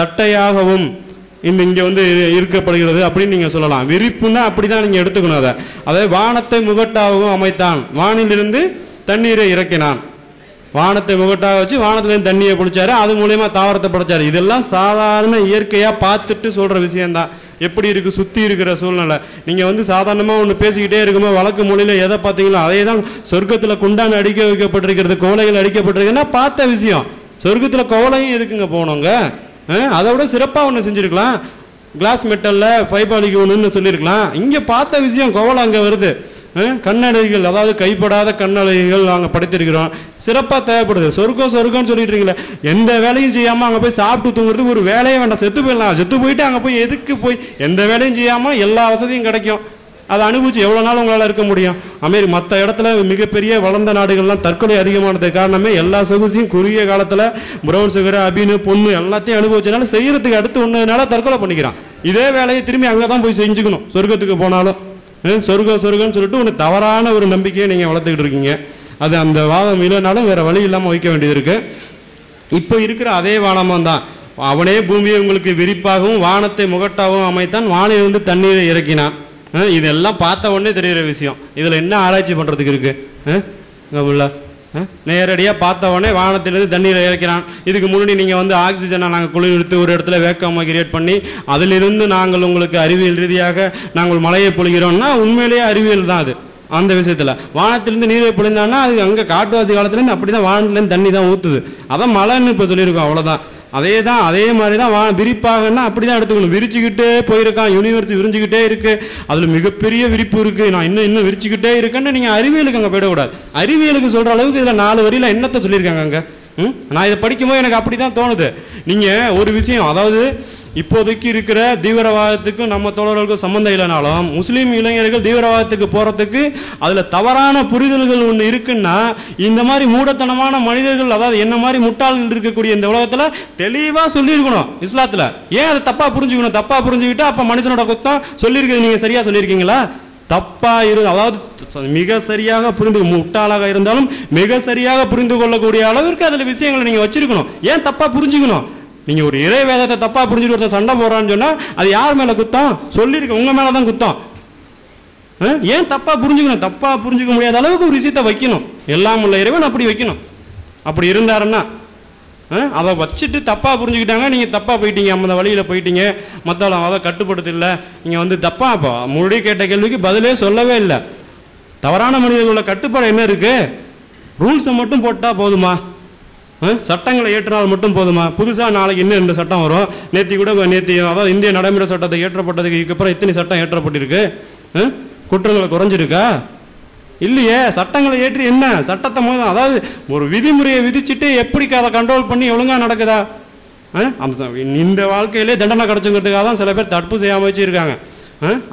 தட்டையாகவும் இங்கே இருக்கப்படுகிறது அப்படின்னு நீங்கள் சொல்லலாம். விரிப்புன்னா அப்படி தான் நீங்கள் எடுத்துக்கணும். அதாவது வானத்தை முகட்டாகவும் அமைத்தான், வானிலிருந்து தண்ணீரை இறக்கினான். வானத்தை முகட்டாக வச்சு வானத்துலேருந்து தண்ணியை பிடிச்சாரு, அது மூலயமா தாவரத்தை படைச்சாரு. இதெல்லாம் சாதாரண இயற்கையாக பார்த்துட்டு சொல்கிற விஷயந்தான். எப்படி இருக்குது சுற்றி இருக்கிற சூழ்நிலை. நீங்கள் சாதாரணமாக ஒன்று பேசிக்கிட்டே இருக்கும்போது வழக்கு மொழியில் எதை பார்த்தீங்களோ அதே தான் சொர்க்கத்தில் குண்டான அடிக்க வைக்கப்பட்டிருக்கிறது, கோலைகள் அடிக்கப்பட்டிருக்குன்னா பார்த்த விஷயம். சொர்க்கத்தில் கோலையும் எதுக்குங்க போனோங்க? அதை விட சிறப்பாக ஒன்று செஞ்சுருக்கலாம். கிளாஸ் மெட்டலில் ஃபைபாலிக்கு ஒன்றுன்னு சொல்லியிருக்கலாம். இங்கே பார்த்த விஷயம் கோவலை அங்கே வருது. கண்ணடைகள், அதாவது கைப்படாத கண்ணடைகள் நாங்கள் படைத்திருக்கிறோம், சிறப்பாக தேவைப்படுது. சொர்க்கம்னு சொல்லிட்டுருங்களே, எந்த வேலையும் செய்யாமல் அங்கே போய் சாப்பிட்டு தூங்குறதுக்கு ஒரு வேலையே வேண்டாம், செத்து போயிடலாம். செத்து போயிட்டு அங்கே போய் எதுக்கு போய் எந்த வேலையும் செய்யாமல் எல்லா வசதியும் கிடைக்கும். அதை அனுபவிச்சு எவ்வளோ நாள் உங்களால் இருக்க முடியும்? மற்ற இடத்துல மிகப்பெரிய வளர்ந்த நாடுகள்லாம் தற்கொலை அதிகமானதுக்கு காரணமே எல்லா சொகுசையும் குறுகிய காலத்தில் பிரவுன் சுகர், அபின்னு, பொண்ணு எல்லாத்தையும் அனுபவிச்சனால செய்யறதுக்கு அடுத்து ஒன்றுனால தற்கொலை பண்ணிக்கிறான். இதே வேலையை திரும்பி அங்கே தான் போய் செஞ்சுக்கணும். சொர்க்கத்துக்கு போனாலும் சொர்க்கம்னு சொல்லிட்டு ஒன்று தவறான ஒரு நம்பிக்கையை நீங்கள் வளர்த்துக்கிட்டு இருக்கீங்க. அது அந்த வாதம் இல்லைனாலும் வேற வழி இல்லாமல் வைக்க வேண்டியது இருக்கு. இப்போ இருக்கிற அதே வானமும் தான், அவனே பூமியை உங்களுக்கு விரிப்பாகவும் வானத்தை முகட்டாகவும் அமைத்தான், வானிலிருந்து தண்ணீரை இறக்கினான். இதெல்லாம் பார்த்த உடனே தெரிகிற விஷயம். இதில் என்ன ஆராய்ச்சி பண்ணுறதுக்கு இருக்கு? நேரடியாக பார்த்த உடனே வானத்திலிருந்து தண்ணீரை இறக்கிறான். இதுக்கு முன்னாடி நீங்கள் ஆக்சிஜனை நாங்கள் குளிர்வித்து ஒரு இடத்துல வேக்கமாக கிரியேட் பண்ணி அதிலிருந்து நாங்கள் உங்களுக்கு அறிவியல் ரீதியாக நாங்கள் மழையை பொழிகிறோம்னா உண்மையிலேயே அறிவியல் தான் அது. அந்த விஷயத்தில் வானத்திலேருந்து நீரை பொழிந்தான்னா அது அங்கே காட்டுவாசி காலத்துலேருந்து அப்படி தான் வானத்துலேருந்து தண்ணி தான் ஊற்றுது. அதான் மழைன்னு இப்போ சொல்லியிருக்கோம், அவ்வளோதான். அதே மாதிரி தான் விரிப்பாகன்னா அப்படி தான் எடுத்துக்கணும். விரிச்சுக்கிட்டே போயிருக்கான், யூனிவர்ஸ் விரிஞ்சுக்கிட்டே இருக்கு, அதில் மிகப்பெரிய விரிப்பு இருக்குது, நான் இன்னும் விரிச்சுக்கிட்டே இருக்கேன்னு நீங்கள் அறிவியலுக்கு அங்கே போயிடக்கூடாது. அறிவியலுக்கு சொல்கிற அளவுக்கு இதில் 4 வரியில் என்னத்தை சொல்லியிருக்காங்க அங்கே? நான் இதை படிக்கும்போது எனக்கு அப்படி தான் தோணுது. நீங்கள் ஒரு விஷயம், அதாவது இப்போதைக்கு இருக்கிற தீவிரவாதத்துக்கும் நம்ம தோழர்களுக்கும் சம்மந்தம் இல்லைனாலும் முஸ்லீம் இளைஞர்கள் தீவிரவாதத்துக்கு போகிறதுக்கு அதில் தவறான புரிதல்கள் ஒன்று இருக்குன்னா, இந்த மாதிரி மூடத்தனமான மனிதர்கள், அதாவது என்ன மாதிரி முட்டாள்கள் இருக்கக்கூடிய இந்த உலகத்தில் தெளிவாக சொல்லியிருக்கணும் இஸ்லாத்தில். ஏன் அதை தப்பாக புரிஞ்சுக்கணும்? தப்பாக புரிஞ்சுக்கிட்டு அப்போ மனுஷனோட குத்தம் சொல்லியிருக்கிறது நீங்கள் சரியாக சொல்லியிருக்கீங்களா? தப்பாக அதாவது மிக சரியாக புரிந்து, முட்டாளாக இருந்தாலும் மிக சரியாக புரிந்து கொள்ளக்கூடிய அளவிற்கு அதில் விஷயங்களை நீங்கள் வச்சிருக்கணும். ஏன் தப்பாக புரிஞ்சுக்கணும்? நீங்கள் ஒரு இறை வேதத்தை தப்பாக புரிஞ்சுட்டு ஒருத்தன் சண்டை போடுறான்னு சொன்னால் அது யார் மேலே குத்தம்? சொல்லியிருக்க உங்கள் மேலே தான் குத்தம். ஏன் தப்பாக புரிஞ்சுக்கணும்? தப்பாக புரிஞ்சுக்க முடியாத அளவுக்கு ஒரு விஷயத்தை வைக்கணும். எல்லாம் உள்ள இறைவன் அப்படி வைக்கணும். அப்படி இருந்தாருன்னா அதை வச்சுட்டு தப்பாக புரிஞ்சுக்கிட்டாங்க, நீங்கள் தப்பாக போயிட்டீங்க, அந்த வழியில் போயிட்டீங்க, மற்றவங்க அதை கட்டுப்படுத்த இல்லை, நீங்கள் வந்து தப்பாக முன்னாடி கேட்ட கேள்விக்கு பதிலே சொல்லவே இல்லை. தவறான மனிதர்களோட கட்டுப்பாடு என்ன இருக்குது? ரூல்ஸை மட்டும் போட்டால் போதுமா? சட்டங்களை ஏற்றினால் மட்டும் போதுமா? புதுசாக நாளைக்கு இன்னும் 2 சட்டம் வரும். நேற்று அதாவது இந்திய நடைமுறை சட்டத்தை ஏற்றப்பட்டதுக்கு இதுக்கப்புறம் இத்தனை சட்டம் ஏற்றப்பட்டிருக்கு. குற்றங்களை குறைஞ்சிருக்கா? இல்லையே. சட்டங்களை ஏற்றி என்ன சட்டத்தை அதாவது ஒரு விதிமுறையை விதிச்சுட்டு எப்படி அதை கண்ட்ரோல் பண்ணி ஒழுங்காக நடக்குதா? அந்த இந்த வாழ்க்கையிலே தண்டனை கிடச்சுங்கிறதுக்காக தான் சில பேர் தடுப்பு செய்யாமல் வச்சுருக்காங்க.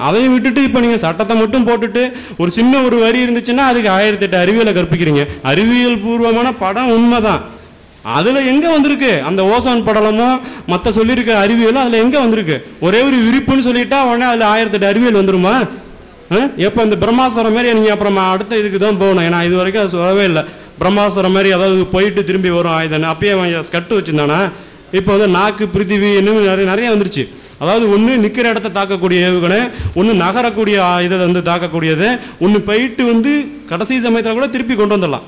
அதையும் விட்டுட்டு இப்போ நீங்கள் சட்டத்தை மட்டும் போட்டுட்டு ஒரு சின்ன ஒரு வரி இருந்துச்சுன்னா அதுக்கு 1008 அறிவியலை கற்பிக்கிறீங்க. அறிவியல் பூர்வமான படம் உண்மை தான். அதில் எங்கே வந்திருக்கு அந்த ஓசோன் படலமோ மற்ற சொல்லியிருக்க அறிவியலும்? அதில் எங்கே வந்திருக்கு? ஒரே ஒரு விரிப்புன்னு சொல்லிட்டா உடனே அதில் 1008 அறிவியல் வந்துருமா? எப்போ இந்த பிரம்மாஸ்திரம் மாதிரி நீங்கள் அப்புறம் அடுத்த இதுக்கு தான் போகணும். ஏன்னா இது வரைக்கும் அது சொல்லவே இல்லை. பிரம்மாஸ்திரம் மாதிரி அதாவது போயிட்டு திரும்பி வரும் ஆயுதம். அப்பயே அவன் கட்டு வச்சுருந்தானா? இப்போ வந்து நாக்கு பிருத்திவி இன்னும் நிறைய வந்துருச்சு. அதாவது ஒன்று நிற்கிற இடத்த தாக்கக்கூடிய ஏவுகணை, ஒன்று நகரக்கூடிய இதை வந்து தாக்கக்கூடியது, ஒன்று போயிட்டு வந்து கடைசி சமயத்தில் கூட திருப்பி கொண்டு வந்துடலாம்.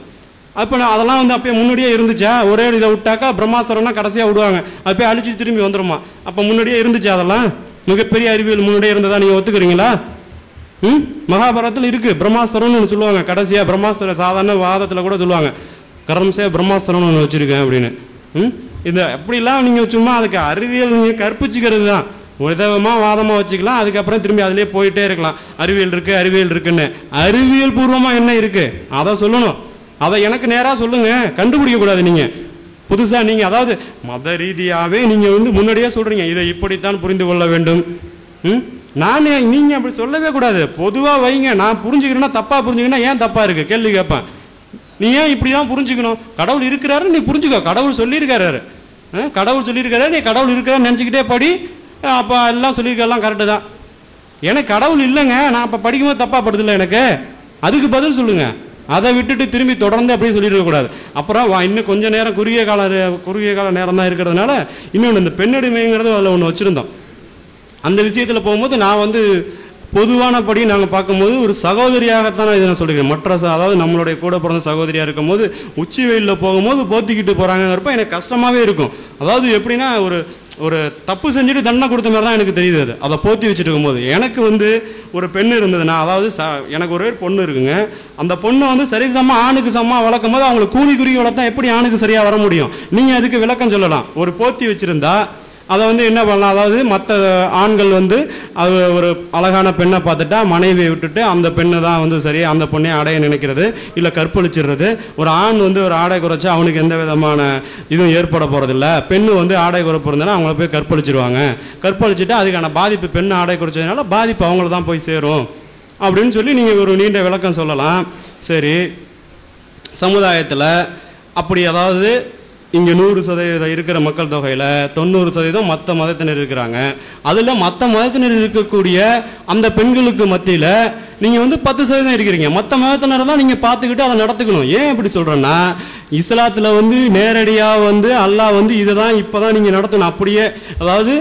அப்போ அதெல்லாம் வந்து அப்பயே முன்னாடியே இருந்துச்சா? ஒரே இதை விட்டாக்கா பிரம்மாஸ்திரம்னா கடைசியாக விடுவாங்க, அப்பயே அழிச்சு திரும்பி வந்துடுமா? அப்போ முன்னாடியே இருந்துச்சு. அதெல்லாம் மிகப்பெரிய அறிவியல் முன்னாடியே இருந்ததா நீங்கள் ஒத்துக்கிறீங்களா? மகாபாரதத்தில் இருக்குது. பிரம்மாஸ்திரம்னு ஒன்று சொல்லுவாங்க. கடைசியாக பிரம்மாஸ்திரம் சாதாரண வாதத்தில் கூட சொல்லுவாங்க, கரம்சே பிரம்மாஸ்திரம்னு ஒன்று வச்சுருக்கேன் அப்படின்னு. இந்த அப்படிலாம் நீங்கள் சும்மா அதுக்கு அறிவியல் நீங்கள் கற்பிச்சுக்கிறது தான். விதமாக வாதமாக வச்சுக்கலாம், அதுக்கப்புறம் திரும்பி அதிலே போயிட்டே இருக்கலாம். அறிவியல் இருக்குது அறிவியல் இருக்குன்னு. அறிவியல் பூர்வமாக என்ன இருக்குது அதை சொல்லணும். அதை எனக்கு நேராக சொல்லுங்கள், கண்டுபிடிக்கக்கூடாது. நீங்கள் புதுசாக நீங்கள் அதாவது மத ரீதியாகவே நீங்கள் வந்து முன்னாடியே சொல்கிறீங்க இதை இப்படித்தான் புரிந்து கொள்ள வேண்டும். நீங்கள் அப்படி சொல்லவே கூடாது. பொதுவாக வைங்க. நான் புரிஞ்சுக்கிறேன்னா தப்பாக புரிஞ்சுக்கன்னா ஏன் தப்பாக இருக்குது கேள்வி கேட்பேன். நீ ஏன் இப்படி தான் புரிஞ்சுக்கணும்? கடவுள் இருக்கிறாரு, நீ புரிஞ்சுக்கோ. கடவுள் சொல்லியிருக்காரு, கடவுள் சொல்லியிருக்காரு, நீ கடவுள் இருக்கிறான்னு நினச்சிக்கிட்டே படி. அப்போ எல்லாம் சொல்லியிருக்கலாம் கரெக்டு தான். எனக்கு கடவுள் இல்லைங்க, நான் அப்போ படிக்கும்போது தப்பாக படுதில்லை எனக்கு, அதுக்கு பதில் சொல்லுங்கள். அதை விட்டுட்டு திரும்பி தொடர்ந்து அப்படியே சொல்லியிருக்கக்கூடாது. அப்புறம் இன்னும் கொஞ்சம் நேரம் குறுகிய கால நேரம் தான் இருக்கிறதுனால இன்னொன்று இந்த பெண்ணடிமைங்கிறது அதில் ஒன்று வச்சுருந்தோம். அந்த விஷயத்தில் போகும்போது நான் வந்து பொதுவானபடி நாங்கள் பார்க்கும்போது ஒரு சகோதரியாகத்தான் இதை நான் சொல்லிக்கிறேன். மற்ற அதாவது நம்மளுடைய கூட பிறந்த சகோதரியாக இருக்கும்போது உச்சி வெயிலில் போகும்போது போத்திக்கிட்டு போகிறாங்கிறப்ப எனக்கு கஷ்டமாகவே இருக்கும். அதாவது எப்படின்னா ஒரு தப்பு செஞ்சுட்டு தண்டனை கொடுத்த மாதிரி தான் எனக்கு தெரியுது. அதை போத்தி வச்சுட்டு இருக்கும்போது எனக்கு வந்து ஒரு பெண் இருந்ததுன்னா, அதாவது எனக்கு ஒரே பொண்ணு இருக்குங்க. அந்த பொண்ணை வந்து சரிசமமாக ஆணுக்கு சமமாக வளர்க்கும் போது அவங்களுக்கு கூலி குறுகி வளர்த்தா எப்படி ஆணுக்கு சரியாக வர முடியும்? நீங்கள் அதுக்கு விளக்கம் சொல்லலாம். ஒரு போத்தி வச்சுருந்தா அதை வந்து என்ன பண்ணலாம்? அதாவது மற்ற ஆண்கள் வந்து அது ஒரு அழகான பெண்ணை பார்த்துட்டா மனைவியை விட்டுட்டு அந்த பெண்ணை தான் வந்து சரி அந்த பொண்ணை அடைய நினைக்கிறது, இல்லை கற்பழிச்சிடுறது. ஒரு ஆண் வந்து ஒரு ஆடை குறைச்சா அவனுக்கு எந்த விதமான இதுவும் ஏற்பட போகிறதில்ல. பெண்ணு வந்து ஆடை குறைப்பு இருந்ததுன்னா அவங்கள போய் கற்பழிச்சிருவாங்க. கற்பழிச்சுட்டு அதுக்கான பாதிப்பு பெண்ணு ஆடை குறைச்சதுனால பாதிப்பு அவங்கள தான் போய் சேரும் அப்படின்னு சொல்லி நீங்கள் ஒரு நீண்ட விளக்கம் சொல்லலாம். சரி, சமுதாயத்தில் அப்படி அதாவது இங்கே 100% இருக்கிற மக்கள் தொகையில் 90% மற்ற மதத்தினர் இருக்கிறாங்க. அதில் மற்ற மதத்தினர் இருக்கக்கூடிய அந்த பெண்களுக்கு மத்தியில் நீங்கள் வந்து 10% இருக்கிறீங்க. மற்ற மதத்தினரை தான் நீங்கள் பார்த்துக்கிட்டு அதை நடத்துக்கணும். ஏன் இப்படி சொல்கிறேன்னா, இஸ்லாத்தில் வந்து நேரடியாக வந்து அல்லாஹ் வந்து இதை தான் இப்போ தான் நீங்கள் நடத்தணும். அப்படியே அதாவது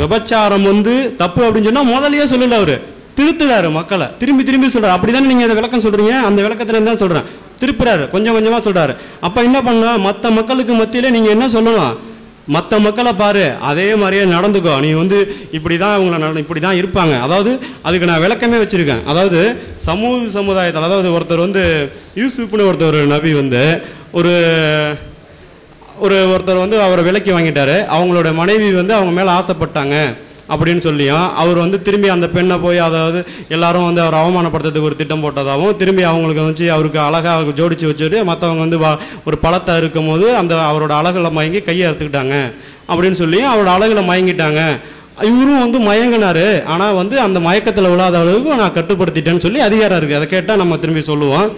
விபச்சாரம் வந்து தப்பு அப்படின்னு சொன்னால் முதலையே சொல்லலை, அவர் திருத்துறாரு மக்களை, திரும்பி திரும்பி சொல்கிறார். அப்படி தானே நீங்கள் அதை விளக்கம் சொல்கிறீங்க? அந்த விளக்கத்தில் தான் சொல்கிறேன், திருப்புறாரு, கொஞ்சம் கொஞ்சமாக சொல்கிறாரு. அப்போ என்ன பண்ணலாம்? மற்ற மக்களுக்கு மத்தியில் நீங்கள் என்ன சொல்லணும்? மற்ற மக்களை பாரு, அதே மாதிரியே நடந்துக்கோ, நீ வந்து இப்படி தான் அவங்கள இப்படி தான் இருப்பாங்க. அதாவது அதுக்கு நான் விளக்கமே வச்சுருக்கேன். அதாவது சமுதாயத்தில் அதாவது ஒருத்தர் வந்து யூசுப்னு ஒருத்தர் நபி வந்து ஒருத்தர் வந்து அவரை விலைக்கு வாங்கிட்டாரு. அவங்களோட மனைவி வந்து அவங்க மேலே ஆசைப்பட்டாங்க அப்படின்னு சொல்லியும் அவர் வந்து திரும்பி அந்த பெண்ணை போய் அதாவது எல்லாரும் வந்து அவர் அவமானப்படுத்துறதுக்கு ஒரு திட்டம் போட்டதாகவும் திரும்பி அவங்களுக்கு வச்சு அவருக்கு அழகாக ஜோடிச்சு வச்சுட்டு மற்றவங்க வந்து ஒரு பழத்தை இருக்கும் போது அந்த அவரோட அழகில் மயங்கி கையை அறுத்துக்கிட்டாங்க அப்படின்னு சொல்லி அவரோட அழகில் மயங்கிட்டாங்க. இவரும் வந்து மயங்கினார். ஆனால் வந்து அந்த மயக்கத்தில் விழாத அளவுக்கு நான் கட்டுப்படுத்திட்டேன்னு சொல்லி அதிகாரம் இருக்குது. அதை கேட்டால் நம்ம திரும்பி சொல்லுவோம்.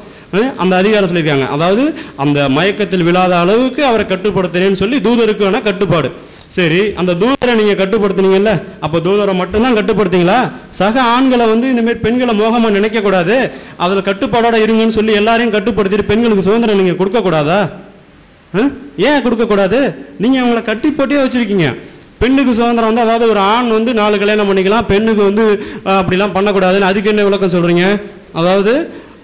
அந்த அதிகாரம் சொல்லியிருக்காங்க. அதாவது அந்த மயக்கத்தில் விழாத அளவுக்கு அவரை கட்டுப்படுத்தினேன்னு சொல்லி தூதருக்கான கட்டுப்பாடு. சரி, அந்த தூதரை நீங்கள் கட்டுப்படுத்துனீங்கல்ல, அப்போ தூதரை மட்டும்தான் கட்டுப்படுத்தீங்களா? சக ஆண்களை வந்து இந்தமாரி பெண்களை மோகமாக நினைக்கக்கூடாது, அதில் கட்டுப்பாடோட இருங்கன்னு சொல்லி எல்லாரையும் கட்டுப்படுத்திட்டு பெண்களுக்கு சுதந்திரம் நீங்கள் கொடுக்கக்கூடாதா? ஏன் கொடுக்கக்கூடாது? நீங்கள் அவங்கள கட்டி போட்டே வச்சுருக்கீங்க. பெண்ணுக்கு சுதந்திரம் வந்து, அதாவது ஒரு ஆண் வந்து 4 கல்யாணம் பண்ணிக்கலாம், பெண்ணுக்கு வந்து அப்படிலாம் பண்ணக்கூடாதுன்னு அதுக்கு என்ன விளக்கம் சொல்கிறீங்க? அதாவது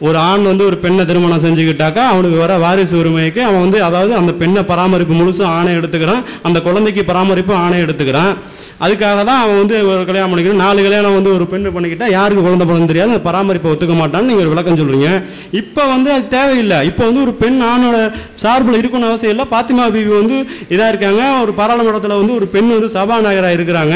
ஒரு ஆண் வந்து ஒரு பெண்ணை திருமணம் செஞ்சுக்கிட்டாக்கா அவனுக்கு வர வாரிசு உரிமைக்கு அவன் வந்து, அதாவது அந்த பெண்ணை பராமரிப்பு முழுசும் ஆணை எடுத்துக்கிறான், அந்த குழந்தைக்கு பராமரிப்பு ஆணை எடுத்துக்கிறான். அதுக்காக தான் அவன் வந்து ஒரு கல்யாணம் பண்ணிக்கணும். 4 கல்யாணம் வந்து ஒரு பெண்ணு பண்ணிக்கிட்டா யாருக்கு குழந்தை பிறந்து தெரியாது, அந்த பராமரிப்பை ஒத்துக்க மாட்டான்னு நீங்கள் விளக்கம் சொல்கிறீங்க. இப்போ வந்து அது தேவையில்லை. இப்போ வந்து ஒரு பெண் ஆணோட சார்பில் இருக்கணும்னு அவசியம் இல்லை. பாத்திமா பீவி வந்து இதாக இருக்காங்க, ஒரு பாராளுமன்றத்தில் வந்து ஒரு பெண் வந்து சபாநாயகராக இருக்கிறாங்க.